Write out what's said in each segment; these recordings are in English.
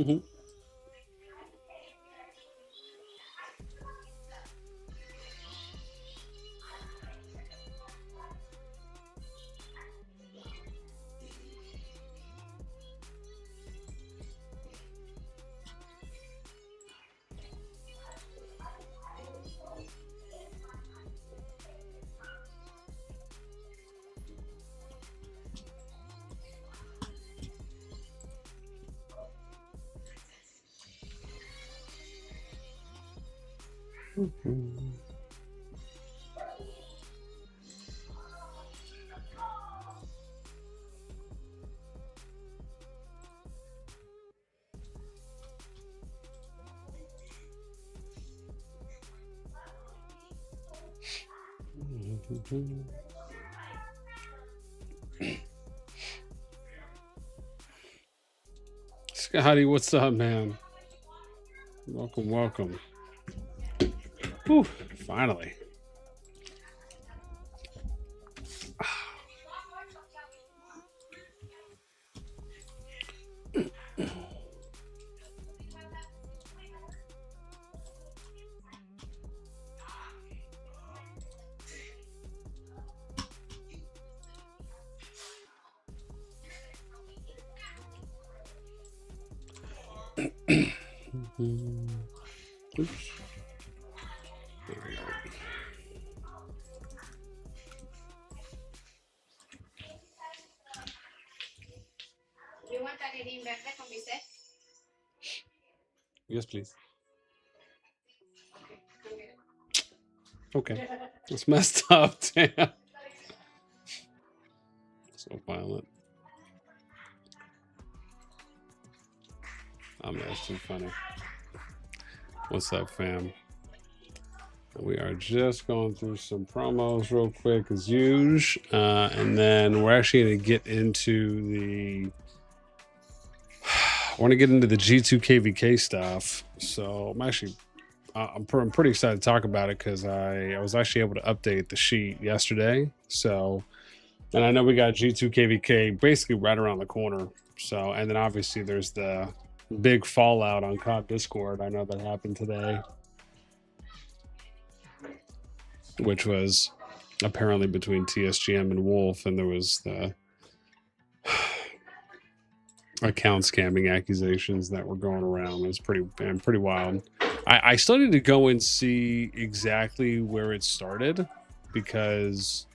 Mm-hmm. Mm-hmm. Scotty, what's up, man? Welcome, welcome. Whew, finally. Oops. There we go. You want that in verde con biscuit? Yes, please. Okay. It's messed up. Damn. So violent. Oh, man, that's too funny. What's up, fam? We are just going through some promos real quick as usual. And then we're actually going to get into the... I want to get into the G2 KvK stuff. So I'm actually... I'm pretty excited to talk about it because I was actually able to update the sheet yesterday. So, and I know we got G2 KvK basically right around the corner. So, and then obviously there's the big fallout on CoD Discord. I know that happened today, which was apparently between TSGM and Wolf, and there was the account scamming accusations that were going around. It was pretty wild. I still need to go and see exactly where it started because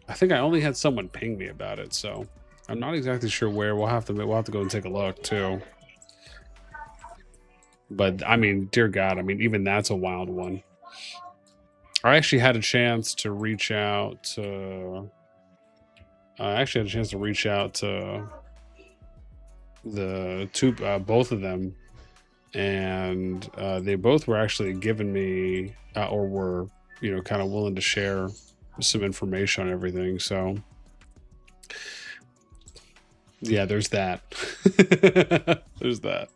I think I only had someone ping me about it, so I'm not exactly sure where. We'll have to go and take a look too. But I mean, dear God, I mean, even that's a wild one. I actually had a chance to reach out to. I actually had a chance to reach out to the two, both of them, and they both were actually giving me, or were, you know, kind of willing to share some information on everything. So yeah, there's that. There's that.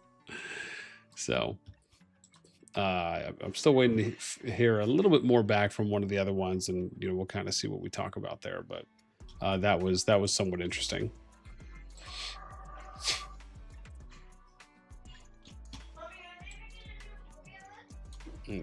So I'm still waiting to hear a little bit more back from one of the other ones, and you know, we'll kind of see what we talk about there. But that was somewhat interesting. Yeah.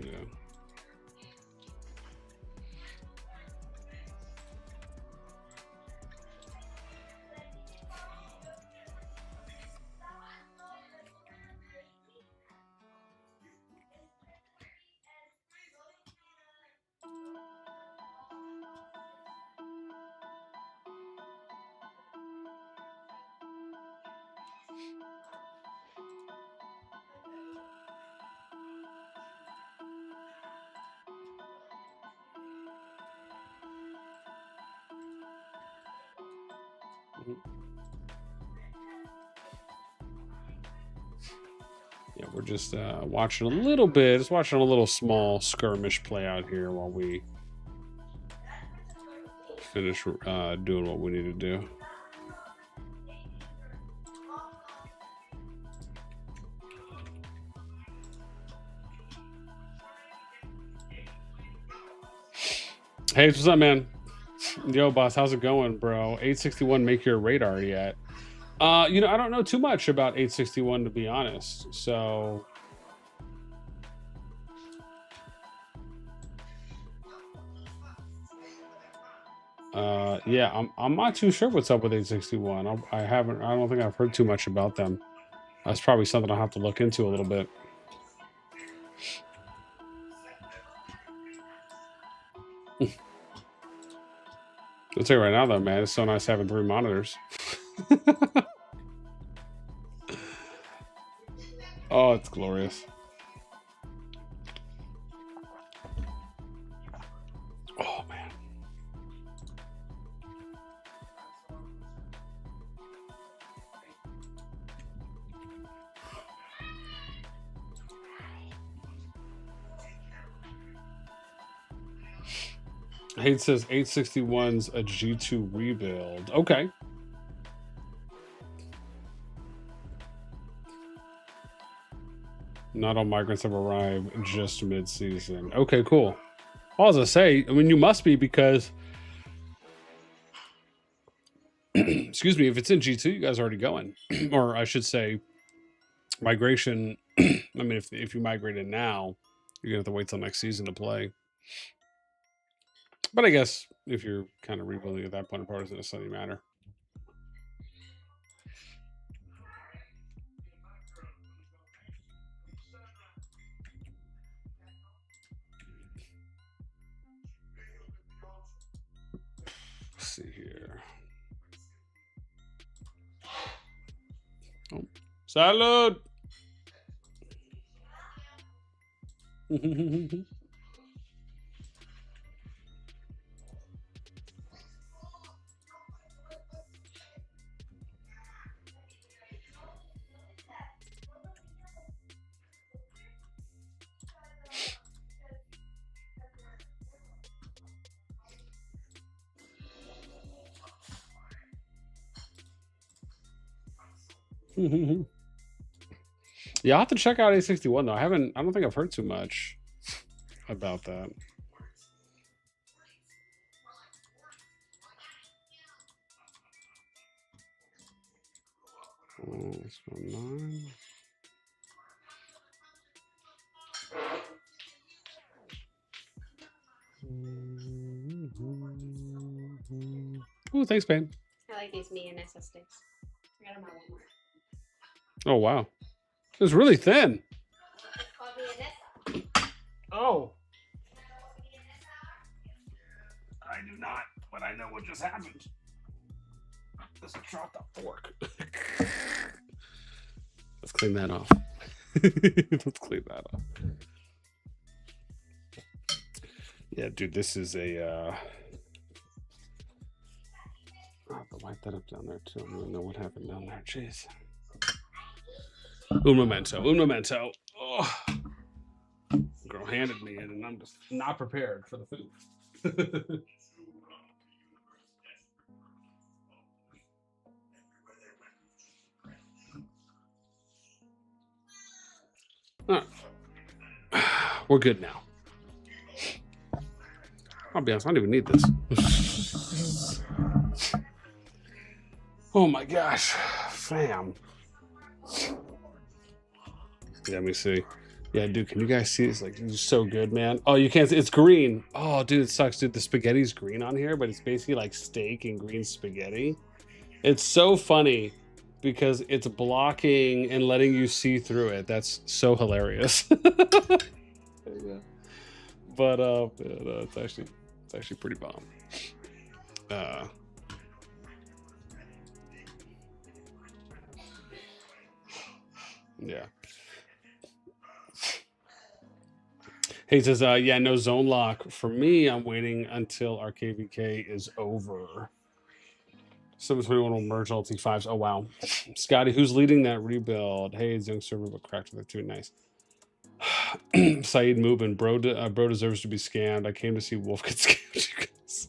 Yeah, we're just watching a little bit, just watching a little small skirmish play out here while we finish doing what we need to do. Hey, what's up, man? Yo, boss, how's it going, bro? 861, make your radar yet? You know, I don't know too much about 861 to be honest. So yeah, I'm not too sure what's up with 861. I don't think I've heard too much about them. That's probably something I'll have to look into a little bit. I'll tell you right now though, man, it's so nice having 3 monitors. Oh, it's glorious. Oh man. Hate says 861's a G2 rebuild. Okay. Not all migrants have arrived, just mid-season. Okay, cool. All I say, I mean, you must be because, excuse me, if it's in G2, you guys are already going. Or I should say, migration. I mean, if you migrated now, you're going to have to wait till next season to play. But I guess if you're kind of rebuilding at that point, it probably doesn't necessarily matter. Let's see here. Oh, salad. Yeah, I'll have to check out A61 though. I don't think I've heard too much about that. Oh, let's go 9. Oh, thanks, man. I like these me and SS sticks. I got them at Walmart. Oh wow, it's really thin. Oh, I do not, but I know what just happened. This dropped the fork. Let's clean that off. Let's clean that off. Yeah, dude, this is a. I'll have to wipe that up down there too. I don't know what happened down there. Jeez. Un momento. Un momento. Oh. Girl handed me it, and I'm just not prepared for the food. All right. We're good now. I'll be honest, I don't even need this. Oh my gosh, fam. Yeah, let me see. Yeah, dude, can you guys see this? Like, it's so good, man. Oh, you can't see, it's green. Oh, dude, it sucks, dude. The spaghetti's green on here, but it's basically like steak and green spaghetti. It's so funny because it's blocking and letting you see through it. That's so hilarious. Yeah. But yeah, it's actually pretty bomb. Yeah. He says, yeah, no zone lock. For me, I'm waiting until our KvK is over. 721 will merge all T5s. Oh, wow. Scotty, who's leading that rebuild? Hey, it's young server, but cracked with it too. Nice. Saeed Mubin, bro deserves to be scammed. I came to see Wolf get scammed. You guys.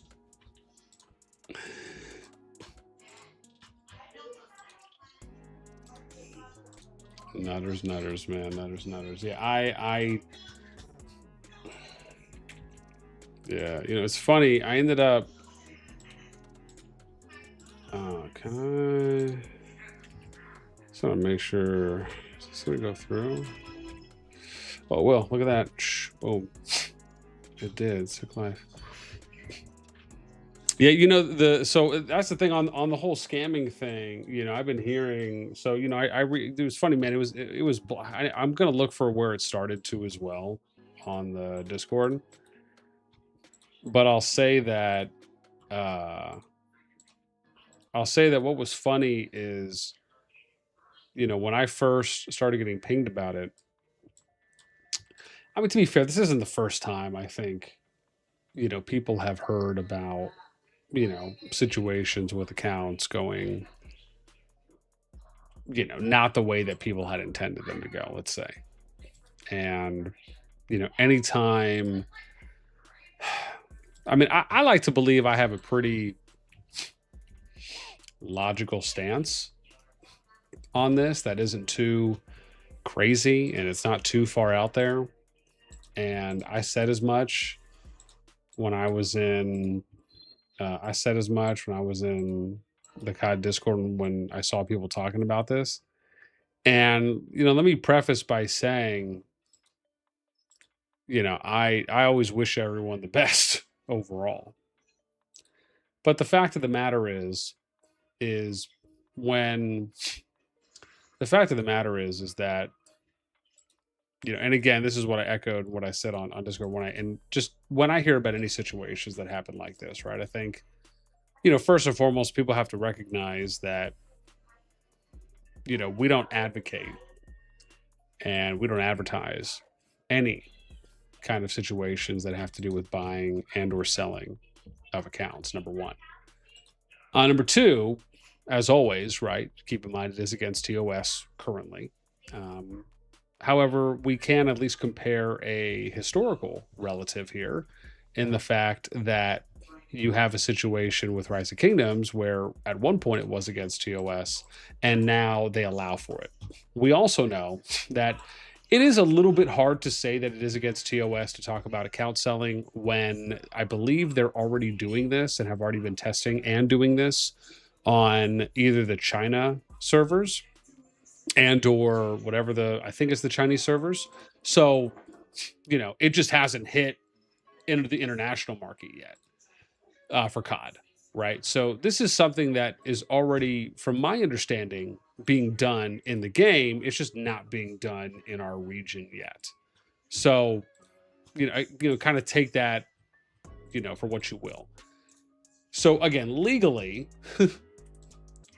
Nutters, man. Nutters. Yeah, yeah, you know, it's funny. I ended up Just want to make sure. Is this going to go through? Oh, well, look at that. Oh, it did. Sick life. Yeah, you know, so that's the thing on the whole scamming thing. You know, I've been hearing. So you know, it was funny, man. I'm gonna look for where it started to as well on the Discord. But I'll say that what was funny is, you know, when I first started getting pinged about it. I mean, to be fair, this isn't the first time. I think, you know, people have heard about, you know, situations with accounts going, you know, not the way that people had intended them to go, let's say. And, you know, anytime, I mean, I like to believe I have a pretty logical stance on this that isn't too crazy and it's not too far out there. And I said as much when I was in, I said as much when I was in the COD Discord when I saw people talking about this. And, you know, let me preface by saying, you know, I always wish everyone the best overall. But the fact of the matter is when the fact of the matter is that, you know, and again, this is what I echoed what I said on Discord when I hear about any situations that happen like this, right? I think, you know, first and foremost, people have to recognize that, you know, we don't advocate and we don't advertise any kind of situations that have to do with buying and or selling of accounts, number one. Number two, as always, right, keep in mind it is against TOS currently. However, we can at least compare a historical relative here in the fact that you have a situation with Rise of Kingdoms where at one point it was against TOS and now they allow for it. We also know that it is a little bit hard to say that it is against TOS to talk about account selling when I believe they're already doing this and have already been testing and doing this on either the China servers and or whatever I think it's the Chinese servers. So, you know, it just hasn't hit into the international market yet for COD, right? So this is something that is already, from my understanding, being done in the game. It's just not being done in our region yet. So, you know, kind of take that, you know, for what you will. So again, legally,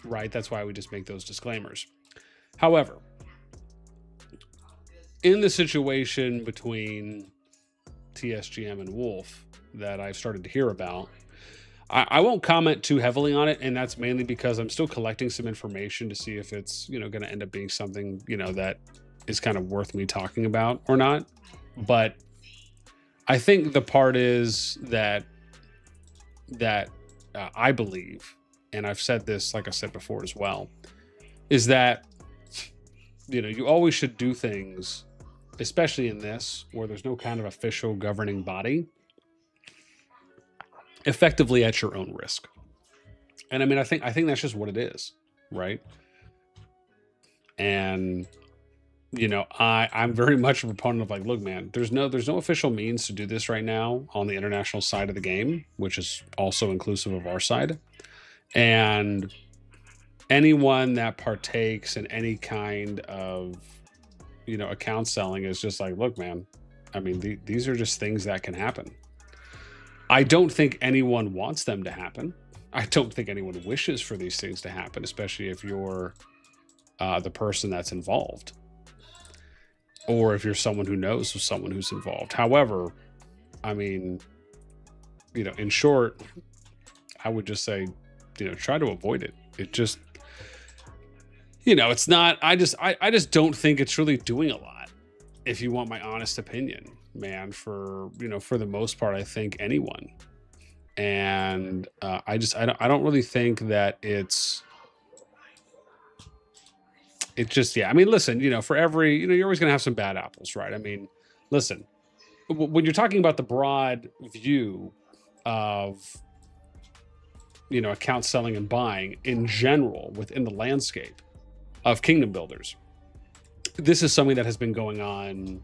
right? That's why we just make those disclaimers. However, in the situation between TSGM and Wolf that I've started to hear about, I won't comment too heavily on it, and that's mainly because I'm still collecting some information to see if it's, you know, going to end up being something, you know, that is kind of worth me talking about or not. But I think the part is that I believe, and I've said this, like I said before as well, is that, you know, you always should do things, especially in this, where there's no kind of official governing body, effectively at your own risk. And I mean, I think that's just what it is, right? And, you know, I'm very much a proponent of like, look, man, there's no official means to do this right now on the international side of the game, which is also inclusive of our side. And anyone that partakes in any kind of, you know, account selling is just like, look, man, I mean, these are just things that can happen. I don't think anyone wants them to happen. I don't think anyone wishes for these things to happen, especially if you're the person that's involved, or if you're someone who knows someone who's involved. However, I mean, you know, in short, I would just say, you know, try to avoid it. It just, you know, it's not, I just don't think it's really doing a lot, if you want my honest opinion, man, for, you know, for the most part, I think anyone. And I don't really think that it's just, yeah, I mean, listen, you know, for every, you know, you're always going to have some bad apples, right? I mean, listen, when you're talking about the broad view of, you know, account selling and buying in general within the landscape, of kingdom builders. This is something that has been going on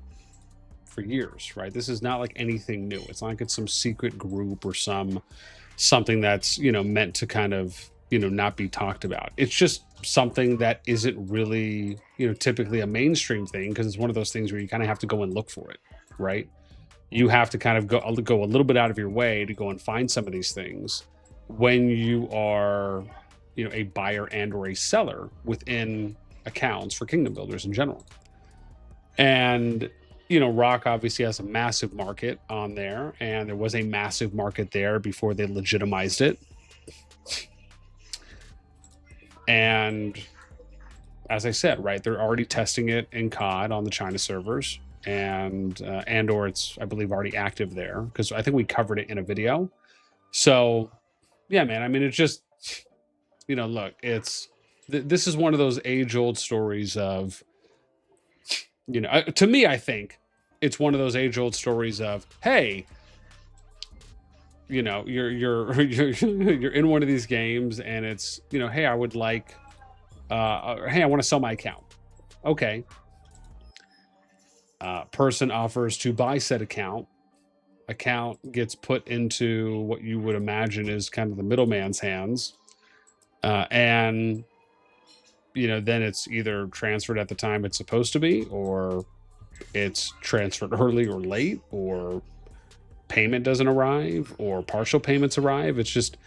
for years, right? This is not like anything new. It's not like it's some secret group or something that's, you know, meant to kind of, you know, not be talked about. It's just something that isn't really, you know, typically a mainstream thing, because it's one of those things where you kind of have to go and look for it, right? You have to kind of go a little bit out of your way to go and find some of these things when you are, you know, a buyer and or a seller within accounts for kingdom builders in general. And you know, Rock obviously has a massive market on there, and there was a massive market there before they legitimized it. And as I said, right, they're already testing it in COD on the China servers, and or it's, I believe, already active there, because I think we covered it in a video. So yeah, man, I mean, it's just, you know, look, it's this is one of those age-old stories of, you know, to me, I think it's one of those age-old stories of, hey, you know, you're in one of these games, and it's, you know, hey, I would like, hey, I want to sell my account. Okay. Person offers to buy said account. Account gets put into what you would imagine is kind of the middleman's hands, and you know, then it's either transferred at the time it's supposed to be, or it's transferred early or late, or payment doesn't arrive, or partial payments arrive. It's just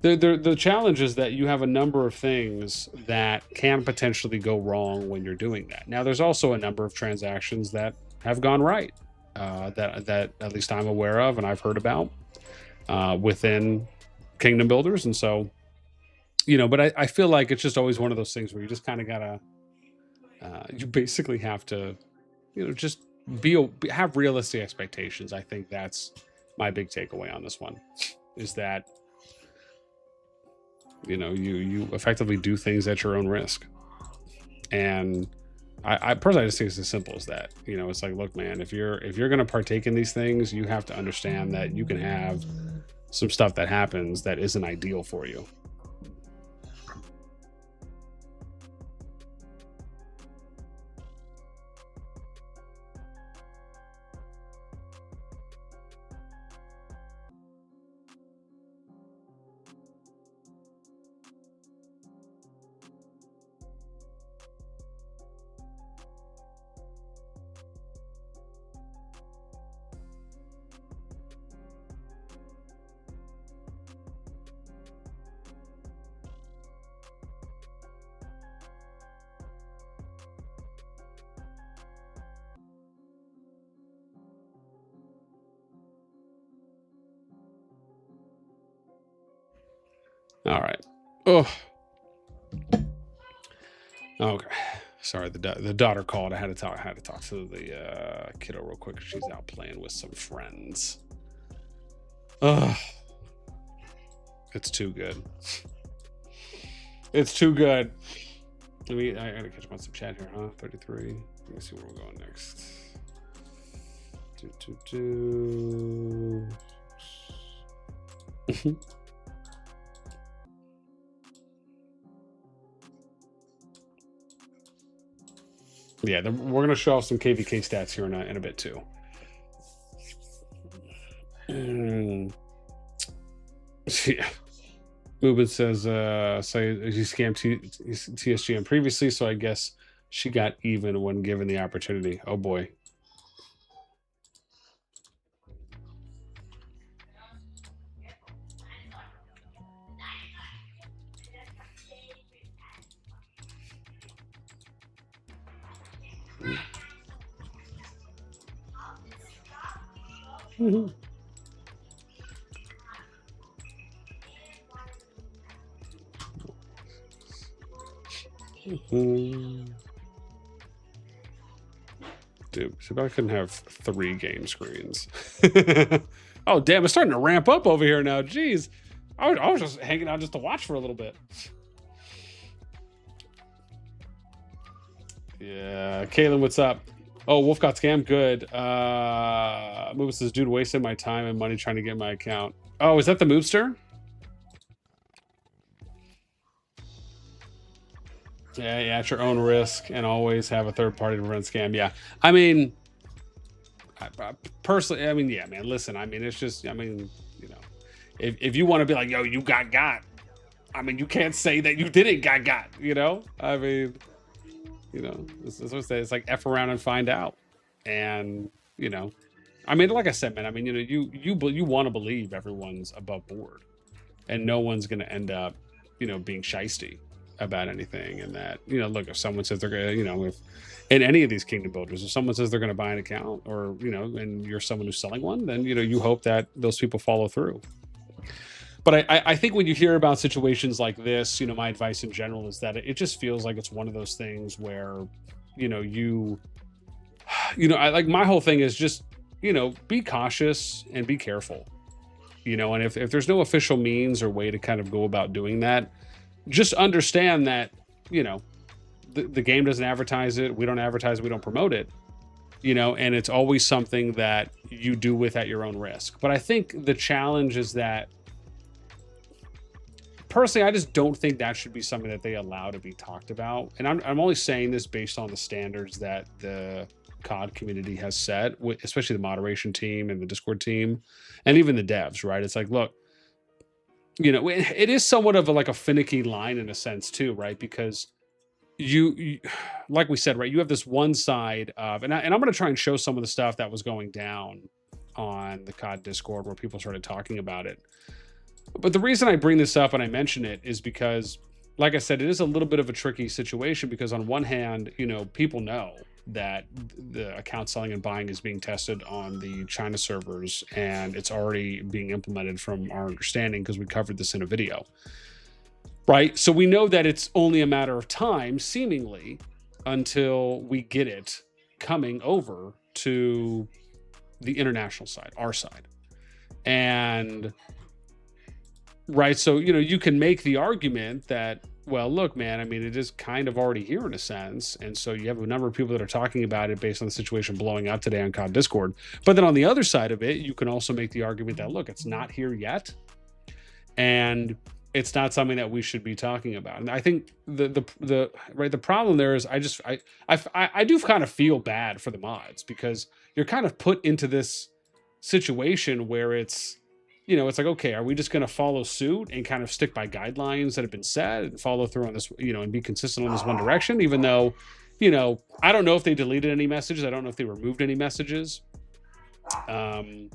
the challenge is that you have a number of things that can potentially go wrong when you're doing that. Now, there's also a number of transactions that have gone right, that at least I'm aware of and I've heard about within kingdom builders. And so, you know, but I feel like it's just always one of those things where you just kind of gotta, you basically have to, you know, just have realistic expectations. I think that's my big takeaway on this one, is that, you know, you effectively do things at your own risk. And I personally just think it's as simple as that. You know, it's like, look, man, if you're going to partake in these things, you have to understand that you can have some stuff that happens that isn't ideal for you. All right. Oh. Okay. Sorry, the daughter called. I had to talk to the kiddo real quick. She's out playing with some friends. Ugh. It's too good. It's too good. I gotta catch up on some chat here, huh? 33. Let me see where we're going next. Yeah, we're gonna show off some KvK stats here in a bit too. Yeah. Movement says, say he scammed TSGM previously, so I guess she got even when given the opportunity. Oh boy. Mm-hmm. Dude, so I couldn't have 3 game screens. Oh, damn, it's starting to ramp up over here now. Jeez. I was just hanging out just to watch for a little bit. Yeah, Kaylin, what's up? Oh, Wolf got scammed. Good. Move says, dude, wasted my time and money trying to get my account. Oh, is that the Movester? Yeah, yeah, at your own risk, and always have a third party to prevent scam. Yeah, I mean, I personally, I mean, yeah, man. Listen, I mean, it's just, I mean, you know, if you want to be like, yo, you got, I mean, you can't say that you didn't got. You know, I mean, you know, this is what I say. It's like f around and find out, and you know, I mean, like I said, man. I mean, you know, you want to believe everyone's above board, and no one's going to end up, you know, being shisty about anything. And that, you know, look, if someone says they're gonna, you know, if in any of these kingdom builders, if someone says they're going to buy an account, or you know, and you're someone who's selling one, then you know, you hope that those people follow through. But I think when you hear about situations like this, you know, my advice in general is that it just feels like it's one of those things where, you know, you know, I like, my whole thing is just, you know, be cautious and be careful, you know, and if there's no official means or way to kind of go about doing that, just understand that, you know, the game doesn't advertise it, we don't advertise it, we don't promote it, you know, and it's always something that you do with at your own risk. But I think the challenge is that, personally, I just don't think that should be something that they allow to be talked about. And I'm only saying this based on the standards that the COD community has set, especially the moderation team and the Discord team, and even the devs, right? It's like, look, you know, it is somewhat of like a finicky line in a sense too, right? Because you like we said, right, you have this one side of, and I'm going to try and show some of the stuff that was going down on the COD Discord where people started talking about it. But the reason I bring this up and I mention it is because, like I said, it is a little bit of a tricky situation, because on one hand, you know, people know that the account selling and buying is being tested on the China servers, and it's already being implemented from our understanding, because we covered this in a video, right? So we know that it's only a matter of time, seemingly, until we get it coming over to the international side, our side. And right, so, you know, you can make the argument that, well, look, man, I mean, it is kind of already here in a sense. And so you have a number of people that are talking about it based on the situation blowing up today on COD Discord. But then on the other side of it, you can also make the argument that, look, it's not here yet, and it's not something that we should be talking about. And I think the problem there is, I do kind of feel bad for the mods, because you're kind of put into this situation where it's, you know, it's like, okay, are we just going to follow suit and kind of stick by guidelines that have been set and follow through on this, you know, and be consistent on this one direction, even though, you know, I don't know if they deleted any messages. I don't know if they removed any messages, you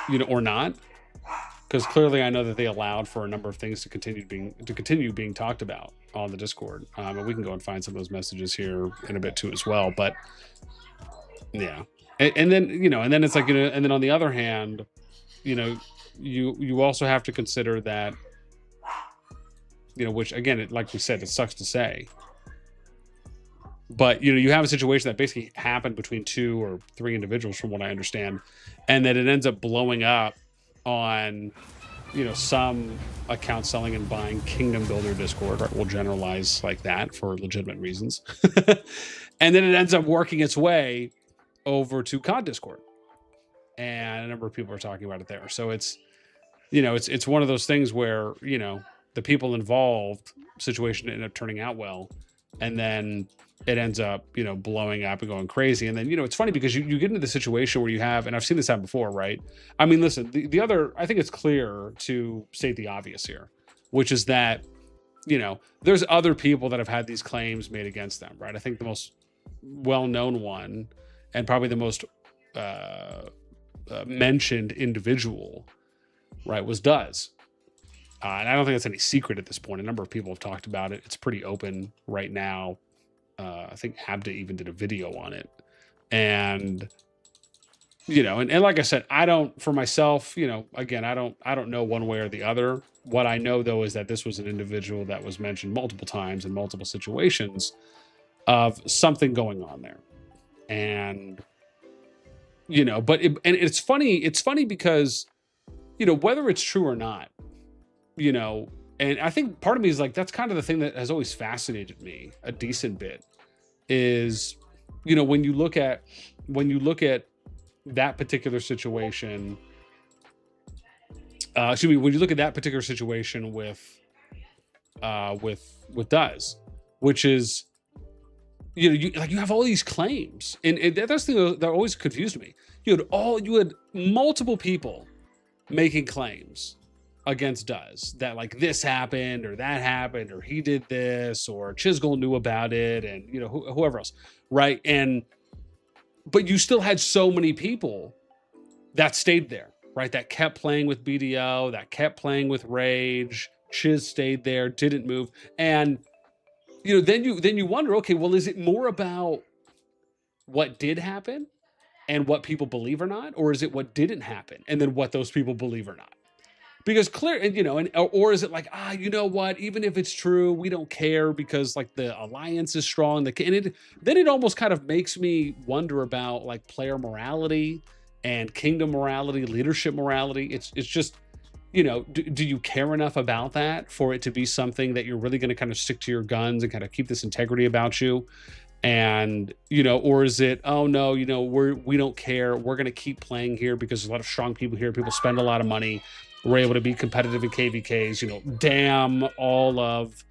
know, or not, because clearly I know that they allowed for a number of things to continue being talked about on the Discord. And we can go and find some of those messages here in a bit too as well. But yeah. And then, you know, and then it's like, you know, and then on the other hand, you know, you also have to consider that, you know, which again, like we said, it sucks to say, but you know, you have a situation that basically happened between 2 or 3 individuals, from what I understand, and that it ends up blowing up on, you know, some account selling and buying Kingdom Builder Discord, right? We'll generalize like that for legitimate reasons. And then it ends up working its way over to COD Discord, and a number of people are talking about it there. So it's, you know, it's one of those things where, you know, the people involved situation ended up turning out well, and then it ends up, you know, blowing up and going crazy. And then, you know, it's funny because you get into the situation where you have, and I've seen this happen before, right? I mean, listen, the other, I think it's clear to state the obvious here, which is that, you know, there's other people that have had these claims made against them, right? I think the most well-known one, and probably the most mentioned individual, right, was Duz. And I don't think that's any secret at this point. A number of people have talked about it. It's pretty open right now. I think Abda even did a video on it. And, you know, and like I said, I don't, for myself, you know, again, I don't know one way or the other. What I know, though, is that this was an individual that was mentioned multiple times in multiple situations of something going on there. And, you know, but it's funny because, you know, whether it's true or not, you know, and I think part of me is like, that's kind of the thing that has always fascinated me a decent bit, is, you know, when you look at that particular situation, when you look at that particular situation with Duz, which is, you know, you have all these claims, and that's the thing that always confused me. You had multiple people making claims against Duz that like this happened or that happened or he did this or Chisgul knew about it, and you know whoever else, right? But you still had so many people that stayed there, right? That kept playing with BDO, that kept playing with Rage. Chiz stayed there, didn't move, and you know, then you wonder, okay, well, is it more about what did happen and what people believe or not, or is it what didn't happen and then what those people believe or not? Because clear, and you know, or is it like, you know what? Even if it's true, we don't care because like the alliance is strong. Then it almost kind of makes me wonder about like player morality and kingdom morality, leadership morality. It's just, you know, do you care enough about that for it to be something that you're really going to kind of stick to your guns and kind of keep this integrity about you? And, you know, or is it, oh no, you know, we don't care. We're going to keep playing here because there's a lot of strong people here. People spend a lot of money. We're able to be competitive in KvKs, you know, damn all of,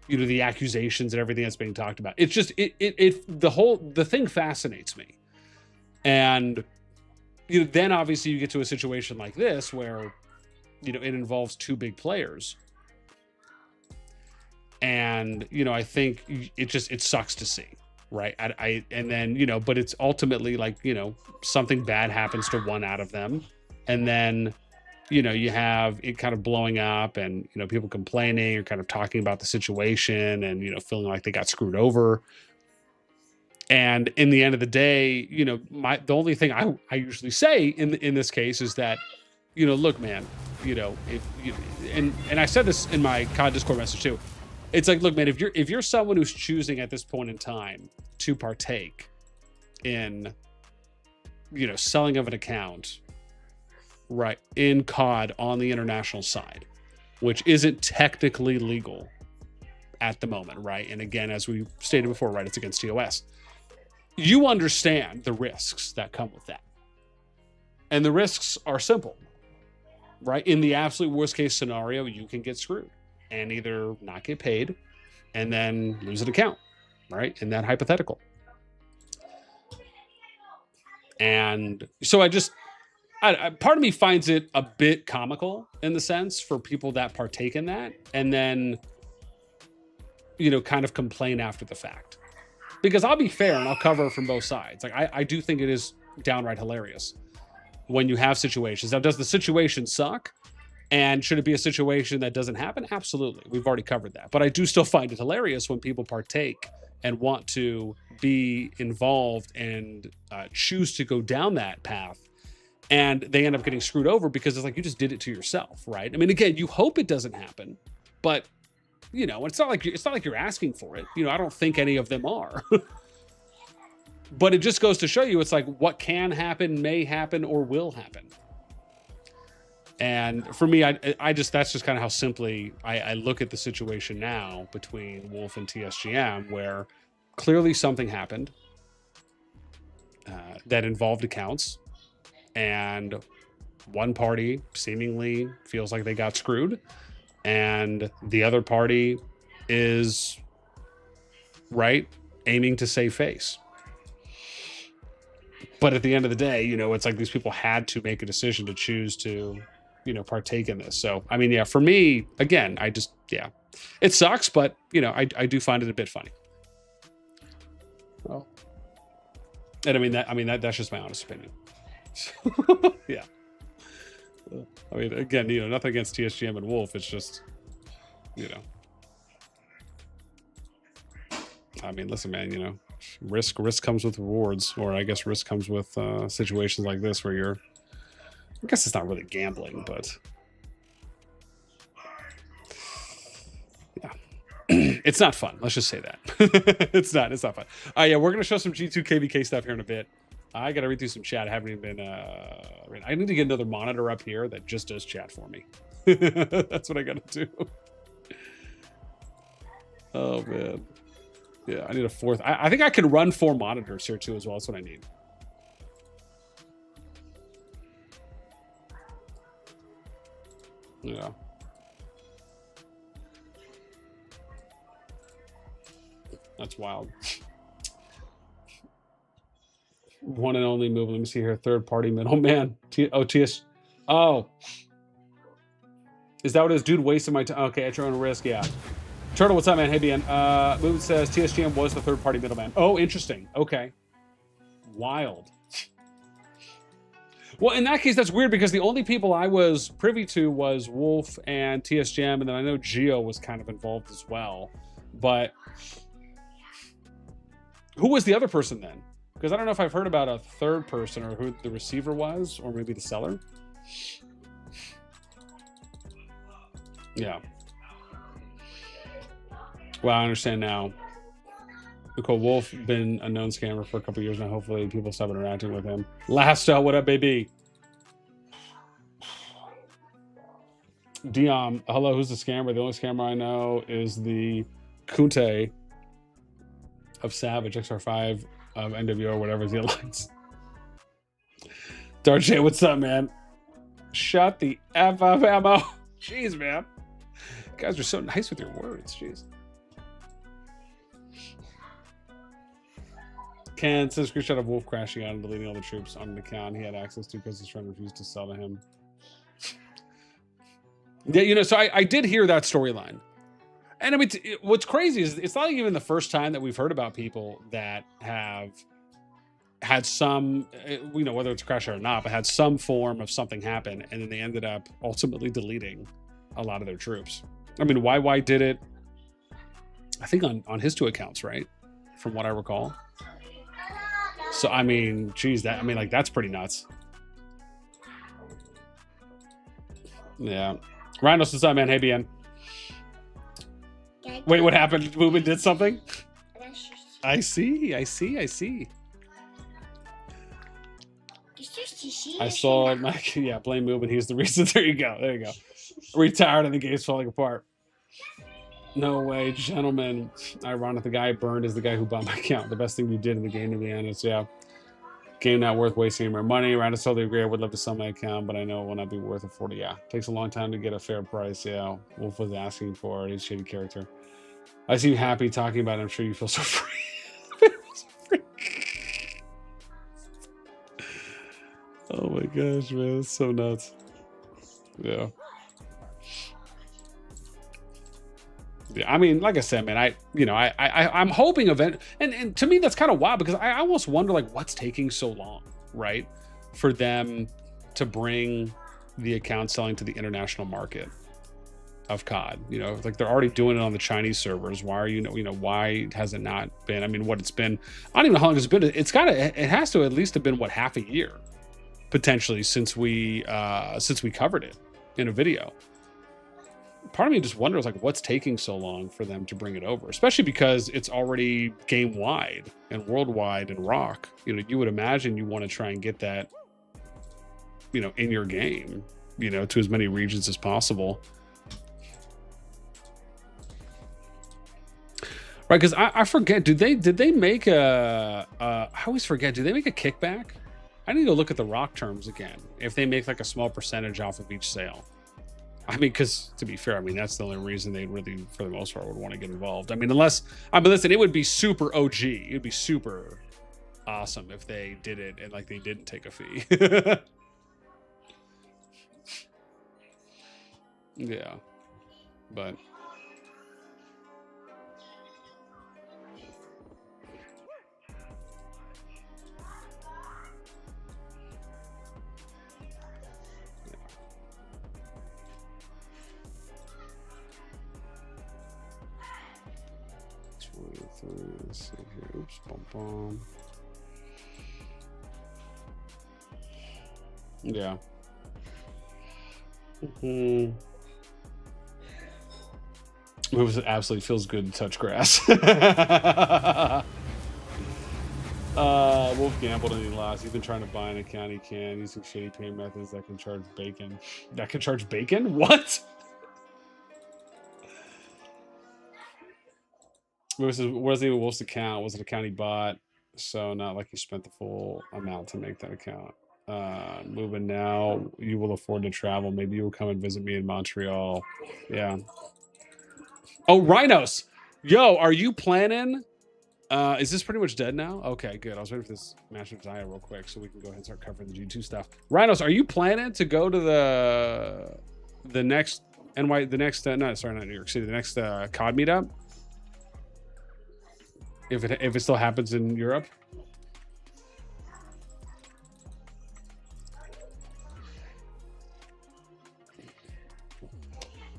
you know, the accusations and everything that's being talked about. It's just, the thing fascinates me. And, you know, then obviously you get to a situation like this where, you know, it involves two big players. And, you know, I think it sucks to see, right? And then, you know, but it's ultimately like, you know, something bad happens to one out of them. And then, you know, you have it kind of blowing up and, you know, people complaining or kind of talking about the situation and, you know, feeling like they got screwed over. And in the end of the day, you know, the only thing I usually say in this case is that, you know, look, man, you know, if you, and I said this in my COD Discord message too. It's like, look, man, if you're someone who's choosing at this point in time to partake in, you know, selling of an account, right, in COD on the international side, which isn't technically legal at the moment, right? And again, as we stated before, right, it's against TOS. You understand the risks that come with that. And the risks are simple, right? In the absolute worst case scenario, you can get screwed and either not get paid and then lose an account, right? In that hypothetical. And so part of me finds it a bit comical in the sense for people that partake in that and then, you know, kind of complain after the fact. Because I'll be fair and I'll cover from both sides. Like I do think it is downright hilarious when you have situations. Now, does the situation suck? And should it be a situation that doesn't happen? Absolutely. We've already covered that. But I do still find it hilarious when people partake and want to be involved and choose to go down that path. And they end up getting screwed over because it's like, you just did it to yourself, right? I mean, again, you hope it doesn't happen, but you know, it's not like you're asking for it. You know, I don't think any of them are. But it just goes to show you, it's like what can happen, may happen, or will happen. And for me, that's just kind of how simply I look at the situation now between Wolf and TSGM, where clearly something happened that involved accounts, and one party seemingly feels like they got screwed, and the other party is right aiming to save face. But at the end of the day, you know, it's like these people had to make a decision to choose to, you know, partake in this. So, I mean, yeah, for me, again, it sucks, but, you know, I do find it a bit funny. Well, and that's just my honest opinion. Yeah. I mean, again, you know, nothing against TSGM and Wolf. It's just, you know, I mean, listen, man, you know, risk comes with rewards, or I guess risk comes with situations like this where you're, I guess it's not really gambling, but yeah, it's not fun. Let's just say that. It's not fun. Yeah, we're gonna show some G2 KvK stuff here in a bit. I gotta read through some chat. I haven't even been. I need to get another monitor up here that just does chat for me. That's what I gotta do. Oh man. Yeah, I need a fourth. I think I can run 4 monitors here too as well. That's what I need. Yeah. That's wild. One and only move. Let me see here. Third party middleman. TS. Oh. Is that what it is? Dude wasted my time. Okay, at your own risk. Yeah. Turtle, what's up, man? Hey, BN. Movement says TSGM was the third party middleman. Oh, interesting. Okay. Wild. Well, in that case, that's weird because the only people I was privy to was Wolf and TSGM, and then I know Geo was kind of involved as well. But who was the other person then? Because I don't know if I've heard about a third person or who the receiver was, or maybe the seller. Yeah. Well, I understand now. Cool. Wolf been a known scammer for a couple years now. Hopefully people stop interacting with him. Lasto, what up, baby? Dion, hello, who's the scammer? The only scammer I know is the Kunte of Savage, XR5 of NWO, whatever the alliance. Darche, what's up, man? Shut the F up, ammo. Jeez, man. You guys are so nice with your words. Jeez. Ken says screenshot of Wolf crashing out and deleting all the troops on an account he had access to because his friend refused to sell to him. Yeah, you know, so I did hear that storyline. And I mean, what's crazy is it's not even the first time that we've heard about people that have had some, you know, whether it's a crash or not, but had some form of something happen, and then they ended up ultimately deleting a lot of their troops. I mean, YY did it, I think on his 2 accounts, right? From what I recall. So, I mean, geez, that, I mean, like, that's pretty nuts. Yeah. Rhino says, man, hey, BN. Wait, what happened? Movement did something? I see. I saw my, yeah, blame Movement. He's the reason. There you go. Retired and the game's falling apart. No way, gentlemen. Ironic, the guy burned is the guy who bought my account. The best thing you did in the game, to be honest. Yeah. Game not worth wasting more money. Ryan, I totally agree. I would love to sell my account, but I know it will not be worth it 40. Yeah. Takes a long time to get a fair price. Yeah. Wolf was asking for it. He's a shitty character. I seem happy talking about it. I'm sure you feel so free. Oh my gosh, man. It's so nuts. Yeah. Yeah, I mean, like I said, man, I'm hoping and to me that's kind of wild because I almost wonder like what's taking so long, right? For them to bring the account selling to the international market of COD. You know, like they're already doing it on the Chinese servers. Why are why has it not been? I mean, what it's been, I don't even know how long it's been. It has to at least have been half a year potentially since we covered it in a video. Part of me just wonders like what's taking so long for them to bring it over, especially because it's already game wide and worldwide and rock. You know, you would imagine you want to try and get that, you know, in your game, you know, to as many regions as possible. Right, because I forget, did they make I always forget, do they make a kickback? I need to look at the rock terms again. If they make like a small percentage off of each sale. I mean, because to be fair, I mean, that's the only reason they really, for the most part, would want to get involved. I mean, listen, it would be super OG. It'd be super awesome if they did it and like they didn't take a fee. Yeah, but. Let's see here. Oops, bum. Yeah. It absolutely feels good to touch grass. Wolf gambled and he lost. He's been trying to buy an account he can using shady payment methods that can charge bacon. That can charge bacon? What? It wasn't even Wolf's account. Was it an account he bought? So not like he spent the full amount to make that account. Moving now, you will afford to travel. Maybe you will come and visit me in Montreal. Yeah. Oh, Rhinos. Yo, are you planning Is this pretty much dead now? Okay, good. I was waiting for this match of Zaya real quick so we can go ahead and start covering the G2 stuff. Rhinos, are you planning to go to the next no, sorry, not New York City, the next COD meetup? If it still happens in Europe?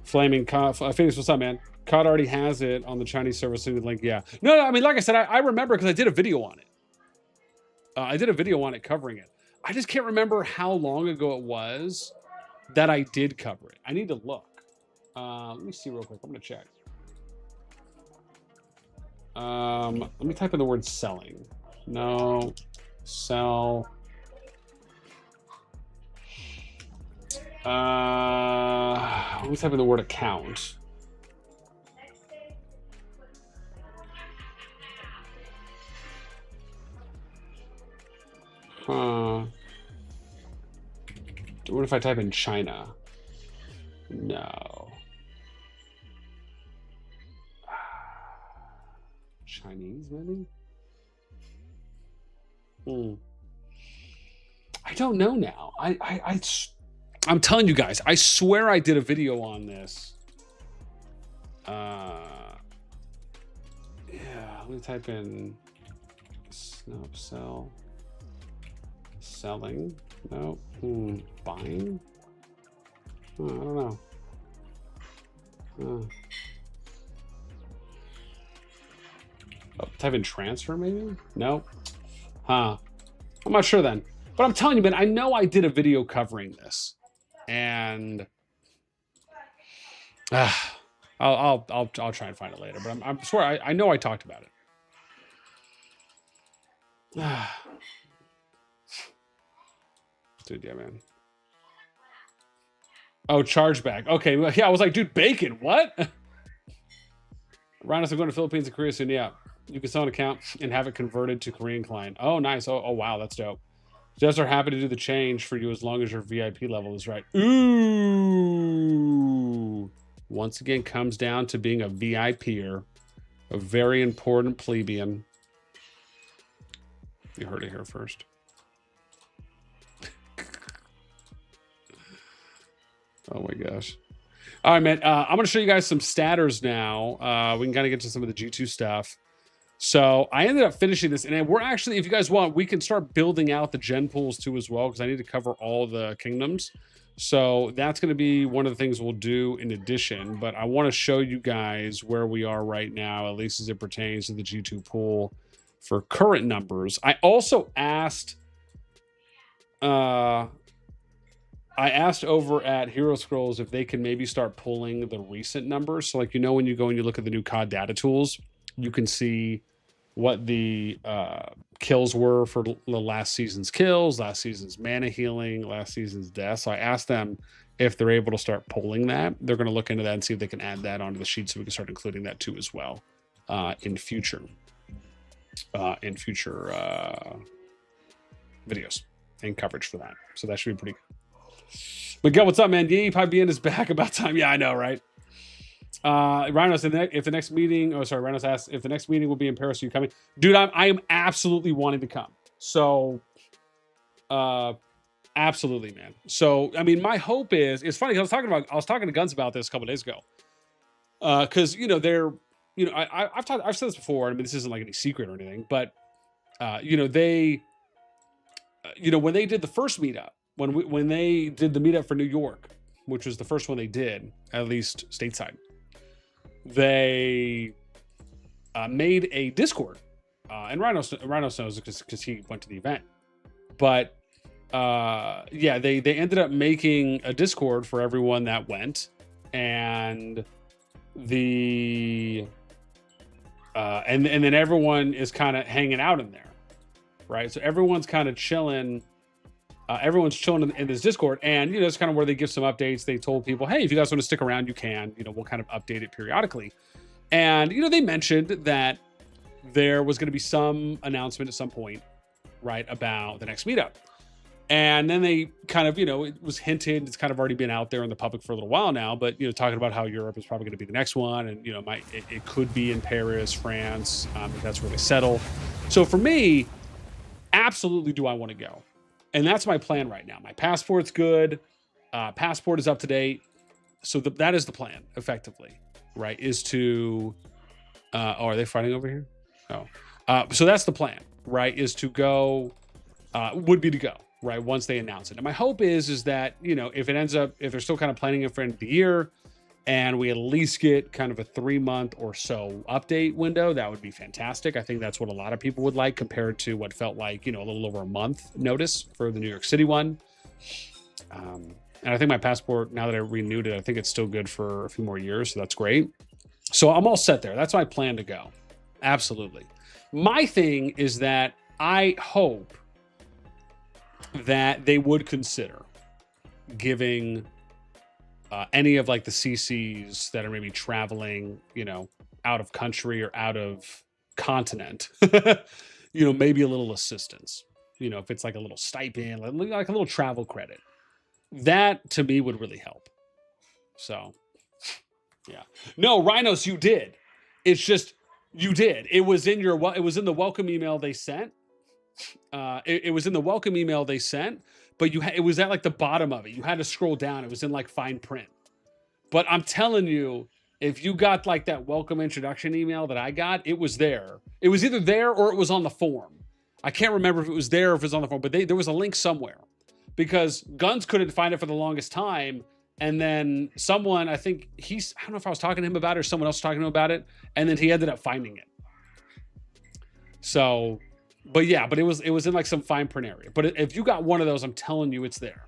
Flaming Phoenix, what's up, man? COD already has it on the Chinese server, so link. Yeah. No, I mean, like I said, I remember because I did a video on it. I did a video on it covering it. I just can't remember how long ago it was that I did cover it. I need to look. Let me see real quick. I'm gonna check. Let me type in the word selling. No, sell. Let me type in the word account. Huh. What if I type in China? No. Chinese, maybe? I don't know now. I'm telling you guys, I swear I did a video on this. Yeah, let me type in snub sell. Selling. No. Buying. I don't know. Type in transfer, maybe? No. Huh. I'm not sure then. But I'm telling you, man, I know I did a video covering this, and I'll try and find it later. But I swear I know I talked about it. Dude, yeah, man. Oh, chargeback. Okay, well, yeah, I was like, dude, bacon, what? Rhinos, I'm going to Philippines and Korea soon. Yeah, you can sell an account and have it converted to Korean client. Oh, nice. Oh, wow, that's dope. Just are happy to do the change for you as long as your VIP level is right. Ooh. Once again, comes down to being a VIPer, a very important plebeian. You heard it here first. Oh my gosh. All right, man. I'm going to show you guys some statters now. We can kind of get to some of the G2 stuff. So I ended up finishing this, and we're actually, if you guys want, we can start building out the gen pools too as well, because I need to cover all the kingdoms. So that's going to be one of the things we'll do in addition. But I want to show you guys where we are right now, at least as it pertains to the G2 pool for current numbers. I also asked... I asked over at Hero Scrolls if they can maybe start pulling the recent numbers. So, like, you know, when you go and you look at the new COD data tools, you can see what the kills were for the last season's kills, last season's mana healing, last season's death. So I asked them if they're able to start pulling that. They're going to look into that and see if they can add that onto the sheet so we can start including that too as well in future videos and coverage for that. So that should be pretty good. Miguel, what's up, man? The PvP is back. About time. Yeah, I know, right? Rhinos, if the next meeting, Rhinos asked if the next meeting will be in Paris. Are you coming? Dude, I am absolutely wanting to come. So, absolutely, man. So, I mean, my hope is, it's funny, I was talking to Guns about this a couple of days ago. Cause you know, I've said this before. I mean, this isn't like any secret or anything, but, when they did the first meetup, when they did the meetup for New York, which was the first one they did, at least stateside, they made a Discord, and Rhinos knows because he went to the event. But yeah, they ended up making a Discord for everyone that went, and and then everyone is kind of hanging out in there, right? So everyone's kind of chilling. Everyone's chilling in this Discord, and it's kind of where they give some updates. They told people, hey, if you guys want to stick around, you can. We'll kind of update it periodically. And they mentioned that there was going to be some announcement at some point, right, about the next meetup. And then they kind of, it was hinted, it's kind of already been out there in the public for a little while now, but, talking about how Europe is probably going to be the next one. And, it could be in Paris, France. If that's where they settle. So for me, absolutely do I want to go. And that's my plan right now. My passport's good. Passport is up to date. So that is the plan, effectively, right? Is to, are they fighting over here? Oh, so that's the plan, right? Is to go, would be to go. Right, once they announce it. And my hope is that, if it ends up, if they're still kind of planning it for end of the year and we at least get kind of a 3-month or so update window, that would be fantastic. I think that's what a lot of people would like compared to what felt like, a little over a month notice for the New York City one. And I think my passport, now that I renewed it, I think it's still good for a few more years. So that's great. So I'm all set there. That's my plan to go. Absolutely. My thing is that I hope that they would consider giving any of like the CCs that are maybe traveling, out of country or out of continent, maybe a little assistance, if it's like a little stipend, like a little travel credit. That to me would really help. So, yeah. No, Rhinos, you did. It's just, you did. It was in the welcome email they sent. It was in the welcome email they sent, but it was at like the bottom of it. You had to scroll down. It was in like fine print. But I'm telling you, if you got like that welcome introduction email that I got, it was there. It was either there or it was on the form. I can't remember if it was there or if it was on the form, but there was a link somewhere because Guns couldn't find it for the longest time. And then someone, I think I don't know if I was talking to him about it or someone else was talking to him about it. And then he ended up finding it. So, but yeah, but it was in like some fine print area. But if you got one of those, I'm telling you, it's there.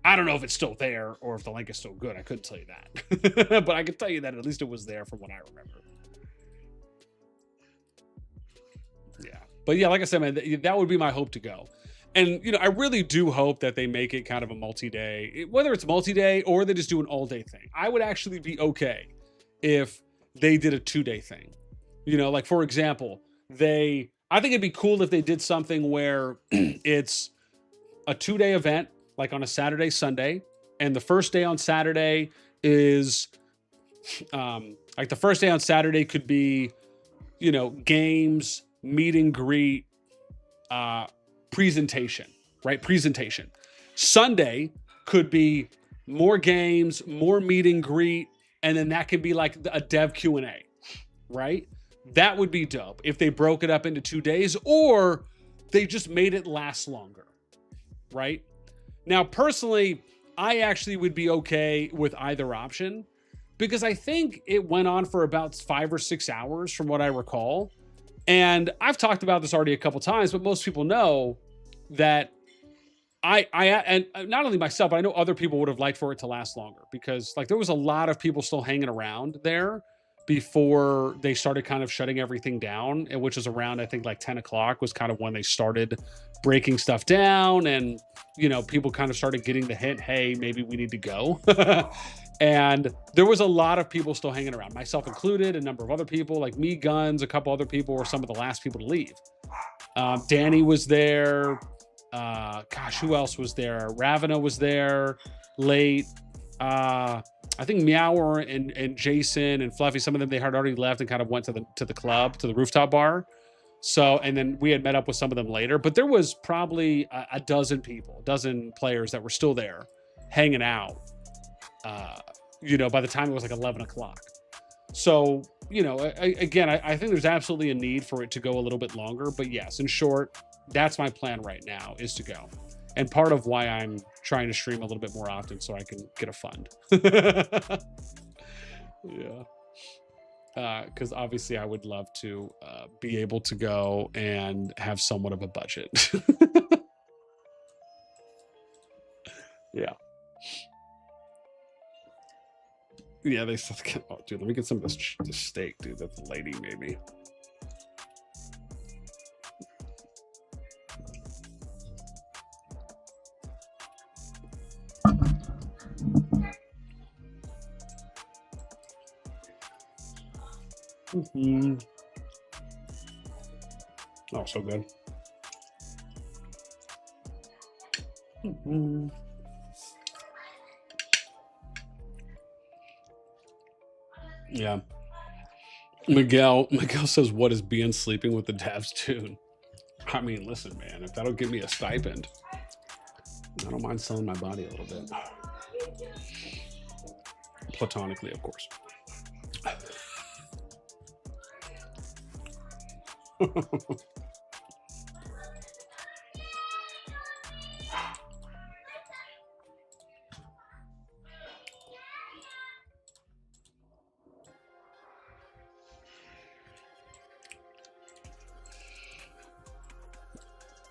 I don't know if it's still there or if the link is still good. I couldn't tell you that. But I can tell you that at least it was there from what I remember. Yeah. But yeah, like I said, man, that would be my hope to go. And, I really do hope that they make it kind of a multi-day, whether it's multi-day or they just do an all-day thing. I would actually be okay if they did a 2-day thing. Like, for example, I think it'd be cool if they did something where it's a 2-day event, like on a Saturday, Sunday. And the first day on Saturday is, like the first day on Saturday could be, games, meet and greet, presentation, right? Presentation. Sunday could be more games, more meet and greet. And then that could be like a dev Q&A, right? That would be dope if they broke it up into 2 days or they just made it last longer, right? Now, personally, I actually would be okay with either option because I think it went on for about 5 or 6 hours from what I recall. And I've talked about this already a couple times, but most people know that and not only myself, but I know other people would have liked for it to last longer because like there was a lot of people still hanging around there before they started kind of shutting everything down, and which is around, I think like 10 o'clock was kind of when they started breaking stuff down. And, people kind of started getting the hint, hey, maybe we need to go. And there was a lot of people still hanging around, myself included, a number of other people like me, Guns, a couple other people were some of the last people to leave. Danny was there. Gosh, who else was there? Ravana was there late. I think Meower and Jason and Fluffy, some of them, they had already left and kind of went to the club, to the rooftop bar. So, and then we had met up with some of them later, but there was probably a dozen players that were still there hanging out, by the time it was like 11 o'clock. So, again, I think there's absolutely a need for it to go a little bit longer, but yes, in short, that's my plan right now is to go. And part of why I'm trying to stream a little bit more often so I can get a fund. Yeah. Because obviously I would love to be able to go and have somewhat of a budget. Yeah. Yeah, they said, oh, dude, let me get some of this steak, dude. That's the lady, maybe. Mm-hmm. Oh, so good. Yeah. Miguel says, what is being sleeping with the devs tune? I mean, listen, man, if that'll give me a stipend, I don't mind selling my body a little bit. Platonically, of course.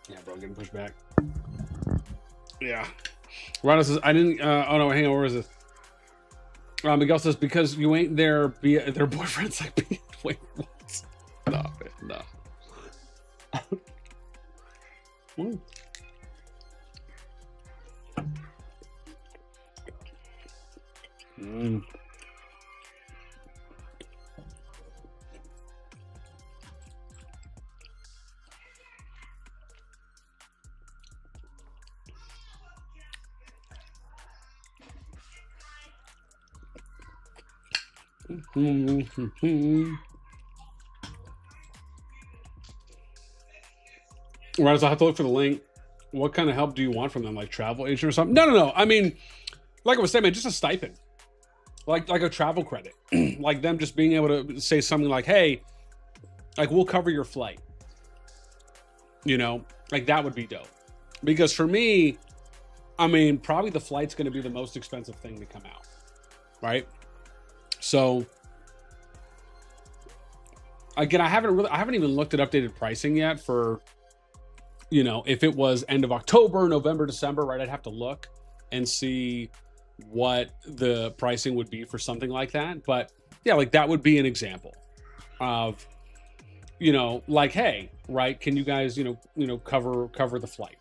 Yeah, bro, getting pushed back. Yeah. Rhino says, I didn't, oh no, hang on, where is this? Miguel says, because you ain't their boyfriends like, wait, what? No, man, no. Mm. Right, so I have to look for the link. What kind of help do you want from them? Like travel agent or something? No. I mean, like I was saying, man, just a stipend. Like a travel credit. Like them just being able to say something like, hey, like we'll cover your flight. You know, like that would be dope. Because for me, I mean, probably the flight's going to be the most expensive thing to come out. Right? So again, I haven't even looked at updated pricing yet for, you know, if it was end of October, November, December, right? I'd have to look and see what the pricing would be for something like that. But yeah, like that would be an example of, you know, like, hey, right, can you guys, you know, cover the flight,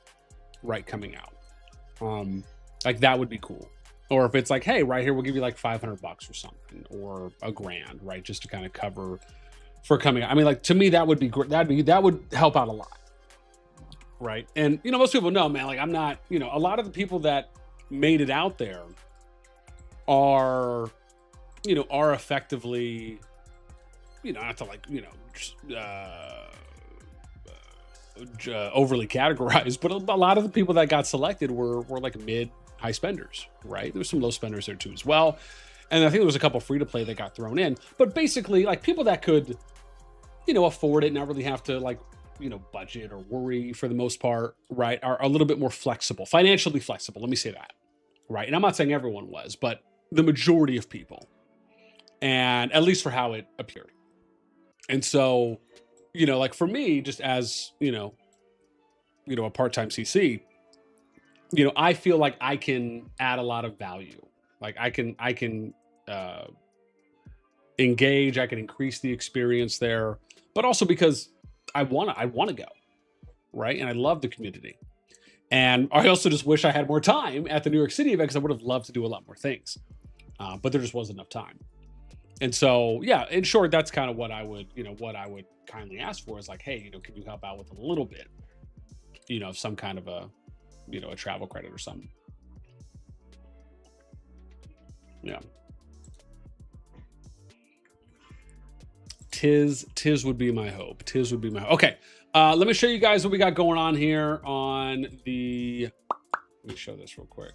right, coming out. Like that would be cool. Or if it's like, hey, right here, we'll give you like $500 or something, or $1,000, right, just to kind of cover for coming out. I mean, like to me, that would be great. That would help out a lot, right? And you know, most people know, man, like I'm not, you know, a lot of the people that made it out there are, you know, are effectively, you know, not to like, you know, just, overly categorized, but a lot of the people that got selected were like mid high spenders, right? There was some low spenders there too as well. And I think there was a couple free to play that got thrown in, but basically like people that could, you know, afford it, not really have to like, you know, budget or worry for the most part, right? Are a little bit more flexible, financially flexible. Let me say that, right? And I'm not saying everyone was, but the majority of people, and at least for how it appeared. And so, you know, like for me, just as, you know, a part-time CC, you know, I feel like I can add a lot of value. Like I can engage, I can increase the experience there, but also because I want to go, right? And I love the community. And I also just wish I had more time at the New York City event because I would have loved to do a lot more things. But there just wasn't enough time. And so, yeah, in short, that's kind of what I would, you know, what I would kindly ask for is like, hey, you know, can you help out with a little bit, you know, some kind of a, you know, a travel credit or something. Yeah. Tis would be my hope. Tis would be my hope. Okay. Let me show you guys what we got going on here on the, let me show this real quick.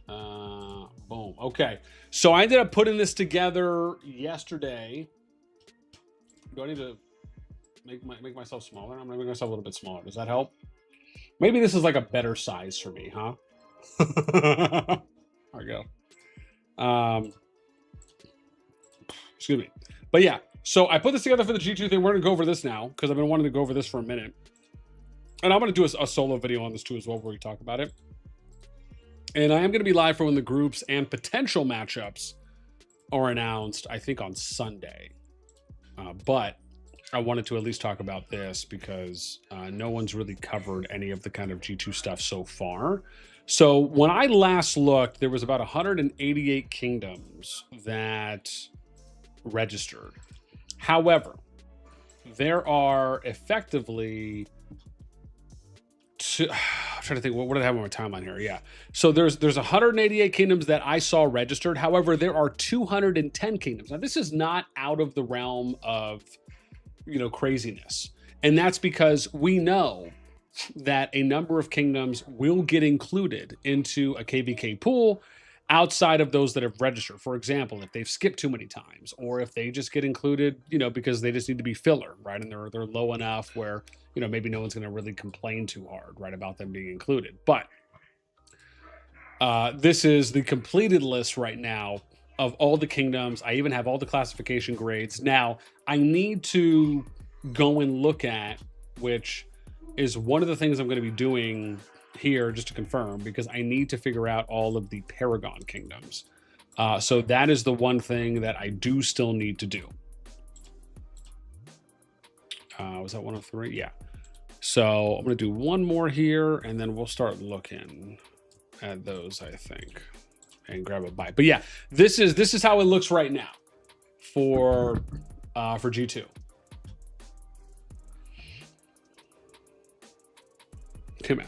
Boom. Okay. So I ended up putting this together yesterday. Do I need to make myself smaller? I'm gonna make myself a little bit smaller. Does that help? Maybe this is like a better size for me, huh? There we go. Excuse me. But yeah, so I put this together for the G2 thing. We're gonna go over this now because I've been wanting to go over this for a minute. And I'm gonna do a solo video on this too as well where we talk about it. And I am going to be live for when the groups and potential matchups are announced, I think on Sunday. But I wanted to at least talk about this because no one's really covered any of the kind of G2 stuff so far. So when I last looked, there was about 188 kingdoms that registered. However, there are effectively I'm trying to think, what did I have on my timeline here? Yeah. So there's 188 kingdoms that I saw registered. However, there are 210 kingdoms. Now, this is not out of the realm of, craziness. And that's because we know that a number of kingdoms will get included into a KvK pool outside of those that have registered. For example, if they've skipped too many times, or if they just get included, because they just need to be filler, right? And they're low enough where, maybe no one's going to really complain too hard, right, about them being included. But this is the completed list right now of all the kingdoms. I even have all the classification grades. Now, I need to go and look at, which is one of the things I'm going to be doing here, just to confirm, because I need to figure out all of the Paragon kingdoms. So that is the one thing that I do still need to do. Was that 103? Yeah. So I'm going to do one more here, and then we'll start looking at those, I think, and grab a bite. But yeah, this is how it looks right now for G2. Come on.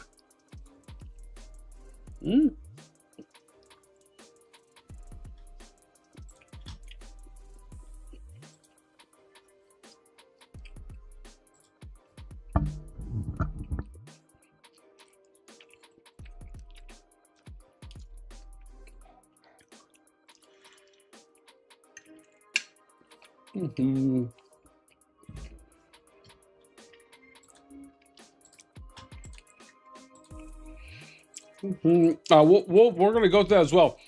We're going to go through that as well.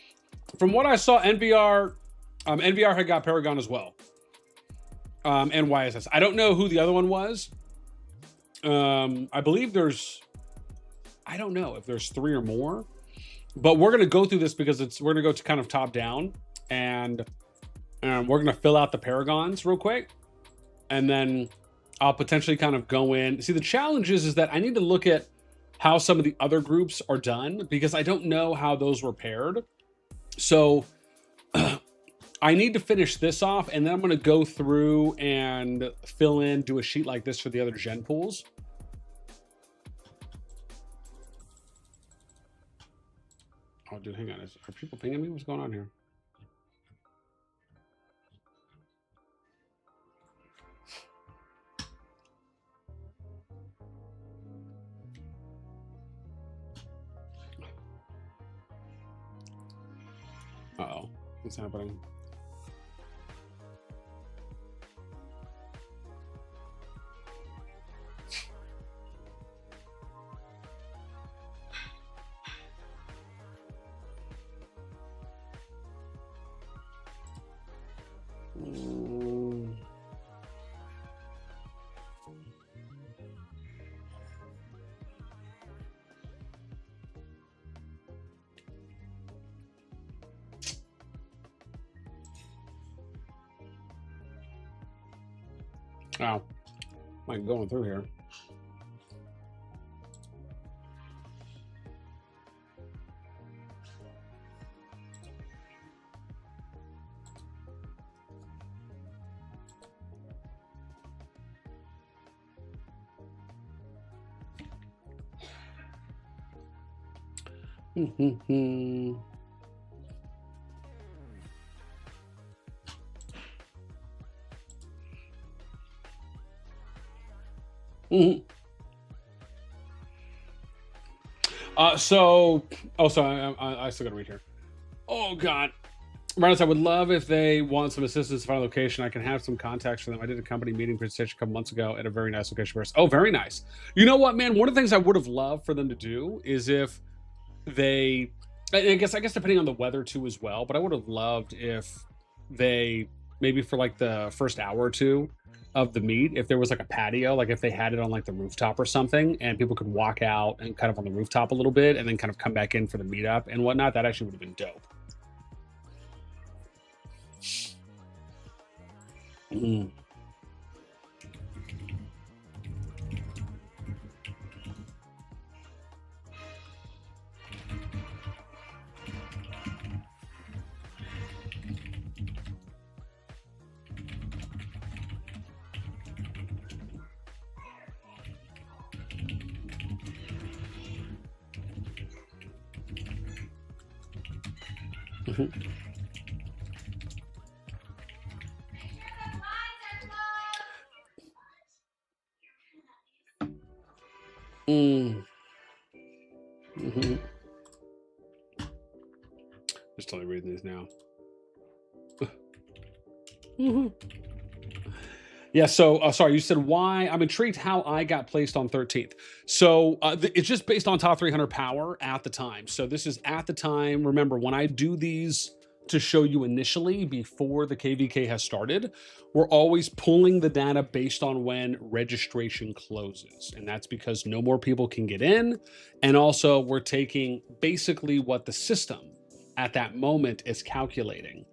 From what I saw, NVR had got Paragon as well, and YSS. I don't know who the other one was. I believe I don't know if there's 3 or more, but we're going to go through this because we're going to go to kind of top down, and we're going to fill out the Paragons real quick, and then I'll potentially kind of go in. See, the challenge is that I need to look at how some of the other groups are done, because I don't know how those were paired. So I need to finish this off, and then I'm going to go through and do a sheet like this for the other gen pools. Oh, dude, hang on. Are people pinging me? What's going on here? Uh-oh. What's happening? Wow. I'm going through here. I still gotta read here. Oh God. Marnus, I would love if they want some assistance to find a location. I can have some contacts for them. I did a company meeting presentation a couple months ago at a very nice location for us. Oh, very nice. You know what, man? One of the things I would have loved for them to do is if they, I guess depending on the weather too as well, but I would have loved if they, maybe for like the first hour or two of the meet, if there was like a patio, like if they had it on like the rooftop or something, and people could walk out and kind of on the rooftop a little bit and then kind of come back in for the meetup and whatnot, that actually would have been dope. Mhm. Mm. Mhm. Just totally reading these now. Mhm. Yeah, so sorry, you said why? I'm intrigued how I got placed on 13th. So it's just based on top 300 power at the time. So this is at the time. Remember, when I do these to show you initially before the KvK has started, we're always pulling the data based on when registration closes. And that's because no more people can get in. And also, we're taking basically what the system at that moment is calculating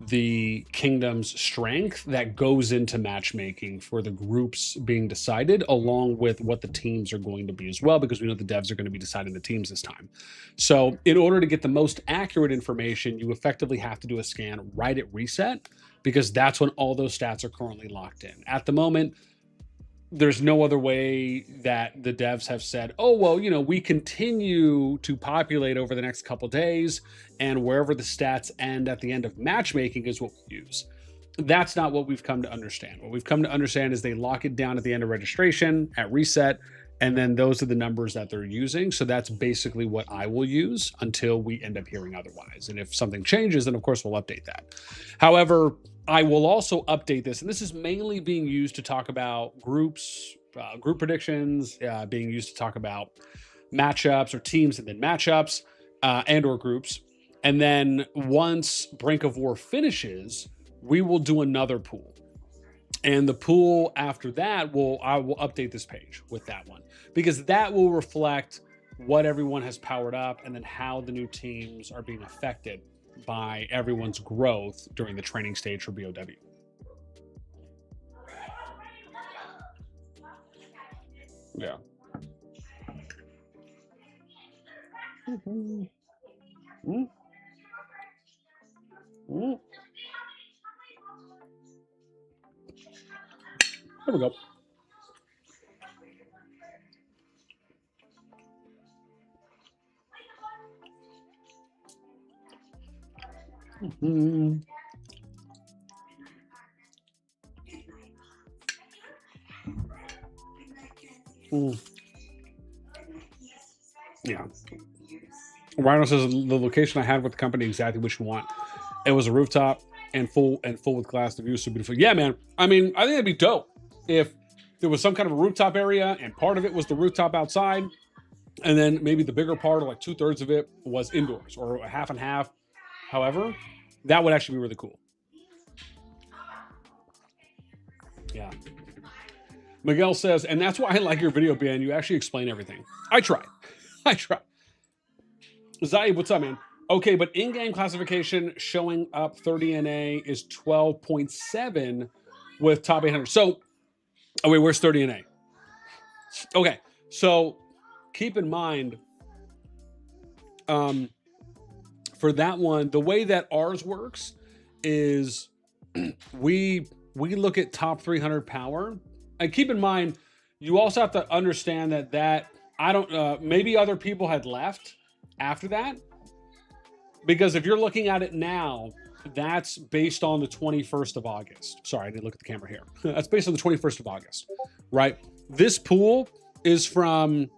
the kingdom's strength that goes into matchmaking for the groups being decided, along with what the teams are going to be as well, because we know the devs are going to be deciding the teams this time. So in order to get the most accurate information, you effectively have to do a scan right at reset, because that's when all those stats are currently locked in. At the moment, there's no other way that the devs have said, oh, well, you know, we continue to populate over the next couple days, and wherever the stats end at the end of matchmaking is what we use. That's not what we've come to understand. What we've come to understand is they lock it down at the end of registration at reset, and then those are the numbers that they're using. So that's basically what I will use until we end up hearing otherwise. And if something changes, then of course we'll update that. However, I will also update this, and this is mainly being used to talk about groups, group predictions, being used to talk about matchups or teams and then matchups and or groups. And then once Brink of War finishes, we will do another pool. And the pool after that, I will update this page with that one, because that will reflect what everyone has powered up and then how the new teams are being affected by everyone's growth during the training stage for BOW. Yeah. Mm-hmm. Mm-hmm. There we go. Mm-hmm. Mm. Yeah. Rhino says the location I had with the company exactly what you want. It was a rooftop and full with glass. The view was so beautiful. Yeah, man. I mean, I think that'd be dope if there was some kind of a rooftop area and part of it was the rooftop outside, and then maybe the bigger part, or like 2/3 of it, was indoors, or a half and half. However, that would actually be really cool. Yeah. Miguel says, and that's why I like your video, Ben. You actually explain everything. I try. I try. Zaid, what's up, man? Okay, but in-game classification showing up 30 NA is 12.7 with top 800. So, oh wait, where's 30 NA? Okay, so keep in mind, for that one, the way that ours works is we look at top 300 power, and keep in mind, you also have to understand that I don't maybe other people had left after that, because if you're looking at it now, that's based on the 21st of August. Sorry, I didn't look at the camera here. That's based on the 21st of August, right? This pool is from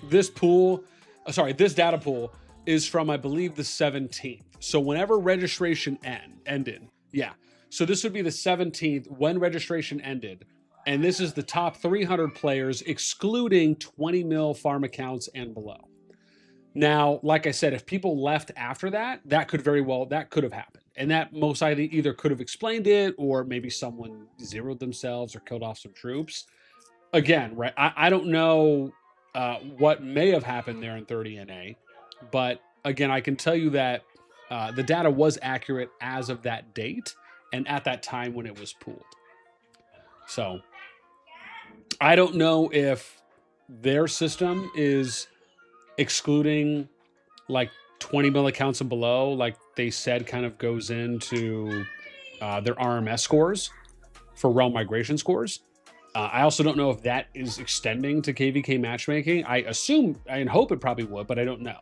this data pool is from, I believe, the 17th. So whenever registration ended, yeah. So this would be the 17th when registration ended. And this is the top 300 players, excluding 20 mil farm accounts and below. Now, like I said, if people left after that, that could have happened. And that most likely either could have explained it, or maybe someone zeroed themselves or killed off some troops. Again, right, I don't know what may have happened there in 30 NA, but again, I can tell you that the data was accurate as of that date and at that time when it was pooled. So I don't know if their system is excluding like 20 mil accounts and below, like they said, kind of goes into their RMS scores for realm migration scores. I also don't know if that is extending to KvK matchmaking. I assume and hope it probably would, but I don't know.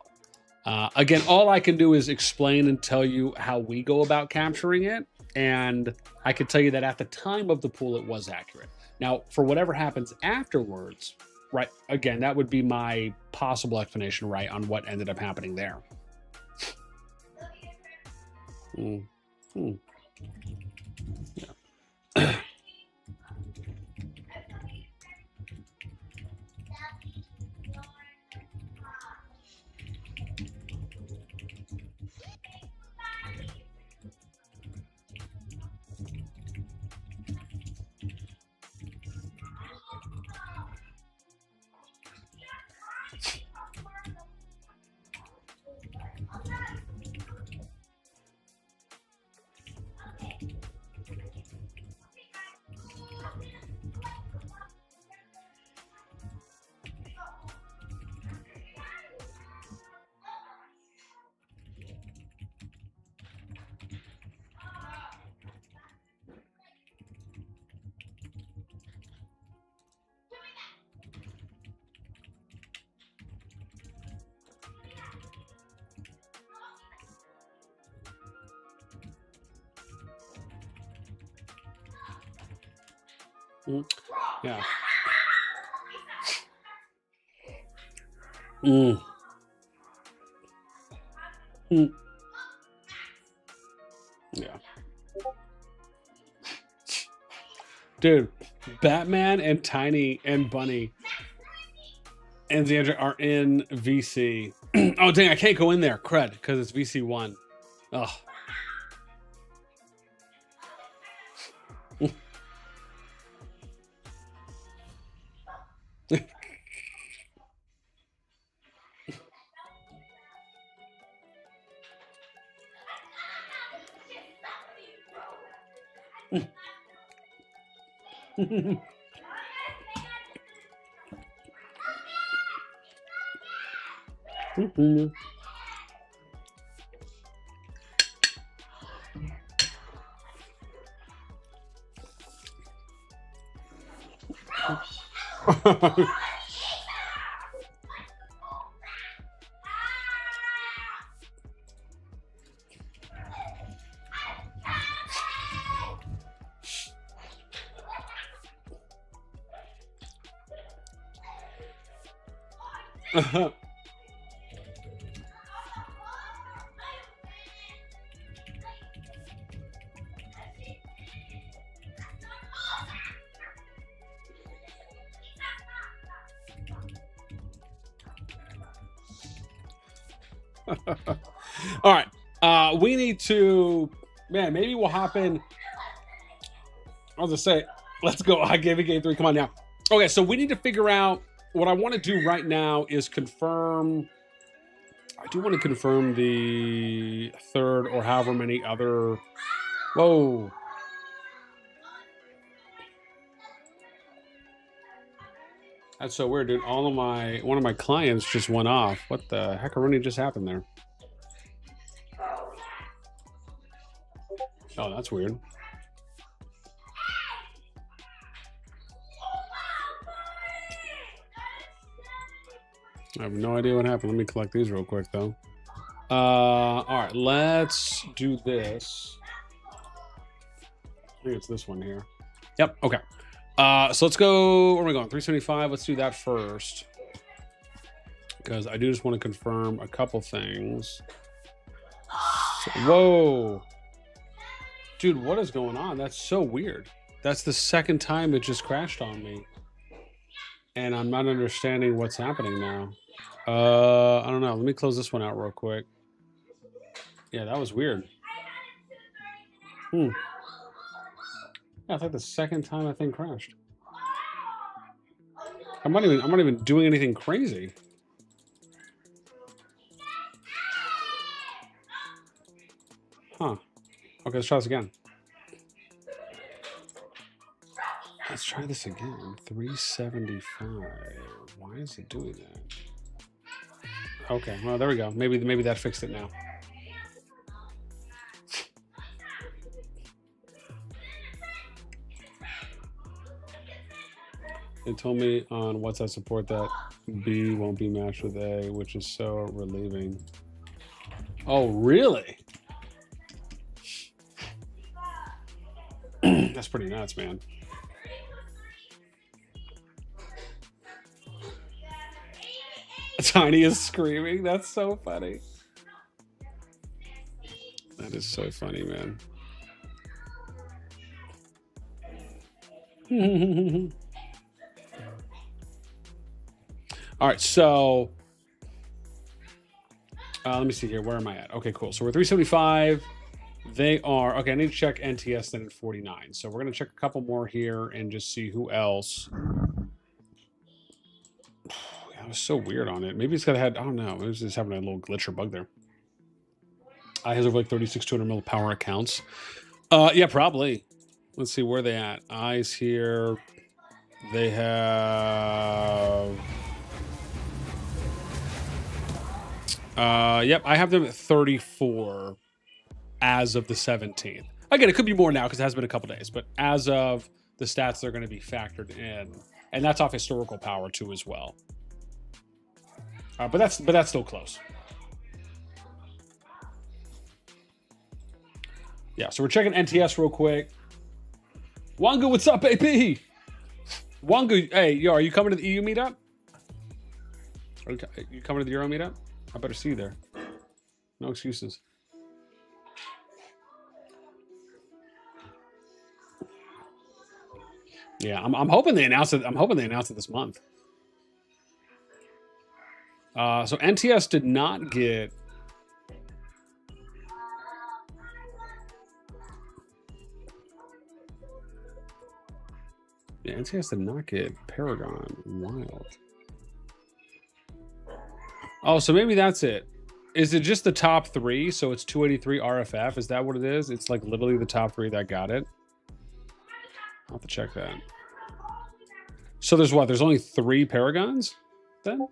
Again, all I can do is explain and tell you how we go about capturing it. And I can tell you that at the time of the pool, it was accurate. Now, for whatever happens afterwards, right, again, that would be my possible explanation, right, on what ended up happening there. Yeah. Yeah. Yeah. Dude, Batman and Tiny and Bunny and Xandra are in VC. Oh, dang, I can't go in there. Crud, because it's VC1. Oh. All right. We need to, man, maybe we'll hop in. I'll just say, let's go. I gave it game 3. Come on now. Okay, so we need to figure out what I want to do right now is confirm. I do want to confirm the 3rd or however many other. Whoa. That's so weird, dude. One of my clients just went off. What the heckaroonie just happened there? Oh, that's weird. I have no idea what happened. Let me collect these real quick, though. All right, let's do this. I think it's this one here. Yep, okay. So let's go, where are we going? 375, let's do that first. Because I do just want to confirm a couple things. So, whoa. Dude, what is going on? That's so weird. That's the 2nd time it just crashed on me. And I'm not understanding what's happening now. I don't know. Let me close this one out real quick. Yeah, that was weird. Yeah, it's like the 2nd time that thing crashed. I'm not even doing anything crazy. Huh. Okay, let's try this again. Let's try this again. 375. Why is it doing that? Okay, well, there we go. Maybe that fixed it now. They told me on WhatsApp support that B won't be matched with A, which is so relieving. Oh, really? That's pretty nuts, man. Tiny is screaming. That's so funny. That is so funny, man. All right, so let me see here. Where am I at? Okay, cool. So we're 375. They are okay. I need to check NTS then at 49. So we're gonna check a couple more here and just see who else. That was so weird on it. Maybe it's got I don't know. Maybe it's just having a little glitch or bug there. I has over like 36,200 mil power accounts. Yeah, probably. Let's see where they at. Eyes here. They have. Yep, I have them at 34 as of the 17th. Again, it could be more now because it has been a couple days, but as of the stats, they're going to be factored in, and that's off historical power too as well. But that's still close. Yeah, so we're checking NTS real quick. Wangu, what's up, AP? Wangu, hey, yo, are you coming to the EU meetup? Are you coming to the Euro meetup? I better see you there. No excuses. Yeah, I'm hoping they announce it. I'm hoping they announce it this month. So NTS did not get. Yeah, NTS did not get Paragon. Wild. Oh, so maybe that's it. Is it just the top 3? So it's 283 RFF. Is that what it is? It's like literally the top 3 that got it. I'll have to check that. So there's what? There's only 3 Paragons then?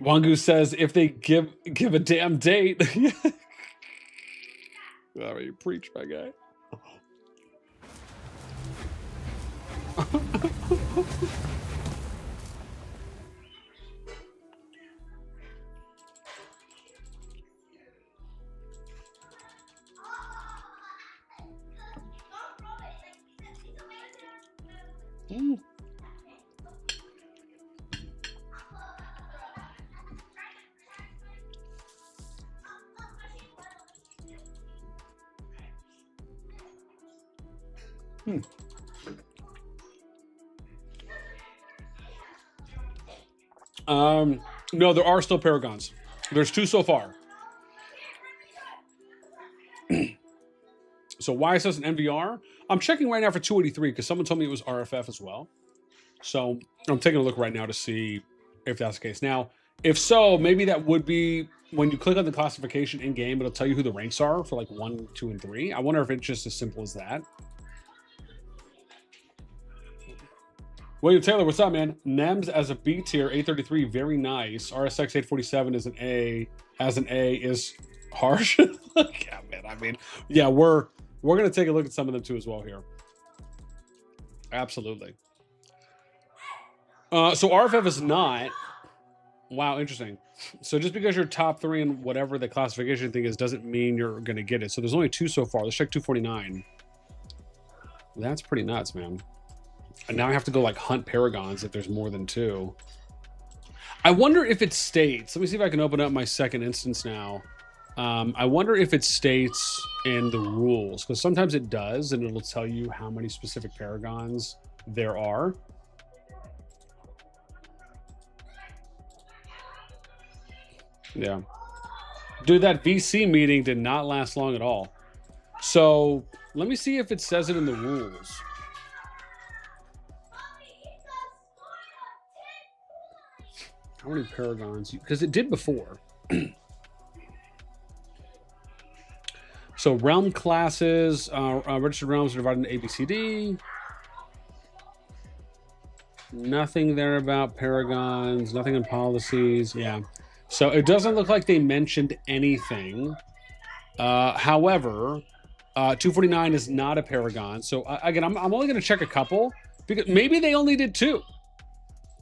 Wangu says if they give a damn date. All right, you preach, my guy. No, there are still Paragons. There's 2 so far. So YSS and MVR. I'm checking right now for 283 because someone told me it was RFF as well. So I'm taking a look right now to see if that's the case. Now, if so, maybe that would be when you click on the classification in game, it'll tell you who the ranks are for like 1, 2, and 3. I wonder if it's just as simple as that. William Taylor, what's up, man? NEMS as a B tier, 833, very nice. RSX 847 is an A, is harsh. Yeah, man. I mean, yeah, we're gonna take a look at some of them too as well here. Absolutely. So RFF is not. Wow, interesting. So just because you're top 3 in whatever the classification thing is, doesn't mean you're gonna get it. So there's only 2 so far. Let's check 249. That's pretty nuts, man. And now I have to go like hunt Paragons if there's more than 2. I wonder if it states. Let me see if I can open up my second instance now. I wonder if it states in the rules, because sometimes it does, and it'll tell you how many specific Paragons there are. Yeah. Dude, that VC meeting did not last long at all. So let me see if it says it in the rules. How many Paragons? Because it did before. So realm classes, registered realms are divided into A, B, C, D. Nothing there about Paragons, nothing in policies. Yeah. So it doesn't look like they mentioned anything. However, 249 is not a Paragon. So again, I'm only going to check a couple because maybe they only did 2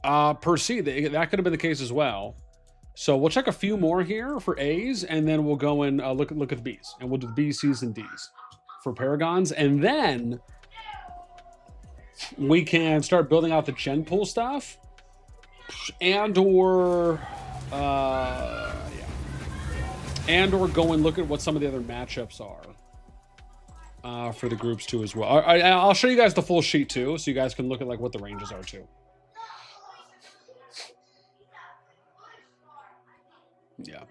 per se. That could have been the case as well. So we'll check a few more here for A's, and then we'll go and look at the B's, and we'll do the B's, C's, and D's for Paragons, and then we can start building out the gen pool stuff, and or go and look at what some of the other matchups are for the groups too as well. I'll show you guys the full sheet too, so you guys can look at like what the ranges are too. Yeah.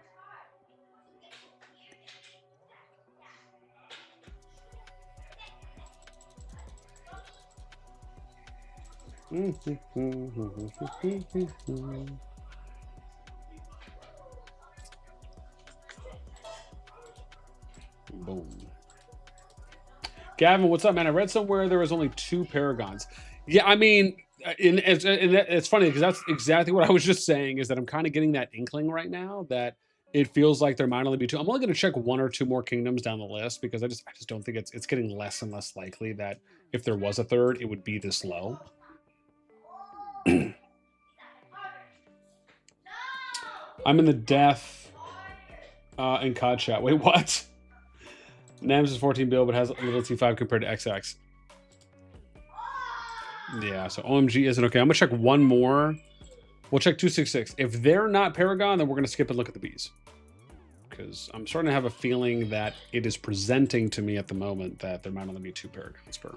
Boom. Gavin, what's up, man? I read somewhere there was only 2 Paragons. Yeah, I mean, it's funny because that's exactly what I was just saying, is that I'm kind of getting that inkling right now that it feels like there might only be 2. I'm only going to check 1 or 2 more kingdoms down the list, because I just don't think it's getting less and less likely that if there was a third, it would be this low. I'm in the death in COD chat. Wait, what? NAMS is 14 bill, but has a little T5 compared to XX. Yeah, so OMG isn't okay. I'm gonna check 1 more. We'll check 266. If they're not Paragon, then we're gonna skip and look at the Bs, because I'm starting to have a feeling that it is presenting to me at the moment that there might only be 2 Paragons per.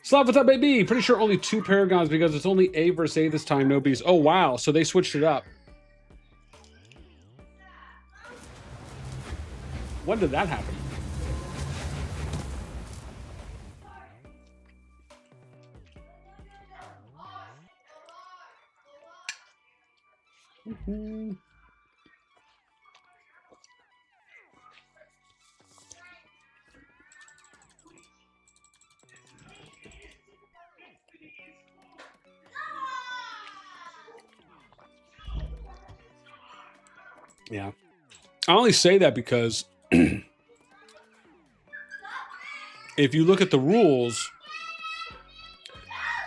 Slav, what's up, baby? Pretty sure only 2 Paragons, because it's only A versus A this time, no Bs. Oh wow, so they switched it up. When did that happen? Yeah. I only say that because if you look at the rules,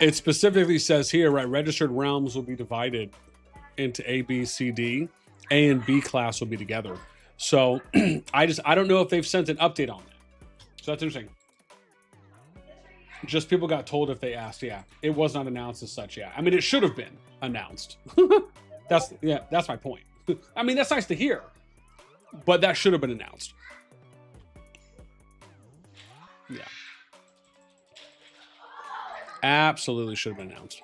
it specifically says here, right, registered realms will be divided into A, B, C, D. A and B class will be together. So I don't know if they've sent an update on that. So that's interesting. Just people got told if they asked. Yeah, it was not announced as such. Yeah, I mean, it should have been announced. That's my point. I mean, that's nice to hear, but that should have been announced. Yeah, absolutely should have been announced.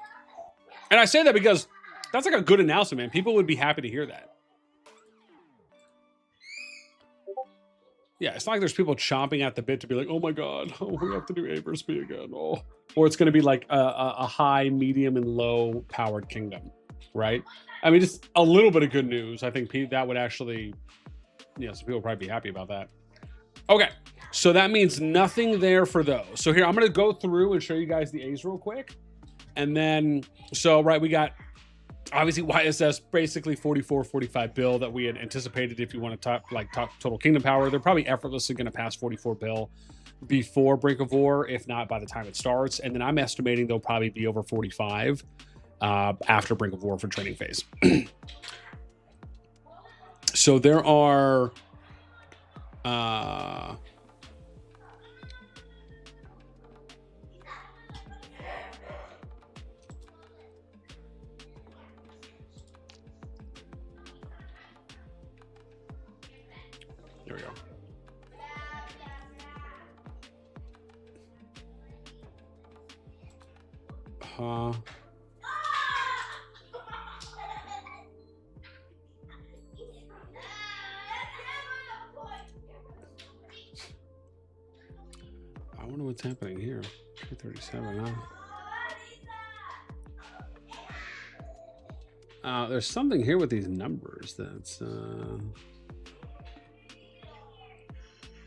And I say that because that's like a good announcement, man. People would be happy to hear that. Yeah, it's not like there's people chomping at the bit to be like, oh my God, oh, we have to do A versus B again. Oh. Or it's going to be like a high, medium, and low powered kingdom, right? I mean, just a little bit of good news. I think that would actually, some people would probably be happy about that. Okay, so that means nothing there for those. So here, I'm going to go through and show you guys the A's real quick. And then, we got obviously YSS, basically 44, 45 bill that we had anticipated. If you want to talk total kingdom power, they're probably effortlessly going to pass 44 bill before Brink of War, if not by the time it starts. And then I'm estimating they'll probably be over 45 after Brink of War for training phase. So there are there we go. I wonder what's happening here. 237, huh? There's something here with these numbers that's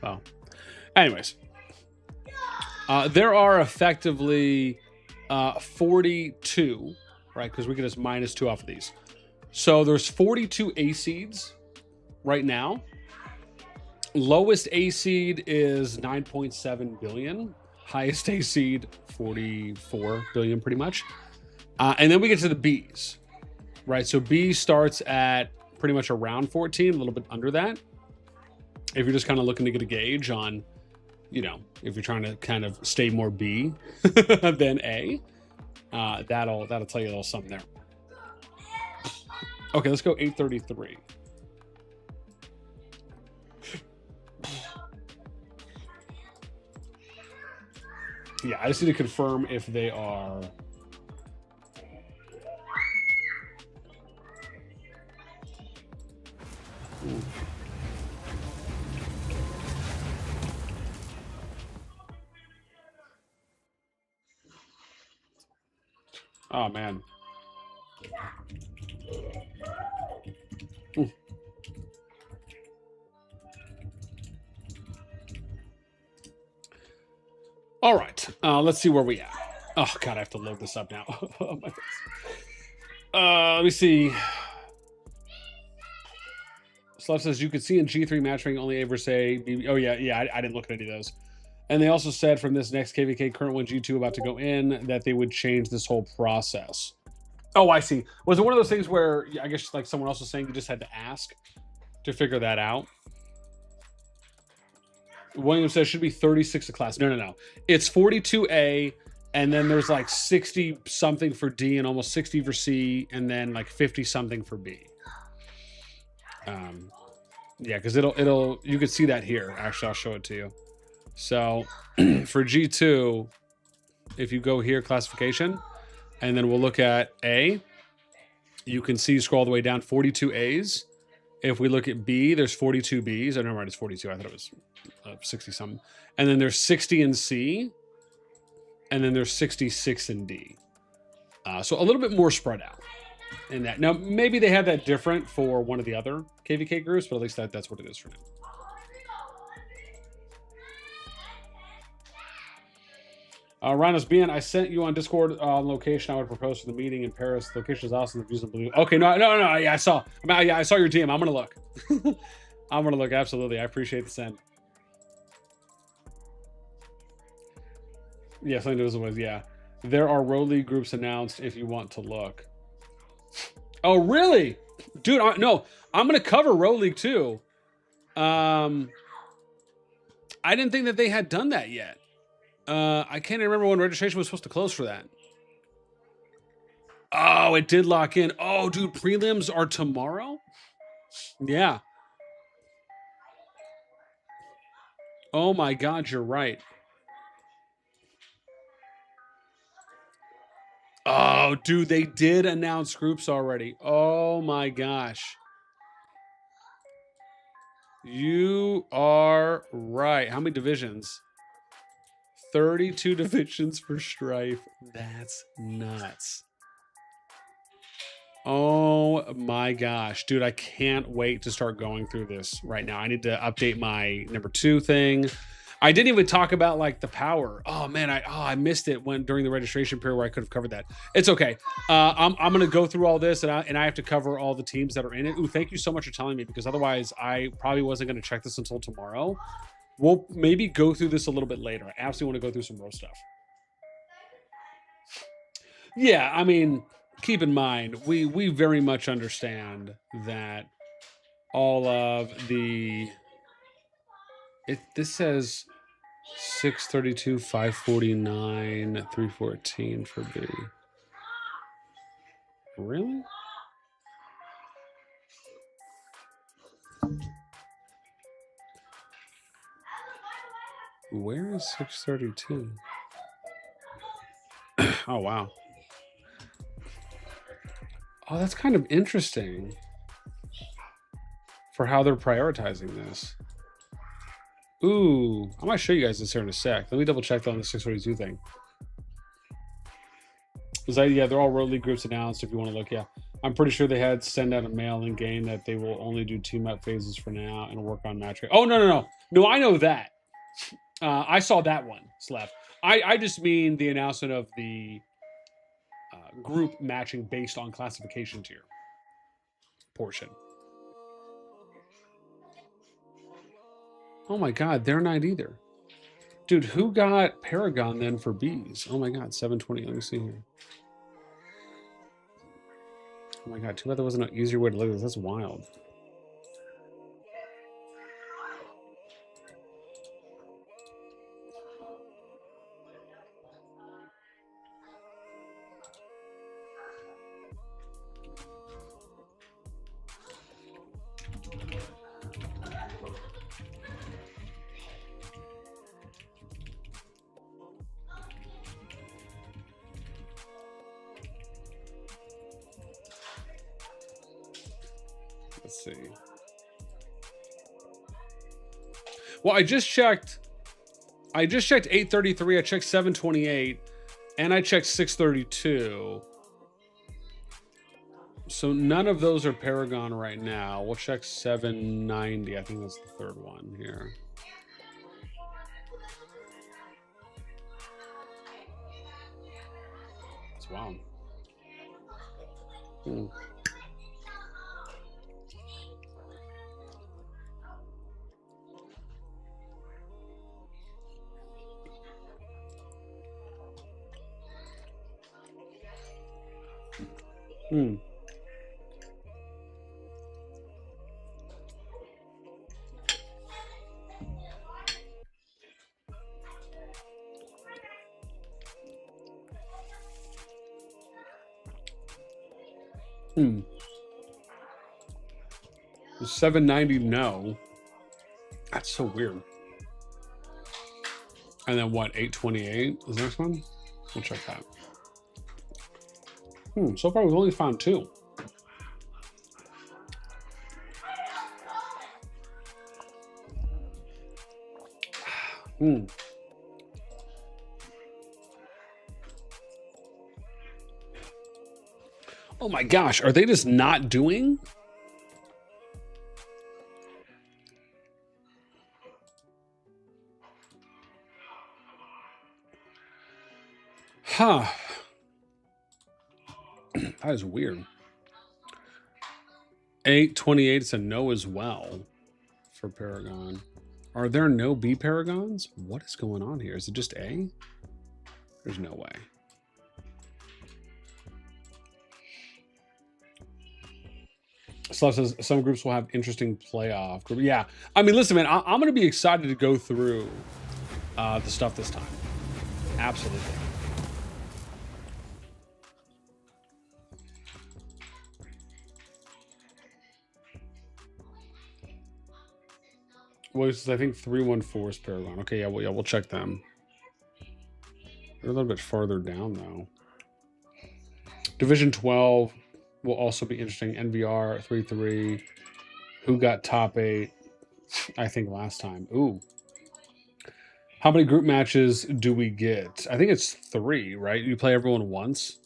well, anyways, there are effectively 42, right? Because we can just -2 off of these. So there's 42 A seeds right now. Lowest A seed is 9.7 billion. Highest A seed, 44 billion, pretty much. And then we get to the Bs, right? So B starts at pretty much around 14, a little bit under that. If you're just kind of looking to get a gauge on, you know, if you're trying to kind of stay more B than A, that'll tell you a little something there. Okay, let's go 833. Yeah, I just need to confirm if they are. Ooh. Oh, man. Ooh. All right, let's see where we at. Oh, God, I have to load this up now. Oh, my face. Let me see. Sluff says, you could see in G3 matchmaking only ever say, oh, yeah, I didn't look at any of those. And they also said from this next KvK current one G2 about to go in that they would change this whole process. Oh, I see. Was it one of those things where I guess like someone else was saying you just had to ask to figure that out? William says should be 36 a class. No. It's 42A, and then there's like 60 something for D and almost 60 for C, and then like 50 something for B. Yeah, because it'll you could see that here. Actually, I'll show it to you. So for G2, if you go here, classification, and then we'll look at A, you can see scroll all the way down 42 A's. If we look at B, there's 42 B's. Oh, no, right, it's 42. I thought it was 60 something. And then there's 60 in C, and then there's 66 in D. So a little bit more spread out in that. Now, maybe they have that different for one of the other KvK groups, but at least that's what it is for now. Rhinos BN, I sent you on Discord location I would propose for the meeting in Paris. The location is awesome. The views are blue. Okay, no. Yeah, I saw your DM. I'm gonna look. I'm gonna look. Absolutely. I appreciate the send. Yes, I know it was. Yeah, there are Road League groups announced if you want to look. Oh, really, dude? No, I'm gonna cover Road League too. I didn't think that they had done that yet. I can't remember when registration was supposed to close for that. Oh, it did lock in. Oh, dude, prelims are tomorrow? Yeah. Oh my God, you're right. Oh, dude, they did announce groups already. Oh my gosh. You are right. How many divisions? 32 divisions for Strife. That's nuts. Oh my gosh, dude, I can't wait to start going through this right now. I need to update my number 2 thing. I didn't even talk about like the power. Oh man, I missed it during the registration period where I could have covered that. It's okay. I'm gonna go through all this and I have to cover all the teams that are in it. Ooh, thank you so much for telling me, because otherwise I probably wasn't gonna check this until tomorrow. We'll maybe go through this a little bit later. I absolutely want to go through some row stuff. Yeah, I mean, keep in mind, we very much understand that all of the this says 632, 549, 314 for B. Really? Where is 632? Oh, wow. Oh, that's kind of interesting for how they're prioritizing this. Ooh, I might show you guys this here in a sec. Let me double check on the 642 thing. Yeah, they're all Road League groups announced if you want to look. Yeah, I'm pretty sure they had send out a mail in game that they will only do team up phases for now and work on match. Oh, no. No, I know that. I saw that one, Slev. I just mean the announcement of the group matching based on classification tier portion. Oh my God, they're not either. Dude, who got Paragon then for Bs? Oh my God, 720. Let me see here. Oh my god, too bad there wasn't an easier way to look at this. That's wild. Let's see. Well, I just checked 833, I checked 728, and I checked 632. So none of those are Paragon right now. We'll check 790. I think that's the third one here. That's wild. Hmm. Hmm. Hmm. 790, no. That's so weird. And then what, 828 is the next one? We'll check that. So far we've only found 2. Oh my gosh, are they just not doing? Huh. That is weird. 828 is a no as well for Paragon. Are there no B Paragons? What is going on here? Is it just A? There's no way. Slav says some groups will have interesting playoff group. Yeah, I mean, listen, man, I'm going to be excited to go through the stuff this time. Absolutely. Well, I think 314 is Paragon. Okay, yeah, we'll check them. They're a little bit farther down though. Division 12 will also be interesting. NVR 3-3. Who got top 8? I think last time. Ooh. How many group matches do we get? I think it's 3, right? You play everyone once.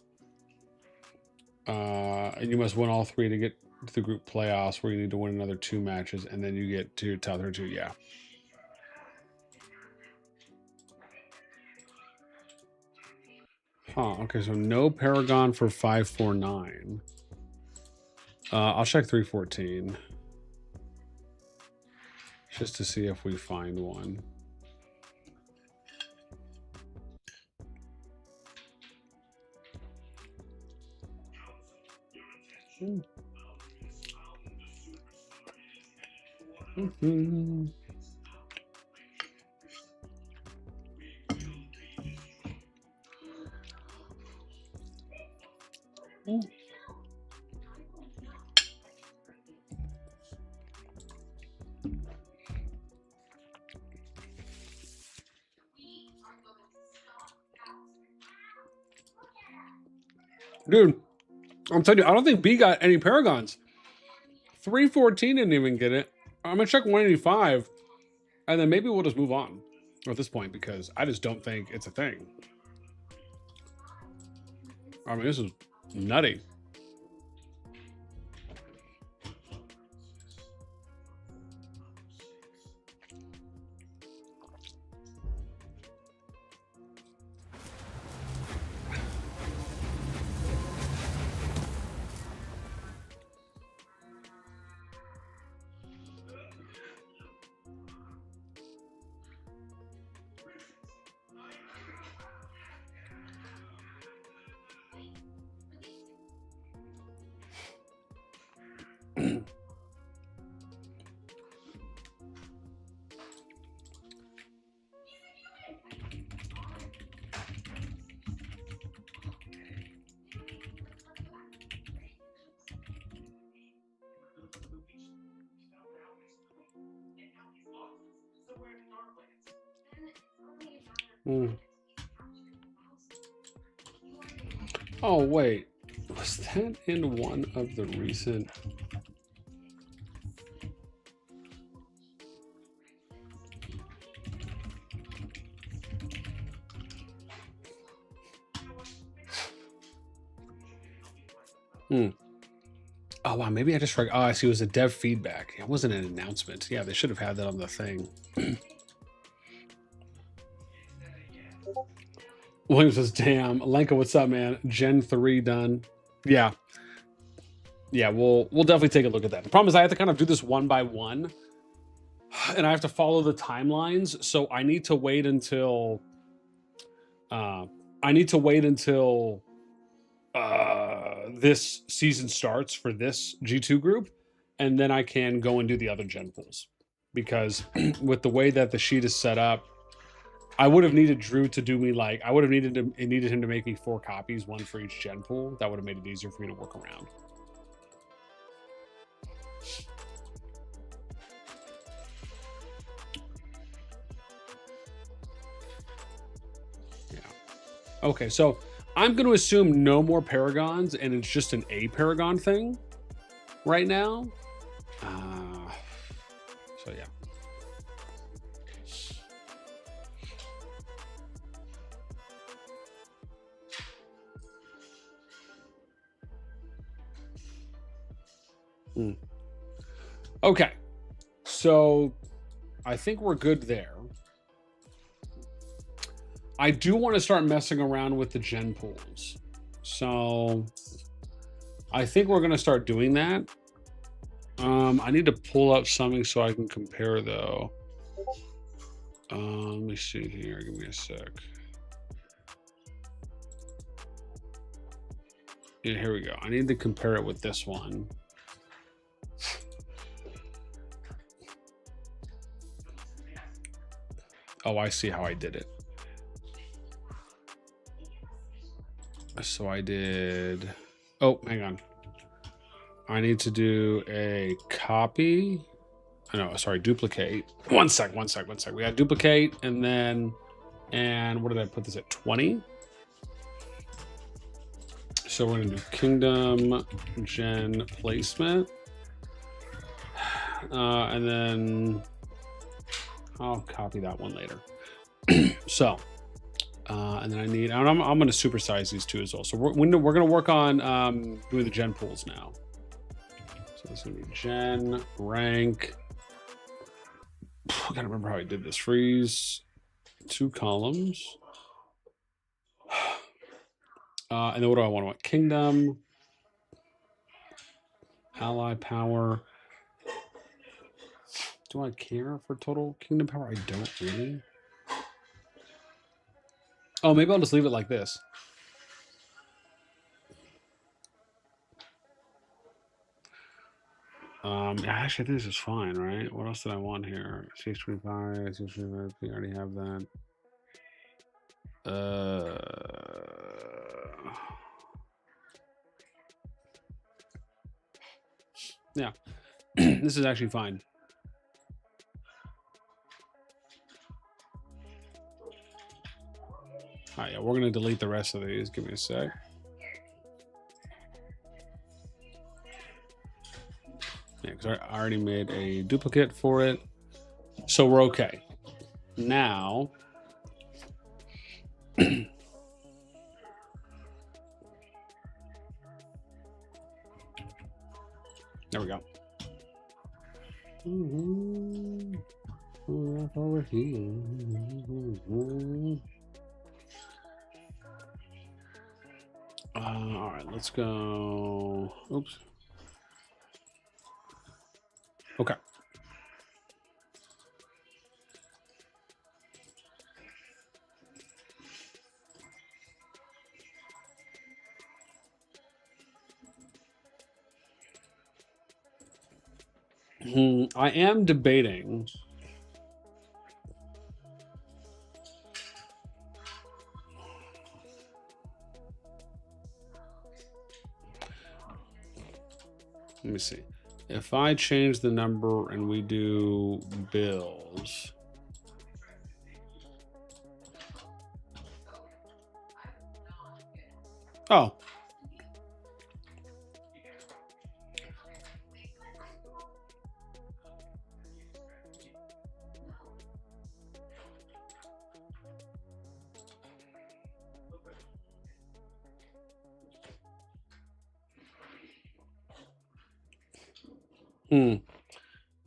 And you must win all 3 to get to the group playoffs, where you need to win another 2 matches, and then you get to top 32. Yeah. Huh. Okay, so no Paragon for 549. I'll check 314 just to see if we find one. Mm-hmm. Dude, I'm telling you, I don't think B got any Paragons. 314 didn't even get it. I'm gonna check 185, and then maybe we'll just move on at this point, because I just don't think it's a thing. I mean, this is nutty. Oh, wait. Was that in one of the recent... Oh, wow. Maybe I just... Oh, I see. It was a dev feedback. It wasn't an announcement. Yeah, they should have had that on the thing. William says, damn. Lenka, what's up, man? Gen 3 done. Yeah. Yeah, we'll definitely take a look at that. The problem is I have to kind of do this one by one, and I have to follow the timelines. So I need to wait until this season starts for this G2 group, and then I can go and do the other gen pools. Because with the way that the sheet is set up, I would have needed Drew to do me like I would have needed him to make me 4 copies, 1 for each gen pool. That would have made it easier for me to work around. Yeah. Okay, so I'm going to assume no more Paragons, and it's just an A Paragon thing right now. So yeah. Okay, so I think we're good there. I do want to start messing around with the gen pools. So I think we're going to start doing that. I need to pull up something so I can compare, though. Let me see here. Give me a sec. Yeah, here we go. I need to compare it with this one. Oh, I see how I did it. So I did... Oh, hang on. I need to do a copy. No, sorry, duplicate. One sec. We got duplicate, and then... And what did I put this at? 20? So we're going to do kingdom gen placement. And then... I'll copy that one later. So, and then I need, and I'm going to supersize these two as well. So we're going to work on doing the gen pools now. So this is going to be gen, rank. I gotta remember how I did this. Freeze, 2 columns. And then what do I want? Kingdom, ally power. Do I care for total kingdom power? I don't really. Oh, maybe I'll just leave it like this. Actually, I think this is fine, right? What else did I want here? CH25, CH25, I already have that. Yeah, this is actually fine. All right, yeah, we're gonna delete the rest of these. Give me a sec. Yeah, because I already made a duplicate for it. So we're okay. Now, there we go. Over here. All right, let's go. Oops. Okay. I am debating. Let me see. If I change the number and we do bills. Oh.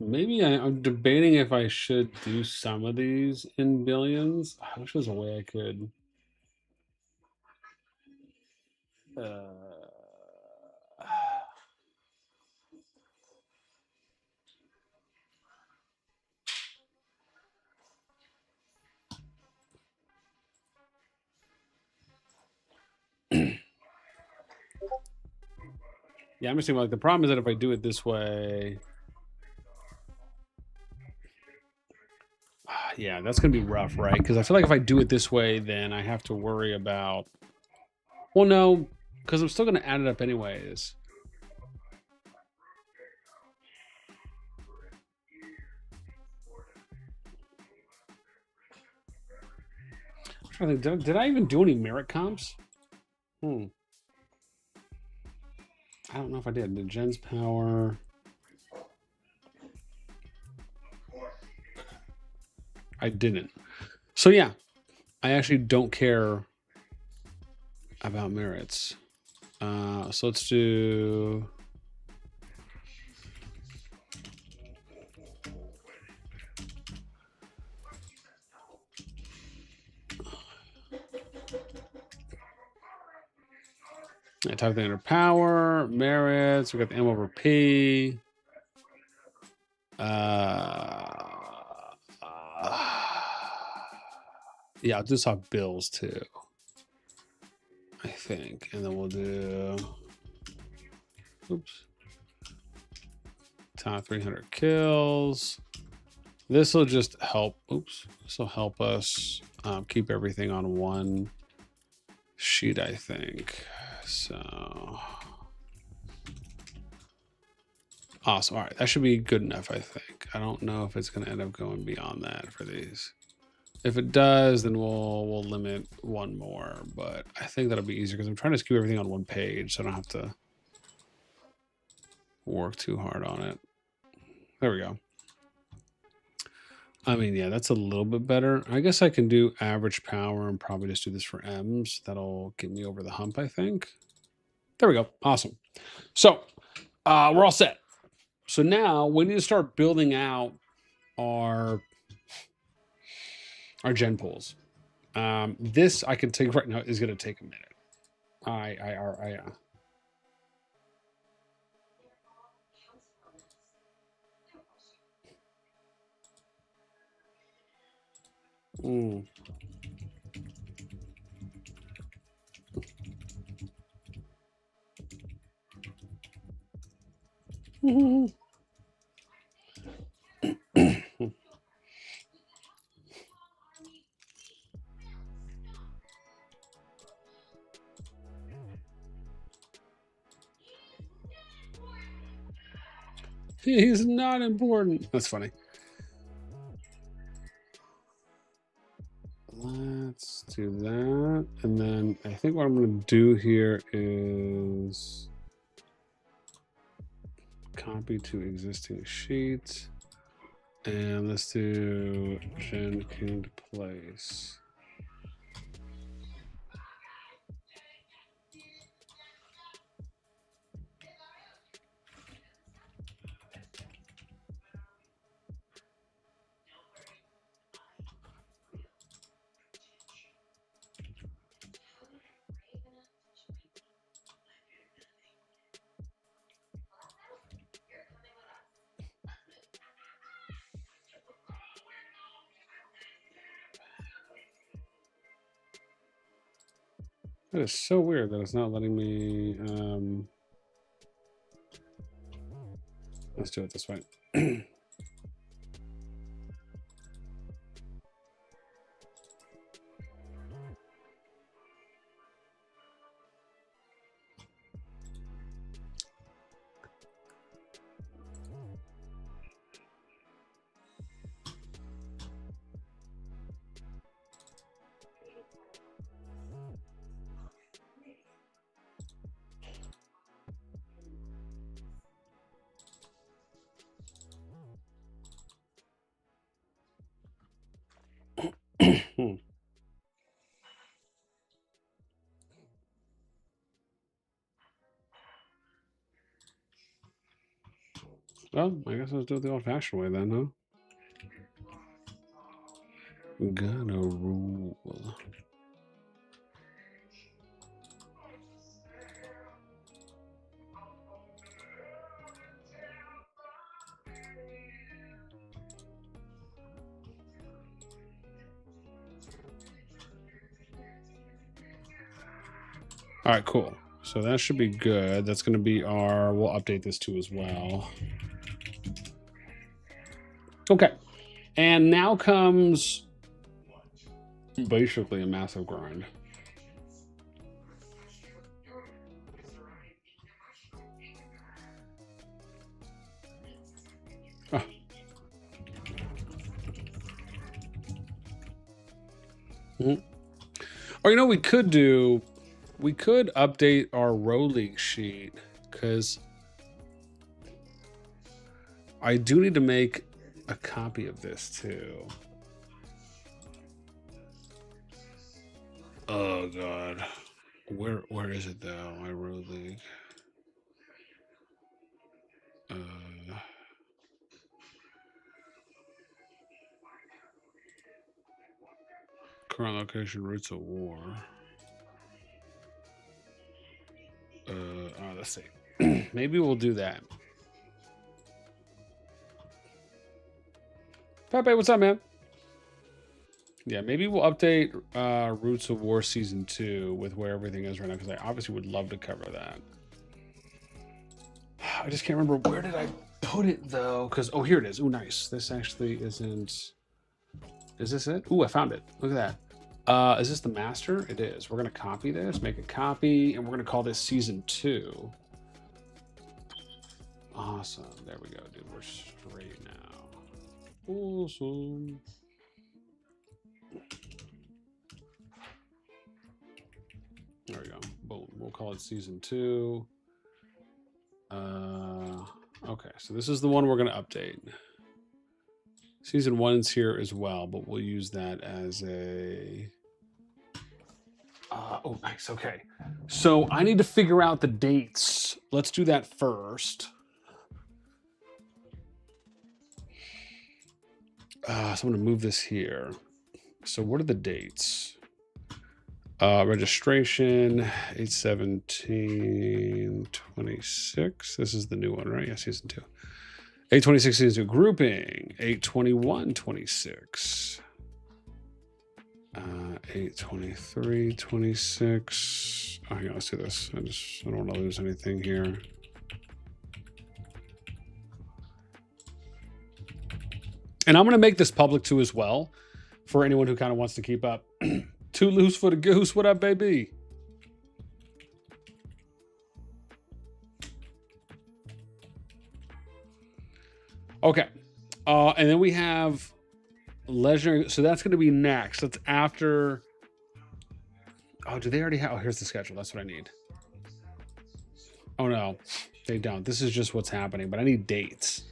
Maybe I'm debating if I should do some of these in billions. I wish there was a way I could. Yeah, I'm just thinking like the problem is that if I do it this way, yeah, that's gonna be rough, right? Because I feel like if I do it this way, then I have to worry about. Well, no, because I'm still gonna add it up anyways. I think did I even do any merit comps? I don't know if I did. The Jen's power. I didn't. So yeah, I actually don't care about merits. So let's do. I type the under power, merits. We got the M over P. Yeah, I'll just have bills too, I think. And then we'll do. Oops. Top 300 kills. This will just help. Oops. This will help us keep everything on one sheet, I think. So. Awesome. All right. That should be good enough, I think. I don't know if it's going to end up going beyond that for these. If it does, then we'll limit one more. But I think that'll be easier because I'm trying to keep everything on one page, so I don't have to work too hard on it. There we go. I mean, yeah, that's a little bit better. I guess I can do average power and probably just do this for M's. That'll get me over the hump, I think. There we go. Awesome. So we're all set. So now we need to start building out our gen pools. This I can tell you right now is going to take a minute. He's not important. That's funny. Let's do that. And then I think what I'm going to do here is copy to existing sheet. And let's do gen canned place. That is so weird that it's not letting me. Let's do it this way. Well, I guess let's do it the old-fashioned way then, huh? Gonna rule. All right, cool. So that should be good. That's going to be our, we'll update this too as well. Okay. And now comes basically a massive grind. Oh. Or, you know, we could update our row league sheet, because I do need to make a copy of this too. Oh God, where is it though? My row league. Current location, Roots of War. Let's see. Maybe we'll do that. Pepe, what's up, man? Yeah, maybe we'll update Roots of War Season 2 with where everything is right now, because I obviously would love to cover that. I just can't remember, where did I put it though? Because, oh, here it is. Oh, nice. This actually isn't... Is this it? Oh, I found it. Look at that. Is this the master? It is. We're going to copy this, make a copy, and we're going to call this Season 2. Awesome. There we go, dude. We're straight now. Awesome. There we go. Boom. We'll call it Season 2. Okay, so this is the one we're going to update. Season 1's here as well, but we'll use that as a... oh, nice. Okay. So I need to figure out the dates. Let's do that first. So I'm going to move this here. So what are the dates? Registration, 8/17/26. This is the new one, right? Yeah, Season 2. 8/26 Season 2. Grouping, 8/21/26. 8/23/26. Oh, hang on, let's do this. I don't want to lose anything here. And I'm going to make this public too as well, for anyone who kind of wants to keep up. Too loose for the goose. What up, baby? Okay. And then we have legendary. So that's going to be next. That's after. Oh, do they already have? Oh, here's the schedule. That's what I need. Oh, no, they don't. This is just what's happening, but I need dates.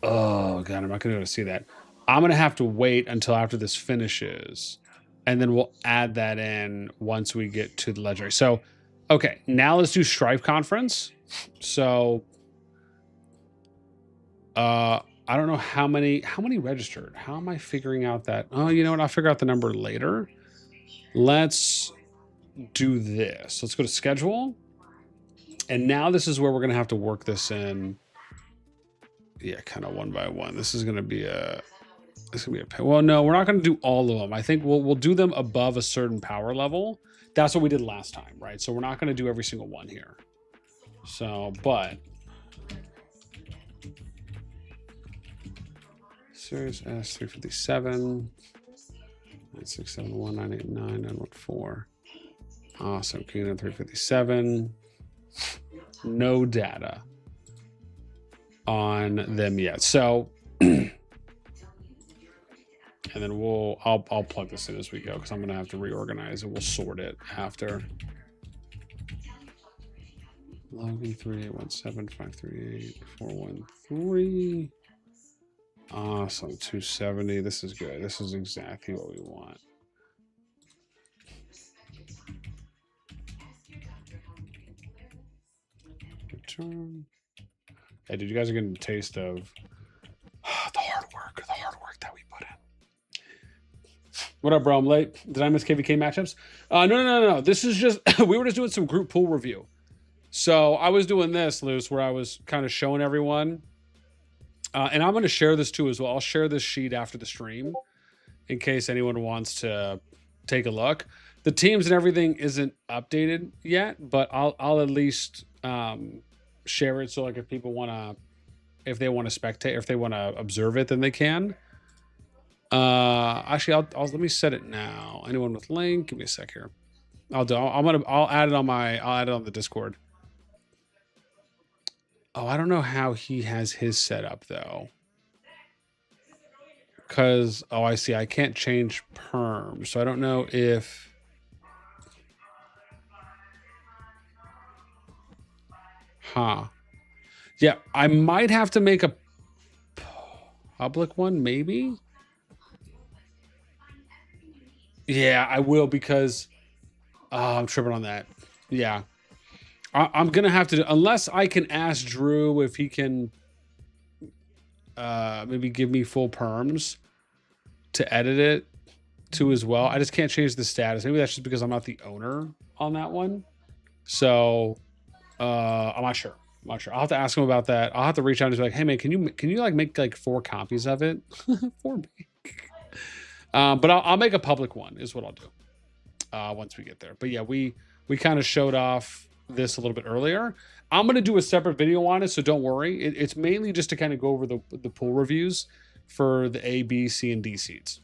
Oh, God, I'm not going to be able to see that. I'm going to have to wait until after this finishes, and then we'll add that in once we get to the legendary. So, okay, now let's do Strife Conference. So, I don't know how many registered. How am I figuring out that? Oh, you know what? I'll figure out the number later. Let's do this. Let's go to schedule. And now this is where we're going to have to work this in. Yeah, kind of one by one. This is going to be a... Well, no, we're not going to do all of them. I think we'll do them above a certain power level. That's what we did last time, right? So we're not going to do every single one here. So, but Series S 357 9671 989 914. Awesome. Kingdom 357. No data on them yet. So and then I'll plug this in as we go because I'm gonna have to reorganize it. We'll sort it after. Logan 3817538413. Awesome. 270. This is good. This is exactly what we want. Return. Hey, did you guys get a taste of the hard work that we put in? What up, bro? I'm late. Did I miss KvK matchups? No. This is just we were just doing some group pool review. So I was doing this, Luce, where I was kind of showing everyone. And I'm going to share this too as well. I'll share this sheet after the stream in case anyone wants to take a look. The teams and everything isn't updated yet, but I'll at least share it so like if people want to, if they want to spectate, if they want to observe it, then they can. Actually, I'll let me set it now. Anyone with link, give me a sec here. I'll add it on the Discord. Oh, I don't know how he has his set up though. Cause I see. I can't change perm, so I don't know if. Huh. Yeah, I might have to make a public one, maybe. Yeah, I will because I'm tripping on that. Yeah. I'm going to have to, unless I can ask Drew if he can maybe give me full perms to edit it too as well. I just can't change the status. Maybe that's just because I'm not the owner on that one. So I'm not sure. I'll have to ask him about that. I'll have to reach out and be like, hey man, can you like make like 4 copies of it for me? But I'll make a public one is what I'll do once we get there. But yeah, we kind of showed off this a little bit earlier. I'm going to do a separate video on it, so don't worry. It's mainly just to kind of go over the pool reviews for the A, B, C, and D seeds.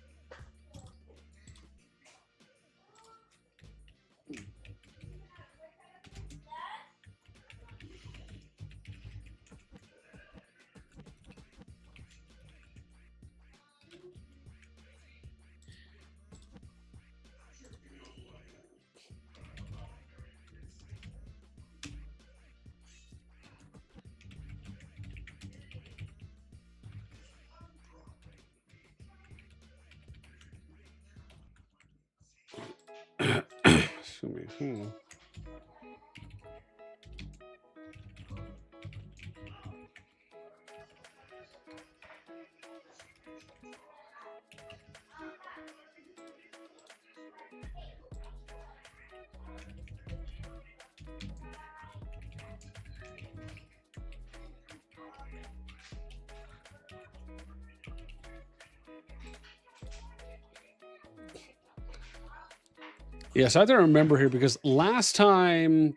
Yes, I have to remember here because last time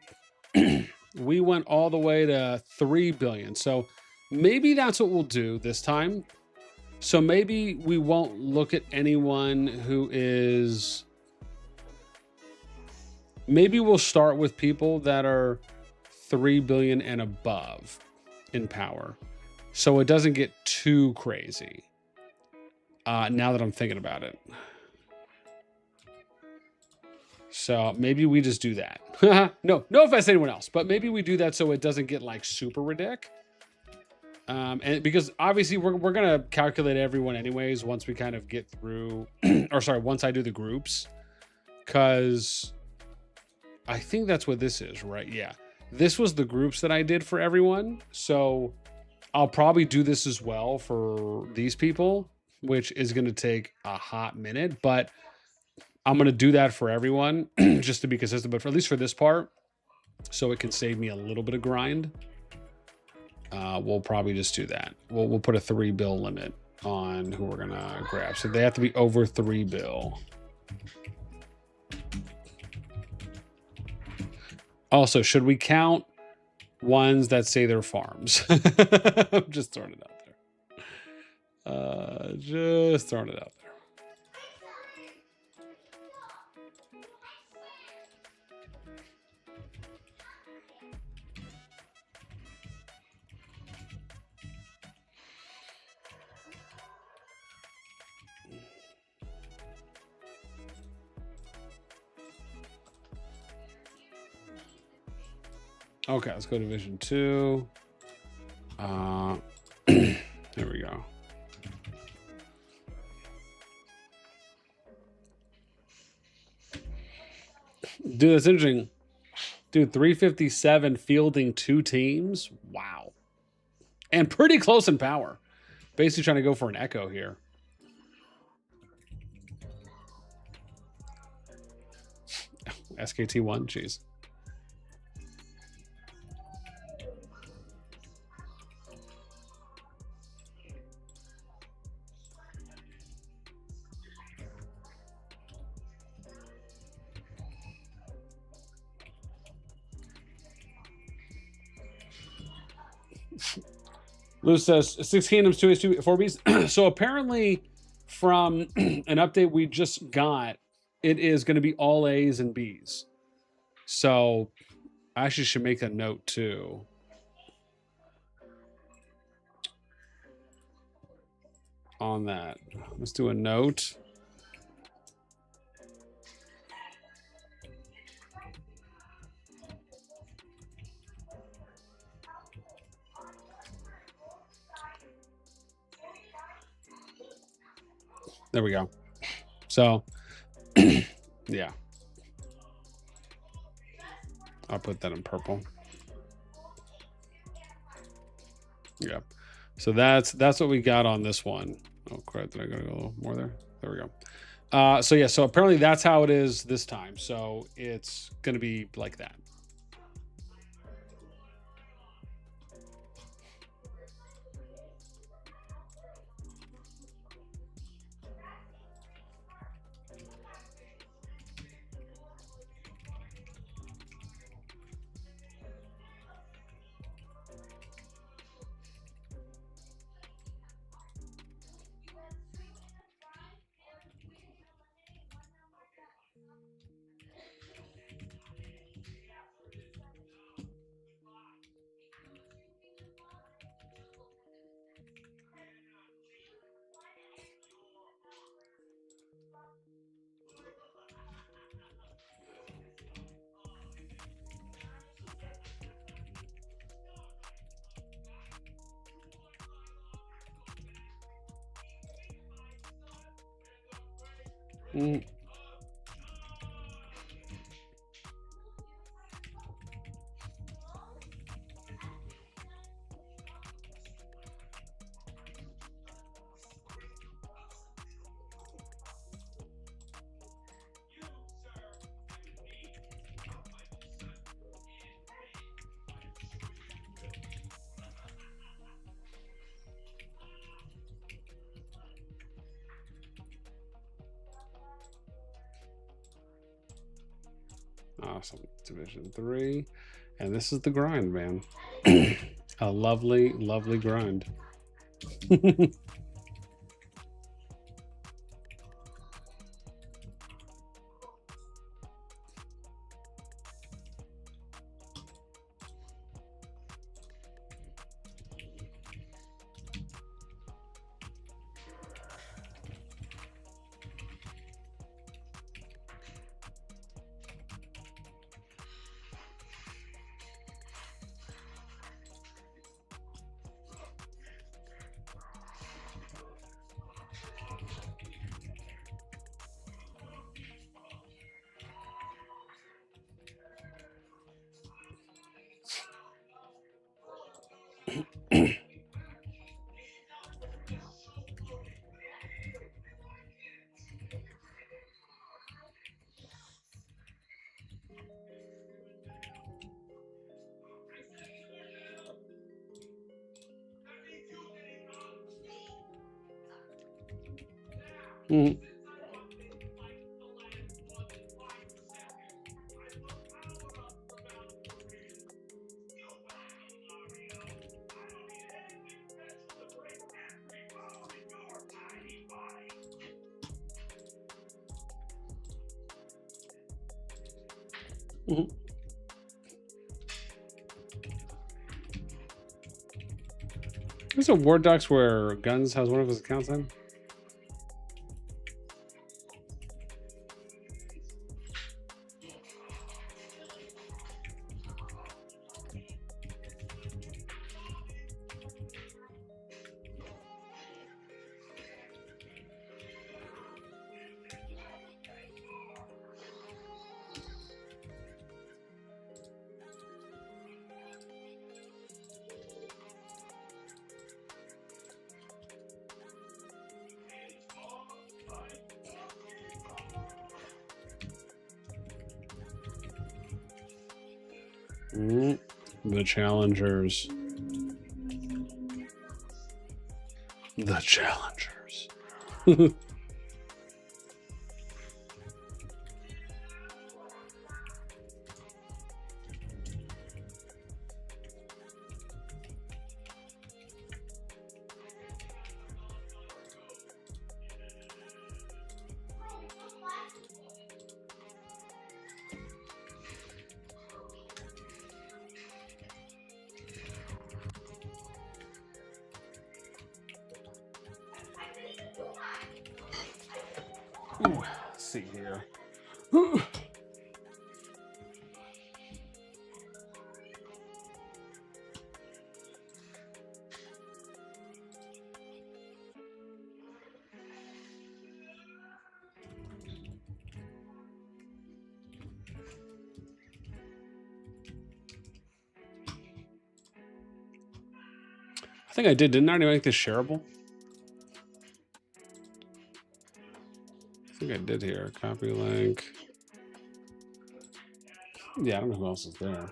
we went all the way to 3 billion. So maybe that's what we'll do this time. So maybe we won't look at anyone who is... Maybe we'll start with people that are 3 billion and above in power. So it doesn't get too crazy. Now that I'm thinking about it. So maybe we just do that. No offense to anyone else, but maybe we do that so it doesn't get like super ridiculous. And because obviously we're gonna calculate everyone anyways once we kind of get through, or sorry, once I do the groups, because I think that's what this is, right? Yeah, this was the groups that I did for everyone. So I'll probably do this as well for these people, which is gonna take a hot minute, but I'm going to do that for everyone just to be consistent, but for, at least for this part, so it can save me a little bit of grind. We'll probably just do that. We'll put a 3 bill limit on who we're going to grab. So they have to be over 3 bill. Also, should we count ones that say they're farms? I'm just throwing it out there. Just throwing it out there. Okay, let's go to Division 2. There we go. Dude, that's interesting. Dude, 357 fielding 2 teams. Wow. And pretty close in power. Basically trying to go for an echo here. SKT1, jeez. Lou says 6 kingdoms, 2 A's, 2 4 B's. So apparently, from an update we just got, it is going to be all A's and B's. So I actually should make a note too. On that, let's do a note. There we go. So, yeah. I'll put that in purple. Yeah. So that's what we got on this one. Oh crap, did I go a little more there? There we go. So yeah, so apparently that's how it is this time. So it's gonna be like that. Mm. Awesome. Division 3. And this is the grind, man. A lovely, lovely grind. Mm. Mhm. There's a Word docs where Guns has one of his accounts in. The challengers. The challengers. Ooh, let's see here. I think I did. Didn't I already make this shareable? I think I did here. Copy link. Yeah, I don't know who else is there.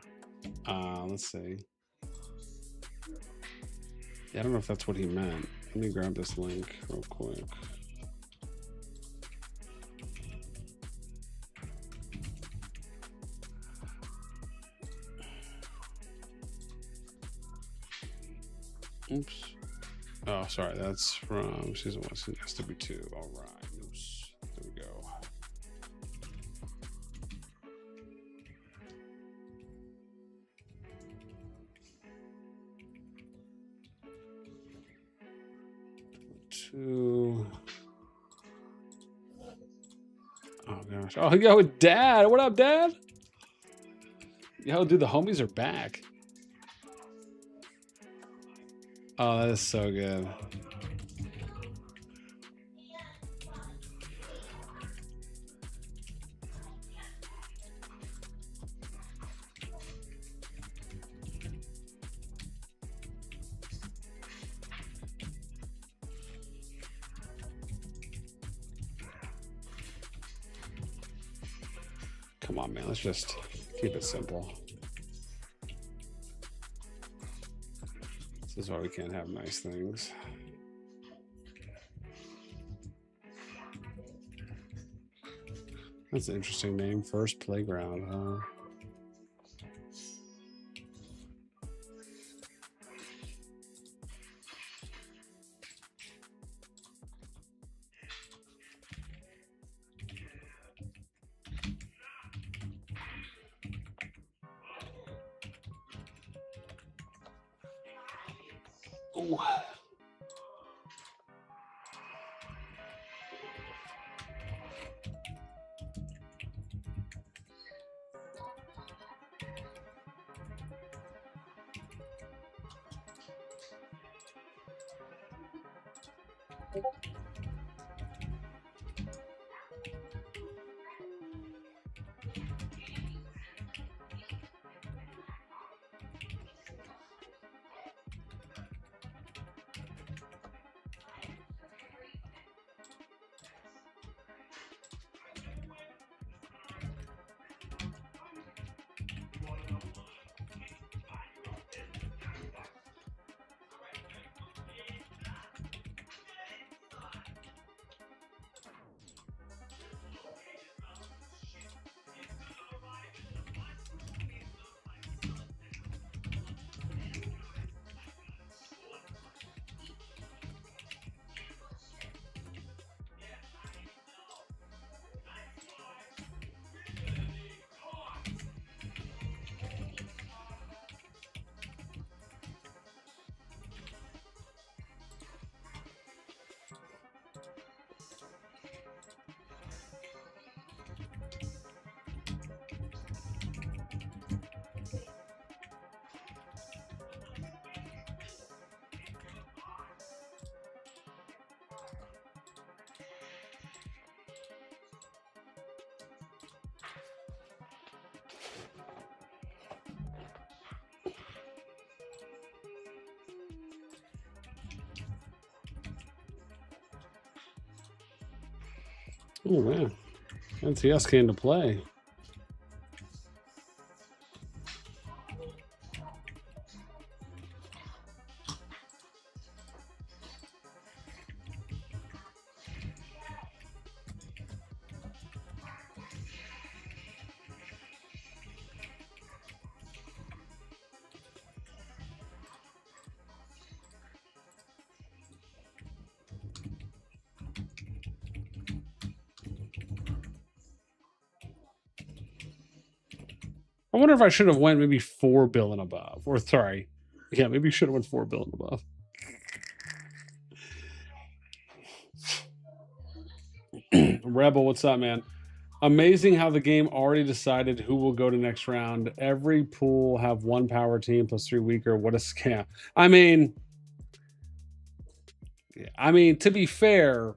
Let's see. Yeah, I don't know if that's what he meant. Let me grab this link real quick. Oops. Oh, sorry. That's from season 1, SW2. All right. Oops. There we go. Oh gosh. Oh, yo, Dad. What up, Dad? Yo, dude, the homies are back. Oh, that is so good. Come on, man. Let's just keep it simple. This is why we can't have nice things. That's an interesting name. First Playground, huh? Ooh. Oh man, NTS came to play. I wonder if I should have went maybe 4 bill and above, or sorry, yeah, maybe should have went 4 bill and above. Rebel, what's up, man? Amazing how the game already decided who will go to next round. Every pool have 1 power team plus 3 weaker. What a scam! I mean, to be fair,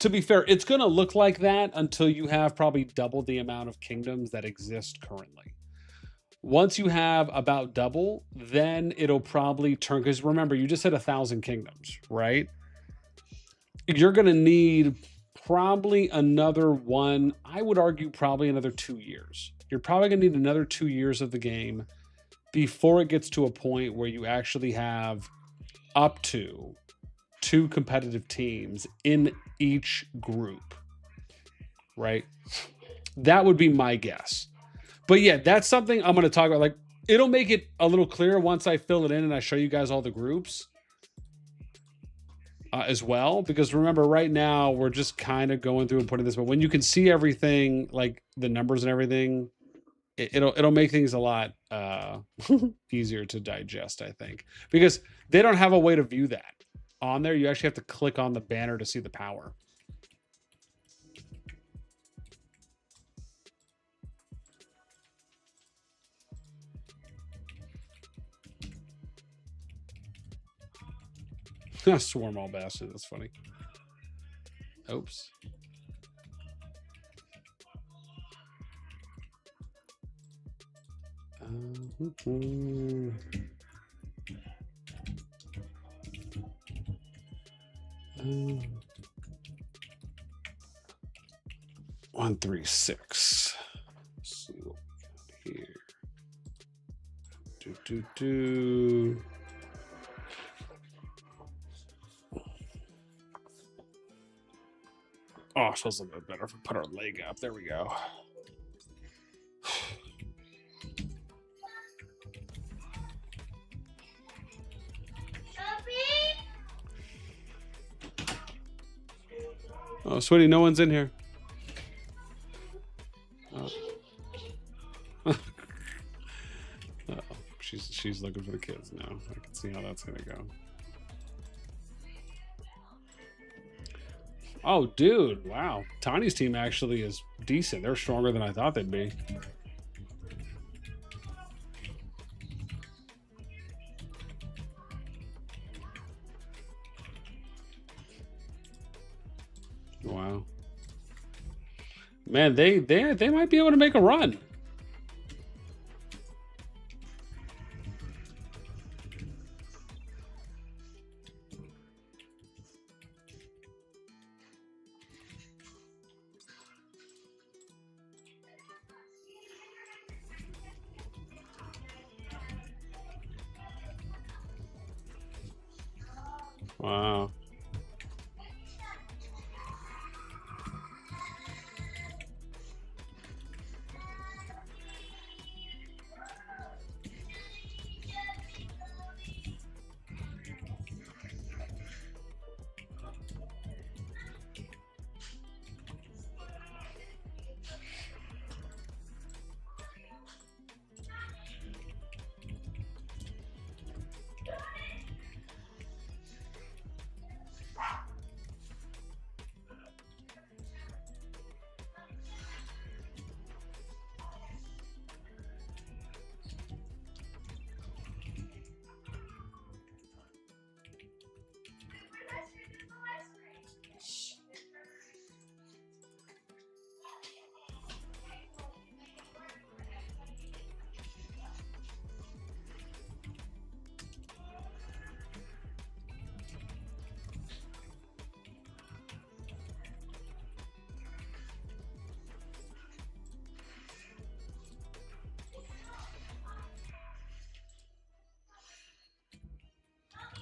it's going to look like that until you have probably double the amount of kingdoms that exist currently. Once you have about double, then it'll probably turn, because remember, you just said 1,000 kingdoms, right? You're going to need probably another one. I would argue probably another 2 years. You're probably going to need another 2 years of the game before it gets to a point where you actually have up to 2 competitive teams in each group, right? That would be my guess. But yeah, that's something I'm going to talk about. Like, it'll make it a little clearer once I fill it in and I show you guys all the groups as well. Because remember, right now we're just kind of going through and putting this, but when you can see everything, like the numbers and everything, it'll make things a lot easier to digest, I think, because they don't have a way to view that on there. You actually have to click on the banner to see the power. Swarm all bastards. That's funny. Oops. One, 3, 6. Let's see what we got here. Oh, it feels a little bit better if we put our leg up. There we go. Oh, sweetie, no one's in here. Oh. She's looking for the kids now. I can see how that's gonna go. Oh, dude, wow. Tany's team actually is decent. They're stronger than I thought they'd be. Wow. Man, they might be able to make a run. Wow.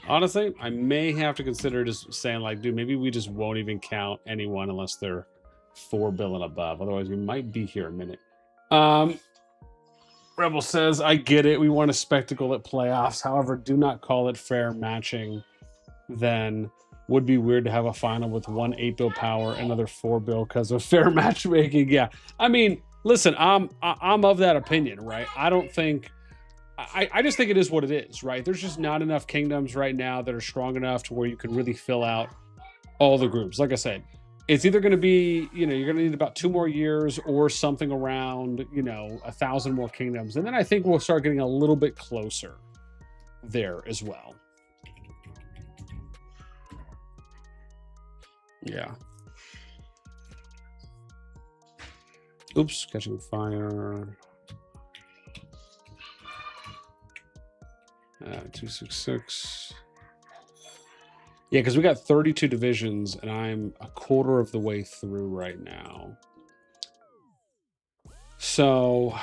Honestly, I may have to consider just saying like, dude, maybe we just won't even count anyone unless they're 4 bill and above. Otherwise, we might be here a minute. Rebel says, I get it. We want a spectacle at playoffs. However, do not call it fair matching. Then would be weird to have a final with 1 8 bill power, another 4 bill because of fair matchmaking. Yeah. I mean, listen, I'm of that opinion, right? I don't think I just think it is what it is, right? There's just not enough kingdoms right now that are strong enough to where you can really fill out all the groups. Like I said, it's either going to be, you're going to need about 2 more years or something around, 1,000 more kingdoms. And then I think we'll start getting a little bit closer there as well. Yeah. Oops, catching fire. 266. Yeah, because we got 32 divisions, and I'm a quarter of the way through right now. So,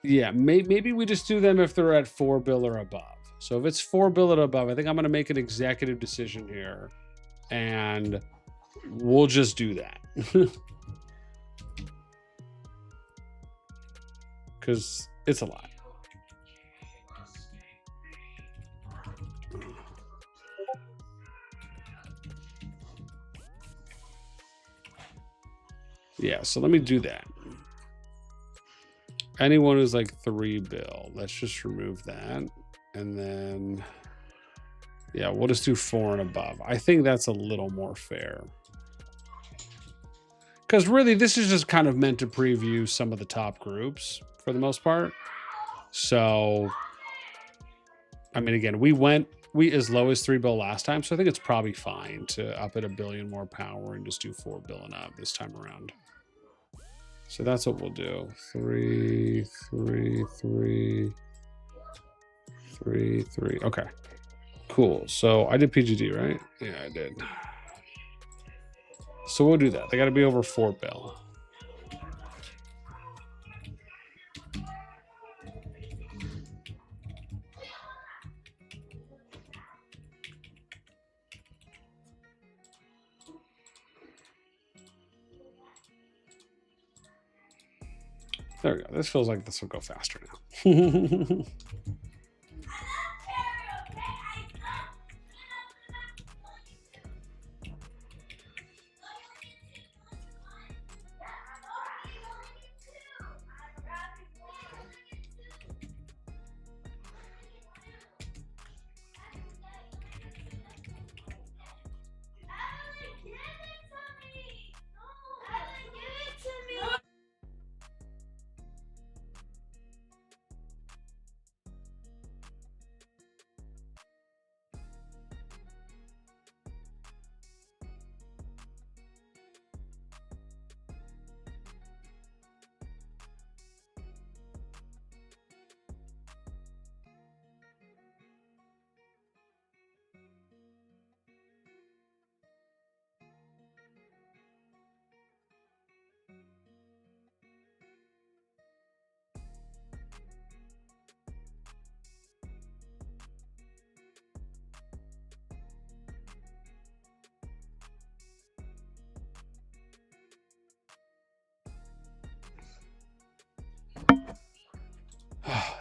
yeah, maybe we just do them if they're at 4 bill or above. So if it's 4 bill or above, I think I'm going to make an executive decision here, and we'll just do that. Because it's a lot. Yeah, so let me do that. Anyone who's like 3 bill, let's just remove that. And then, yeah, we'll just do 4 and above. I think that's a little more fair. Because really, this is just kind of meant to preview some of the top groups for the most part. So, I mean, again, we as low as 3 bill last time. So I think it's probably fine to up it a billion more power and just do 4 bill and up this time around. So that's what we'll do. 3, 3, 3, 3, 3. Okay, cool. So I did PGD, right? Yeah, I did. So we'll do that. They got to be over 4 bill. There we go. This feels like this will go faster now.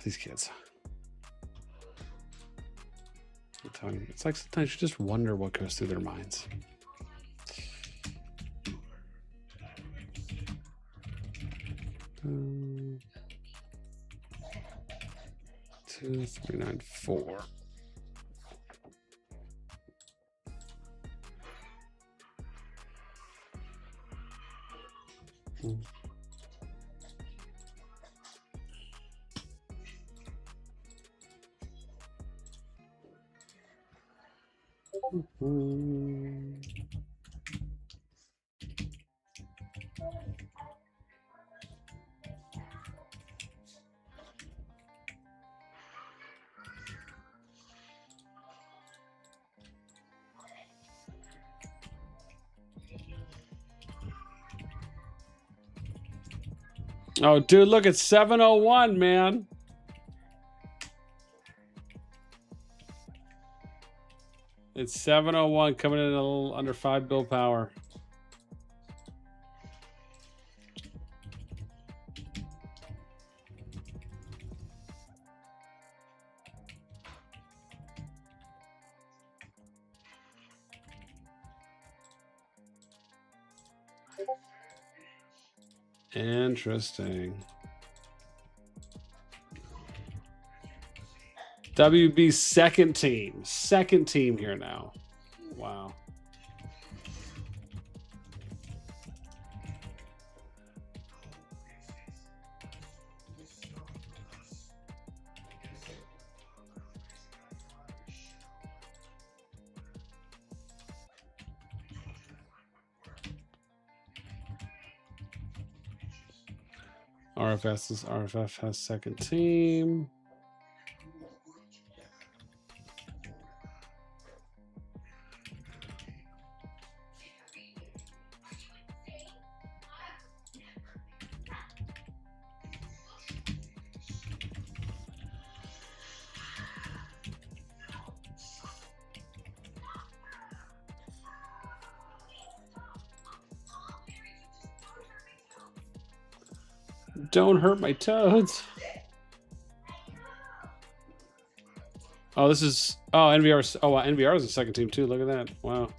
These kids. I'm telling you, it's like sometimes you just wonder what goes through their minds. Um, 2, 3, 9, 4. Oh, dude, look, it's 701, man. It's 701 coming in a little under 5 build power. Interesting. WB's second team. Second team here now. Wow. RFF has second team. Don't hurt my toads. Oh, this is NVR. Oh, wow, NVR is the second team too. Look at that. Wow.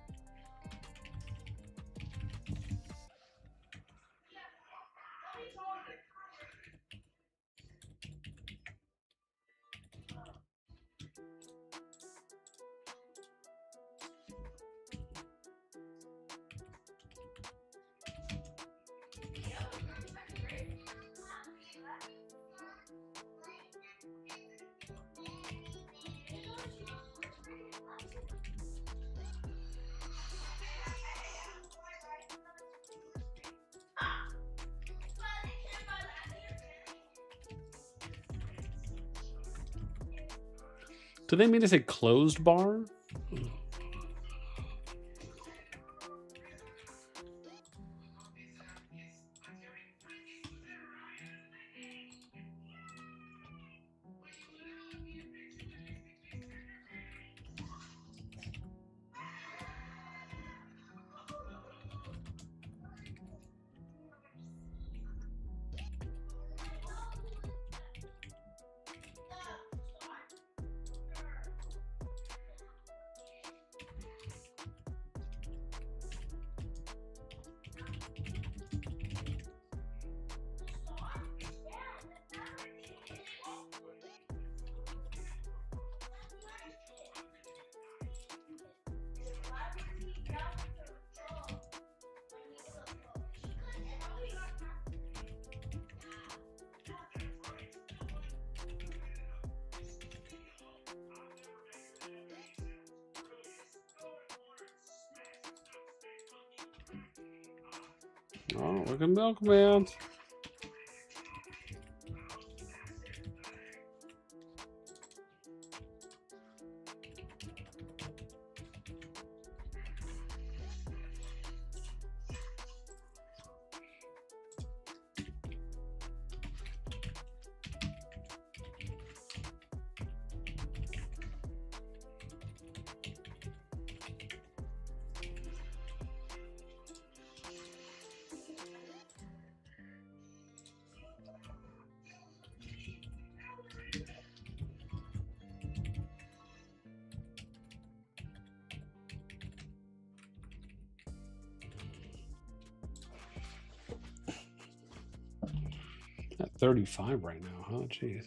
Do they mean to say closed bar? Oh, look at Milkman. At 35 right now, huh? Jeez.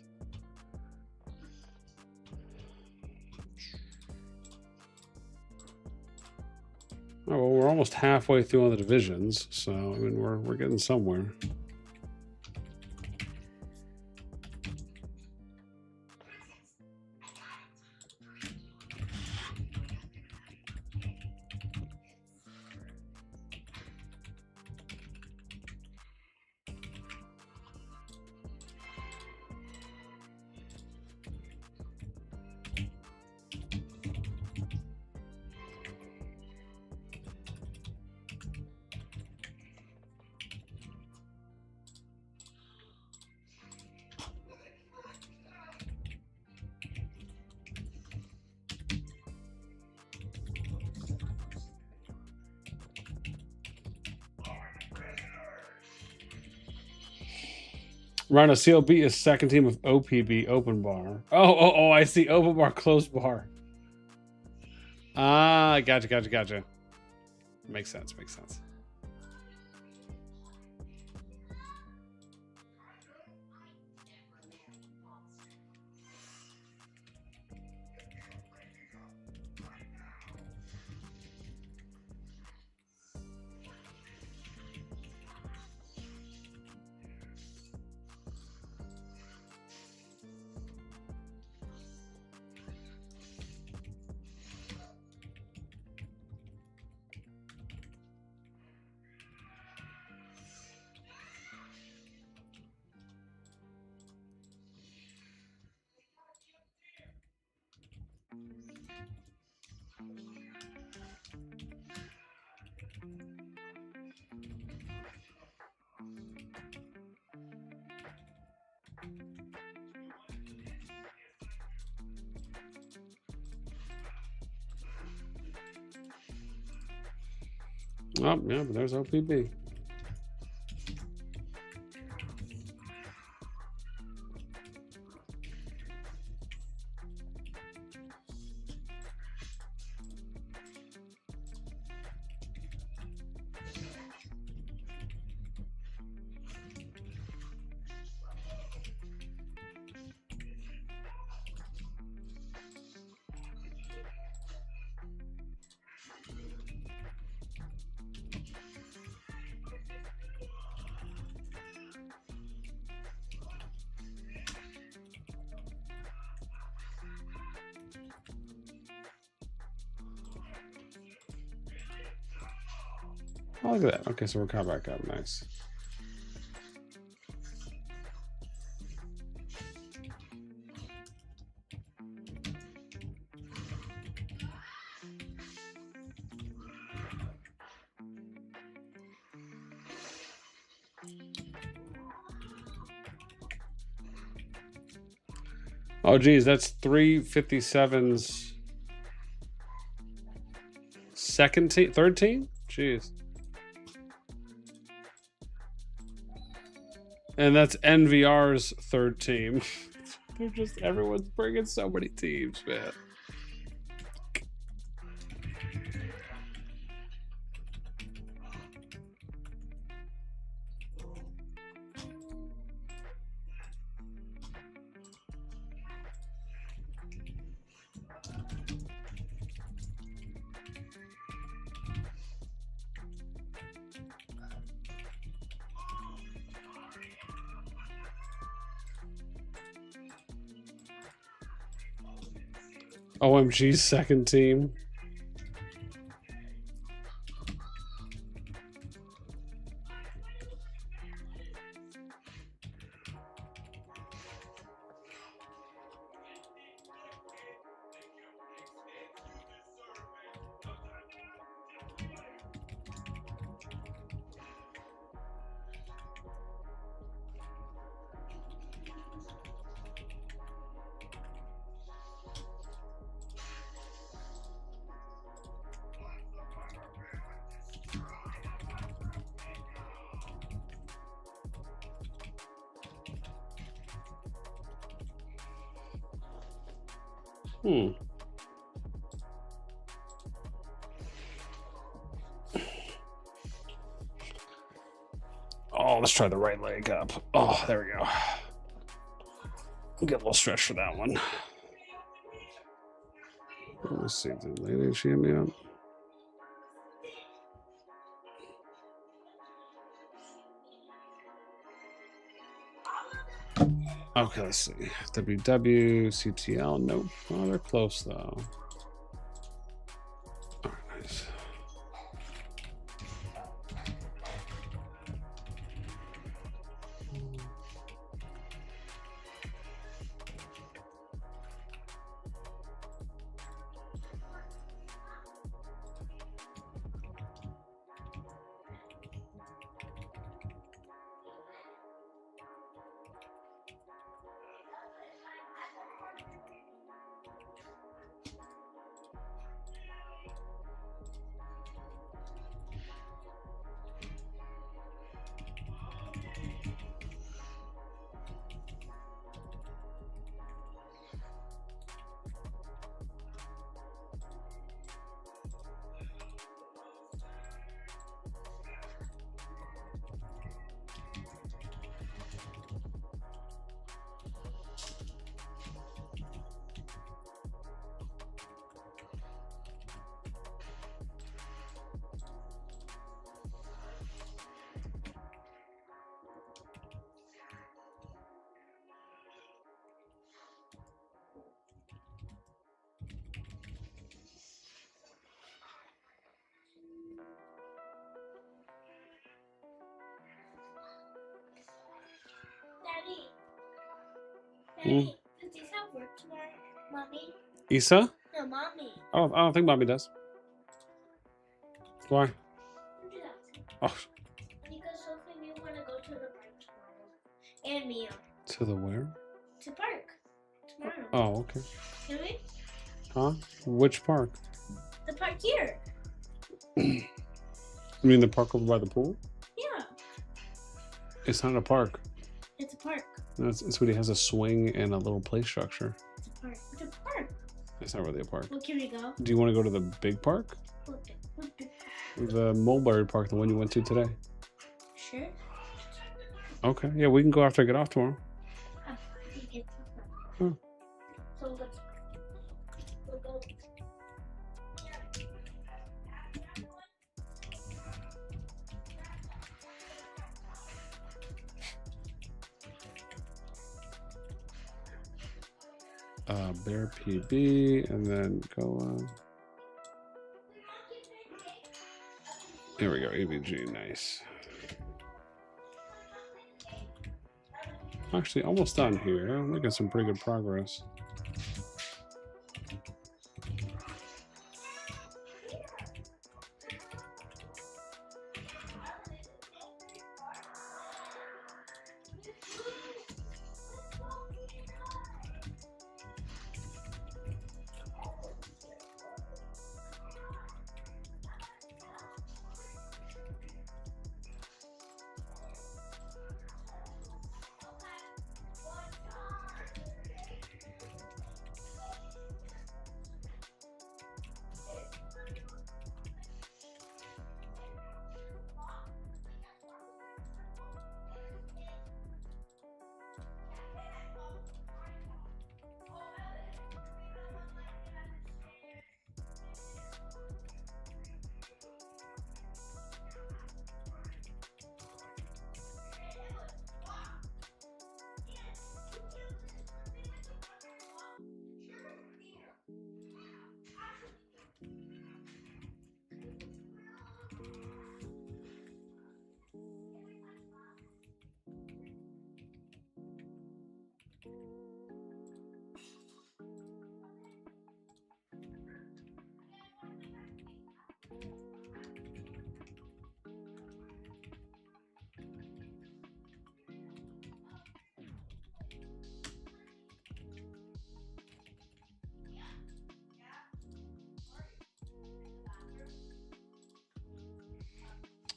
Oh, well, we're almost halfway through on the divisions, so I mean we're getting somewhere. Rhino CLB is second team of OPB open bar. Oh, I see. Open bar, closed bar. Ah, gotcha. Makes sense. Oh, yeah, but there's OPB. Oh, look at that. Okay, so we're caught back up. Nice. Oh, geez, that's 357's third team? Jeez. And that's NVR's third team. They're just, everyone's bringing so many teams, man. OMG's second team. Oh, let's try the right leg up. Oh, there we go. Get a little stretch for that one. Let's see, did the lady cheer me up? Okay, let's see. WW, CTL, nope. Oh, they're close though. All right, nice. Hey, does this have work tomorrow, Mommy? Issa? No, Mommy. I don't think mommy does. Why? Oh, Because Sophie and me want to go to the park tomorrow. And Mia. to the where? To park. Tomorrow. Oh, okay. Can we? Huh? Which park? The park here. You mean the park over by the pool? Yeah. It's not a park. It's a park. It's what he has a swing and a little play structure. It's a park. It's a park. It's not really a park. Well, can we go? Do you want to go to the big park? What big park? The Mulberry Park, the one you went to today. Sure. Okay. Yeah, we can go after I get off tomorrow. I think it's Hmm. So we'll go. Bear PB, and then go. Here we go. AVG, nice. Actually, almost done here. I'm making some pretty good progress.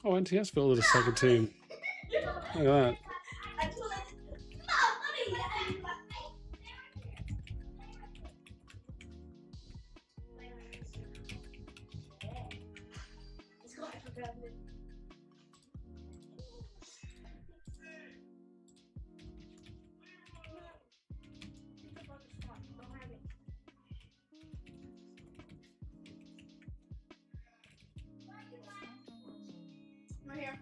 Oh, NTS fielded a second team. Look at that. Right here.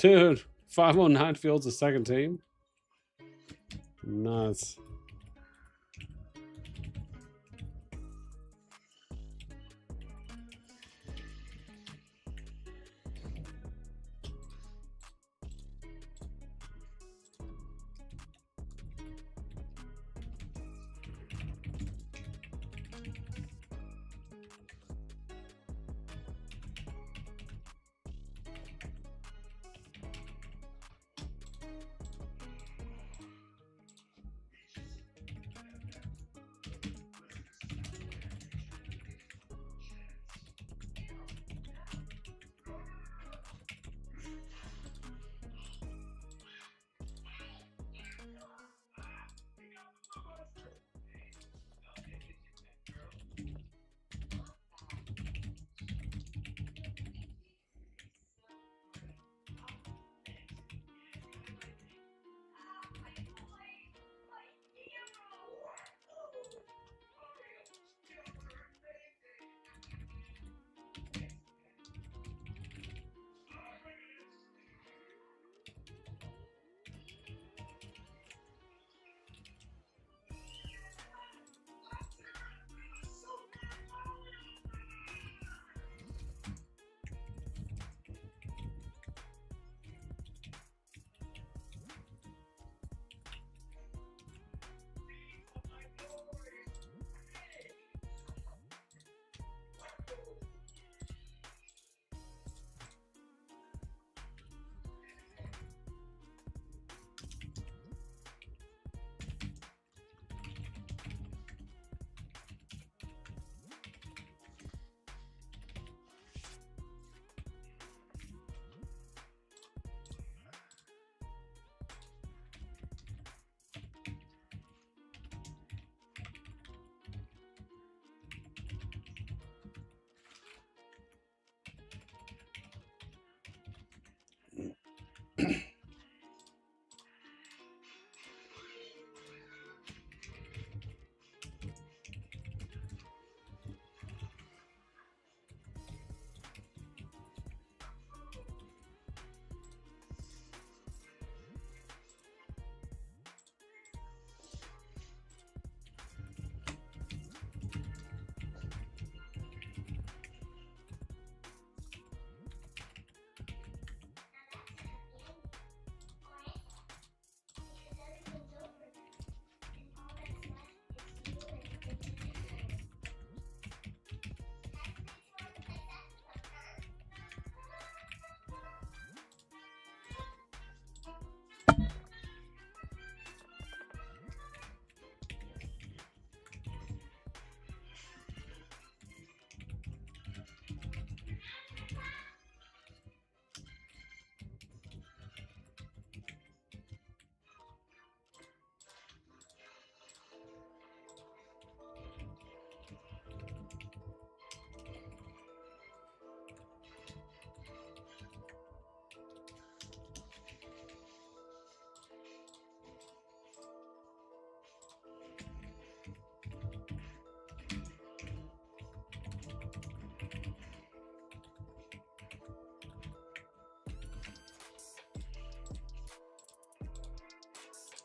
Dude, 509 fields a second team. Nuts.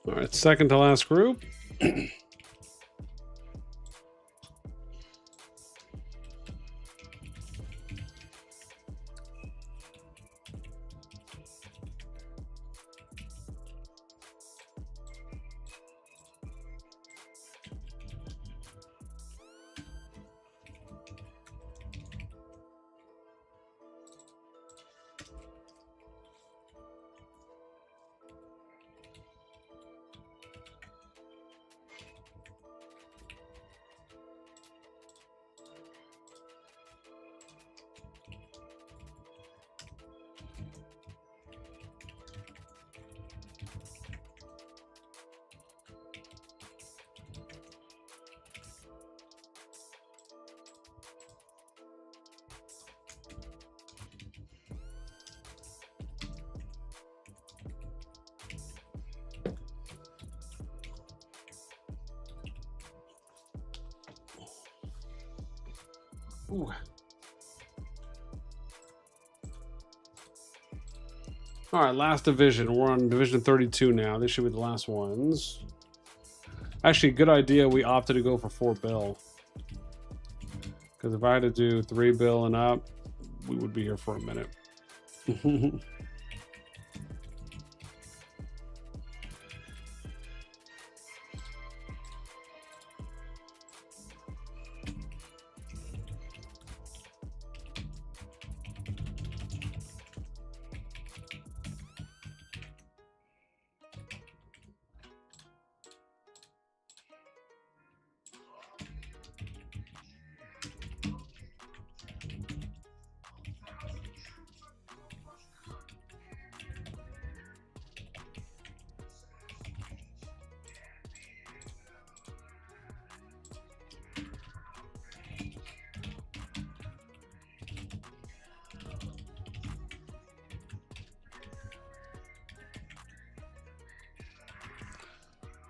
All right, second to last group. Ooh. All right, last division. We're on division 32 now. This should be the last ones. Actually, good idea. We opted to go for 4 bill. Because if I had to do 3 bill and up, we would be here for a minute.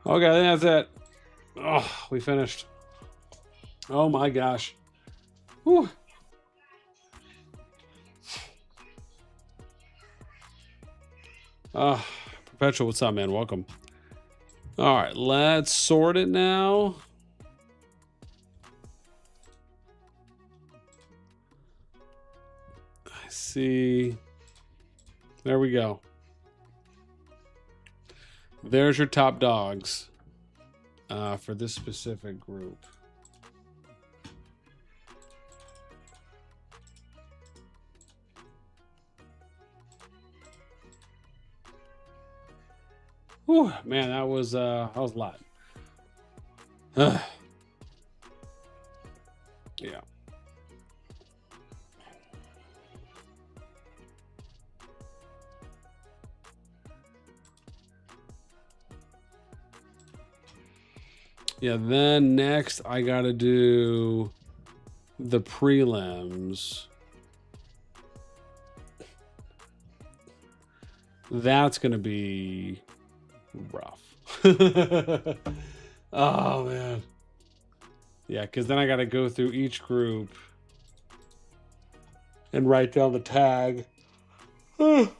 Okay, I think that's it. Oh, we finished. Oh my gosh. Whew. Perpetual, what's up, man? Welcome. All right, let's sort it now. I see. There we go. There's your top dogs for this specific group. Whew, man, that was a lot. Yeah. Yeah, then next I gotta do the prelims. That's gonna be rough. Oh man. Yeah, because then I gotta go through each group and write down the tag. And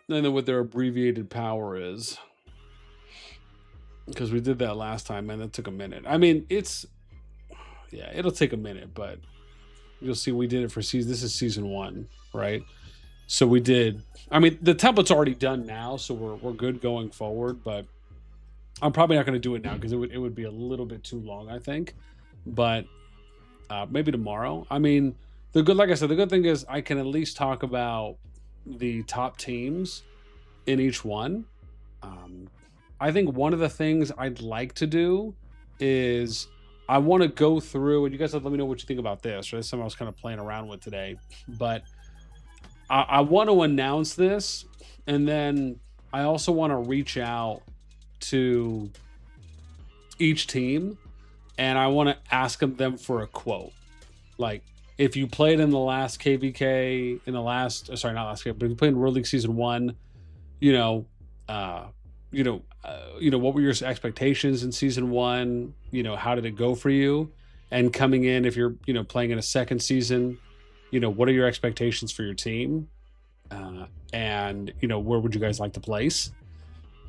then what their abbreviated power is. Because we did that last time, and it took a minute. I mean, yeah, it'll take a minute, but you'll see we did it for season. This is season 1, right? So we did. I mean, the template's already done now, so we're good going forward. But I'm probably not going to do it now because it would be a little bit too long, I think. But maybe tomorrow. I mean, like I said, the good thing is I can at least talk about the top teams in each one. I think one of the things I'd like to do is I want to go through, and you guys have to let me know what you think about this. Right? This is something I was kind of playing around with today, but I want to announce this, and then I also want to reach out to each team, and I want to ask them for a quote. Like, if you played in the last KvK, not last KvK, but if you played in World League Season 1, what were your expectations in season 1? How did it go for you? And coming in, if you're, playing in a second season, what are your expectations for your team? And, where would you guys like to place?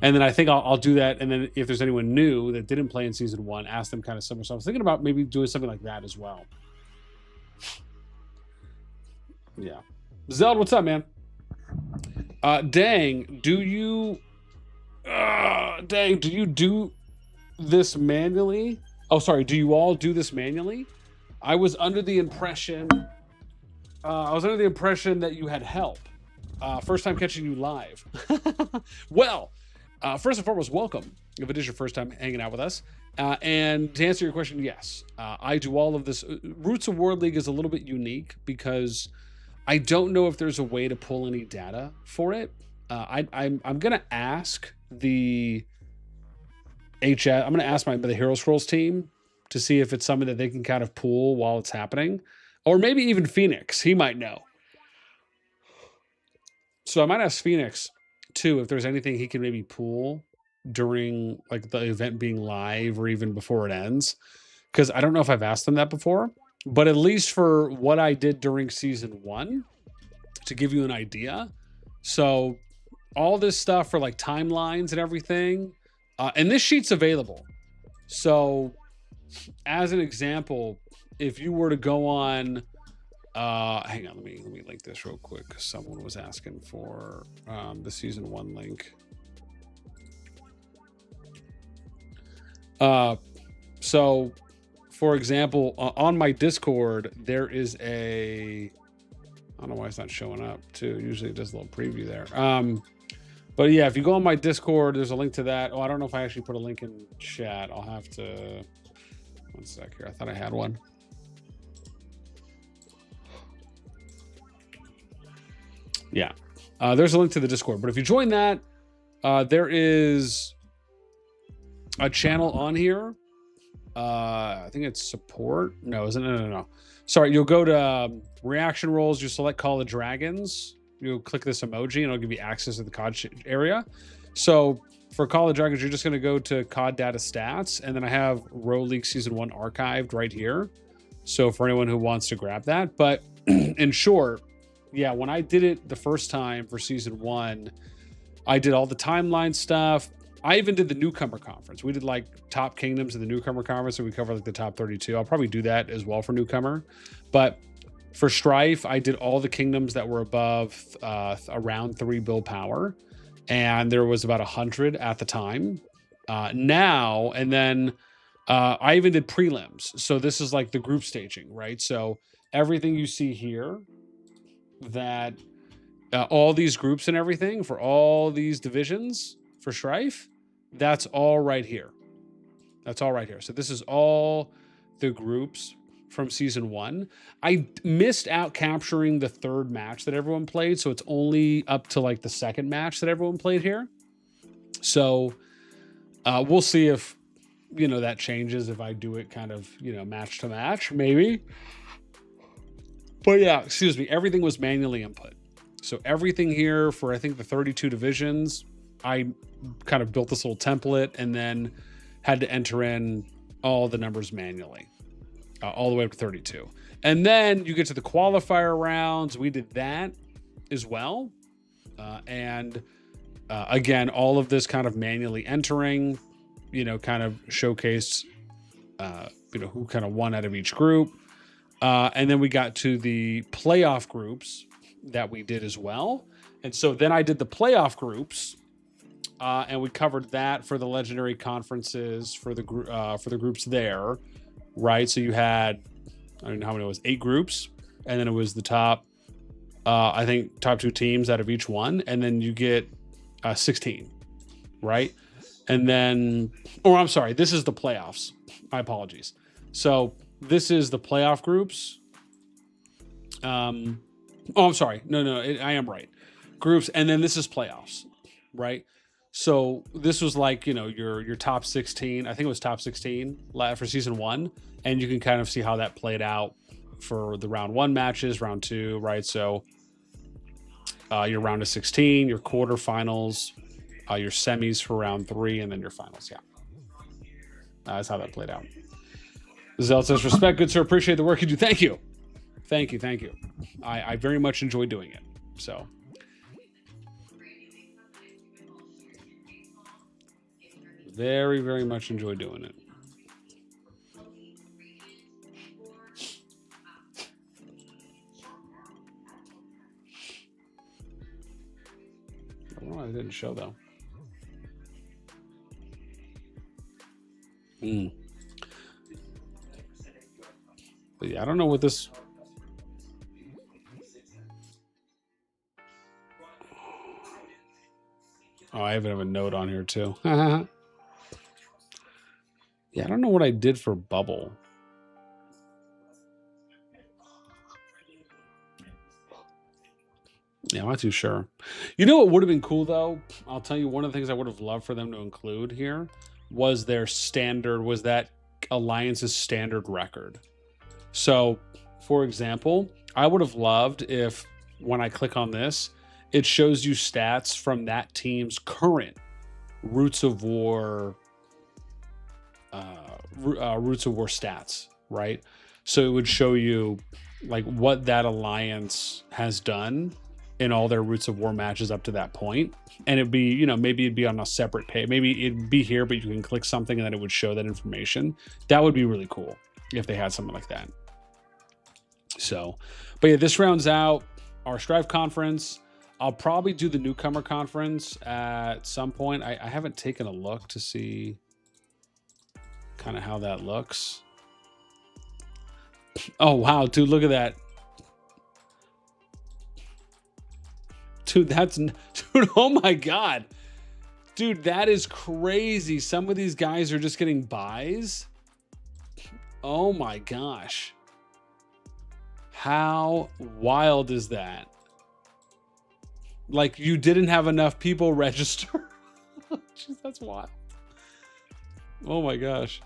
And then I think I'll do that. And then if there's anyone new that didn't play in season 1, ask them kind of similar. So I was thinking about maybe doing something like that as well. Yeah. Zeld, what's up, man? Dang, do you do this manually? Oh, sorry. Do you all do this manually? I was under the impression that you had help. First time catching you live. Well, first and foremost, welcome. If it is your first time hanging out with us. And to answer your question, yes, I do all of this. Roots of World League is a little bit unique because I don't know if there's a way to pull any data for it. I'm gonna ask the HS. I'm gonna ask the Hero Scrolls team to see if it's something that they can kind of pull while it's happening, or maybe even Phoenix. He might know. So I might ask Phoenix too if there's anything he can maybe pull during like the event being live or even before it ends, because I don't know if I've asked them that before. But at least for what I did during season 1, to give you an idea. So all this stuff for like timelines and everything. And this sheet's available. So as an example, if you were to go on, hang on, let me link this real quick. Someone was asking for the season 1 link. So for example, on my Discord, there is a, I don't know why it's not showing up too. Usually it does a little preview there. But yeah, if you go on my Discord, there's a link to that. Oh, I don't know if I actually put a link in chat. I'll have to, one sec here. I thought I had one. Yeah, there's a link to the Discord. But if you join that, there is a channel on here. I think it's support. No, isn't it? No. Sorry, you'll go to reaction roles. You select Call of Dragons. You'll click this emoji and it'll give you access to the COD area. So for Call of Dragons, you're just going to go to COD data stats. And then I have Row League Season 1 archived right here. So for anyone who wants to grab that. But in short, yeah, when I did it the first time for Season 1, I did all the timeline stuff. I even did the newcomer conference. We did like top kingdoms of the newcomer conference, and we covered like the top 32. I'll probably do that as well for newcomer. But for Strife, I did all the kingdoms that were above around 3 build power, and there was about 100 at the time. Now, and then I even did prelims. So this is like the group staging, right? So everything you see here, that all these groups and everything for all these divisions for Strife, that's all right here. That's all right here. So this is all the groups from season 1. I missed out capturing the 3rd match that everyone played, so it's only up to like the 2nd match that everyone played here. So we'll see if, you know, that changes if I do it kind of, you know, match to match, maybe. But yeah, excuse me, everything was manually input. So everything here for, I think, the 32 divisions, I kind of built this little template and then had to enter in all the numbers manually, all the way up to 32. And then you get to the qualifier rounds. We did that as well. Again, all of this kind of manually entering, you know, kind of showcased, you know, who kind of won out of each group. And then we got to the playoff groups that we did as well. And so then I did the playoff groups, and we covered that for the legendary conferences for the groups there, right? So you had, I don't know how many it was, 8 groups, and then it was the top, I think top 2 teams out of each one, and then you get 16, right? And then, or I'm sorry, this is the playoffs. My apologies. So this is the playoff groups. I'm sorry. No, I am right. Groups, and then this is playoffs, right? So this was like, you know, your top 16. I think it was top 16 for season 1, and you can kind of see how that played out for the round 1 matches, round 2, right? So your round of 16, your quarterfinals, your semis for round 3, and then your finals. Yeah, that's how that played out. Zell says, respect, good sir. Appreciate the work you do. Thank you. Thank you. Thank you. I very much enjoy doing it. So. Very, very much enjoy doing it. I don't know why it didn't show though. But yeah, I don't know what this. Oh, I even have a note on here too. Yeah, I don't know what I did for bubble. Yeah, I'm not too sure. You know what would have been cool though? I'll tell you, one of the things I would have loved for them to include here was their standard, was that Alliance's standard record. So, for example, I would have loved if when I click on this, it shows you stats from that team's current Roots of War stats, right? So it would show you like what that alliance has done in all their Roots of War matches up to that point. And it'd be, you know, maybe it'd be on a separate page. Maybe it'd be here, but you can click something and then it would show that information. That would be really cool if they had something like that. So, but yeah, this rounds out our Strive conference. I'll probably do the newcomer conference at some point. I haven't taken a look to see kind of how that looks. Oh, wow, dude, look at that. Dude, dude, oh my God. Dude, that is crazy. Some of these guys are just getting buys. Oh my gosh. How wild is that? Like, you didn't have enough people register. Jeez, that's wild. Oh my gosh.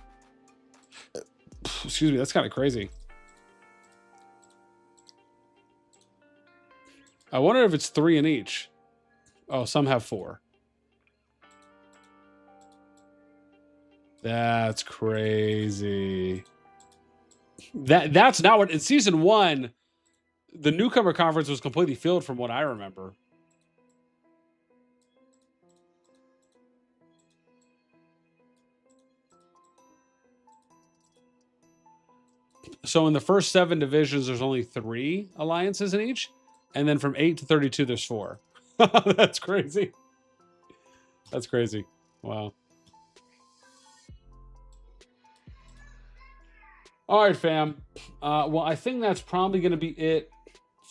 Excuse me, that's kind of crazy. I wonder if it's 3 in each. Oh, some have 4. That's crazy. That's not what in season 1, the newcomer conference was completely filled from what I remember. So in the first 7 divisions, there's only 3 alliances in each. And then from 8 to 32, there's 4. That's crazy. That's crazy. Wow. All right, fam. Well, I think that's probably going to be it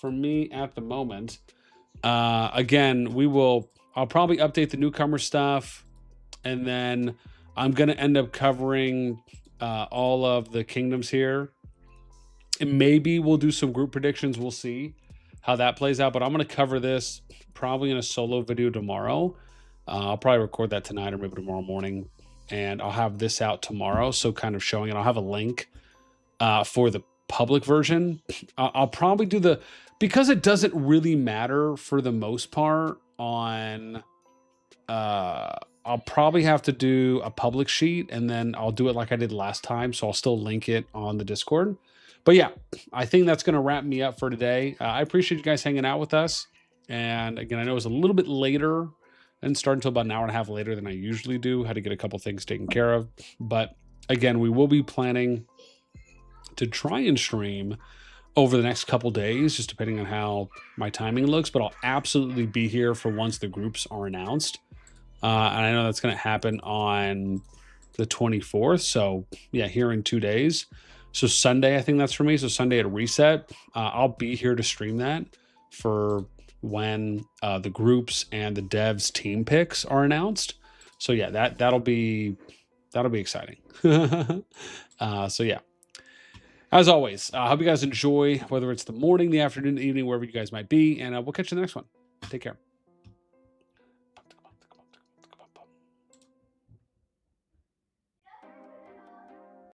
for me at the moment. Again, I'll probably update the newcomer stuff. And then I'm going to end up covering all of the kingdoms here. And maybe we'll do some group predictions. We'll see how that plays out. But I'm going to cover this probably in a solo video tomorrow. I'll probably record that tonight or maybe tomorrow morning. And I'll have this out tomorrow. So kind of showing it. I'll have a link for the public version. I'll probably do because it doesn't really matter for the most part on... I'll probably have to do a public sheet and then I'll do it like I did last time. So I'll still link it on the Discord. But yeah, I think that's going to wrap me up for today. I appreciate you guys hanging out with us. And again, I know it was a little bit later and started until about an hour and a half later than I usually do. Had to get a couple things taken care of. But again, we will be planning to try and stream over the next couple days, just depending on how my timing looks. But I'll absolutely be here for once the groups are announced. And I know that's going to happen on the 24th. So yeah, here in 2 days. So Sunday, I think that's for me. So Sunday at Reset, I'll be here to stream that for when the groups and the devs team picks are announced. So yeah, that'll be exciting. So yeah, as always, I hope you guys enjoy, whether it's the morning, the afternoon, the evening, wherever you guys might be. And we'll catch you in the next one. Take care.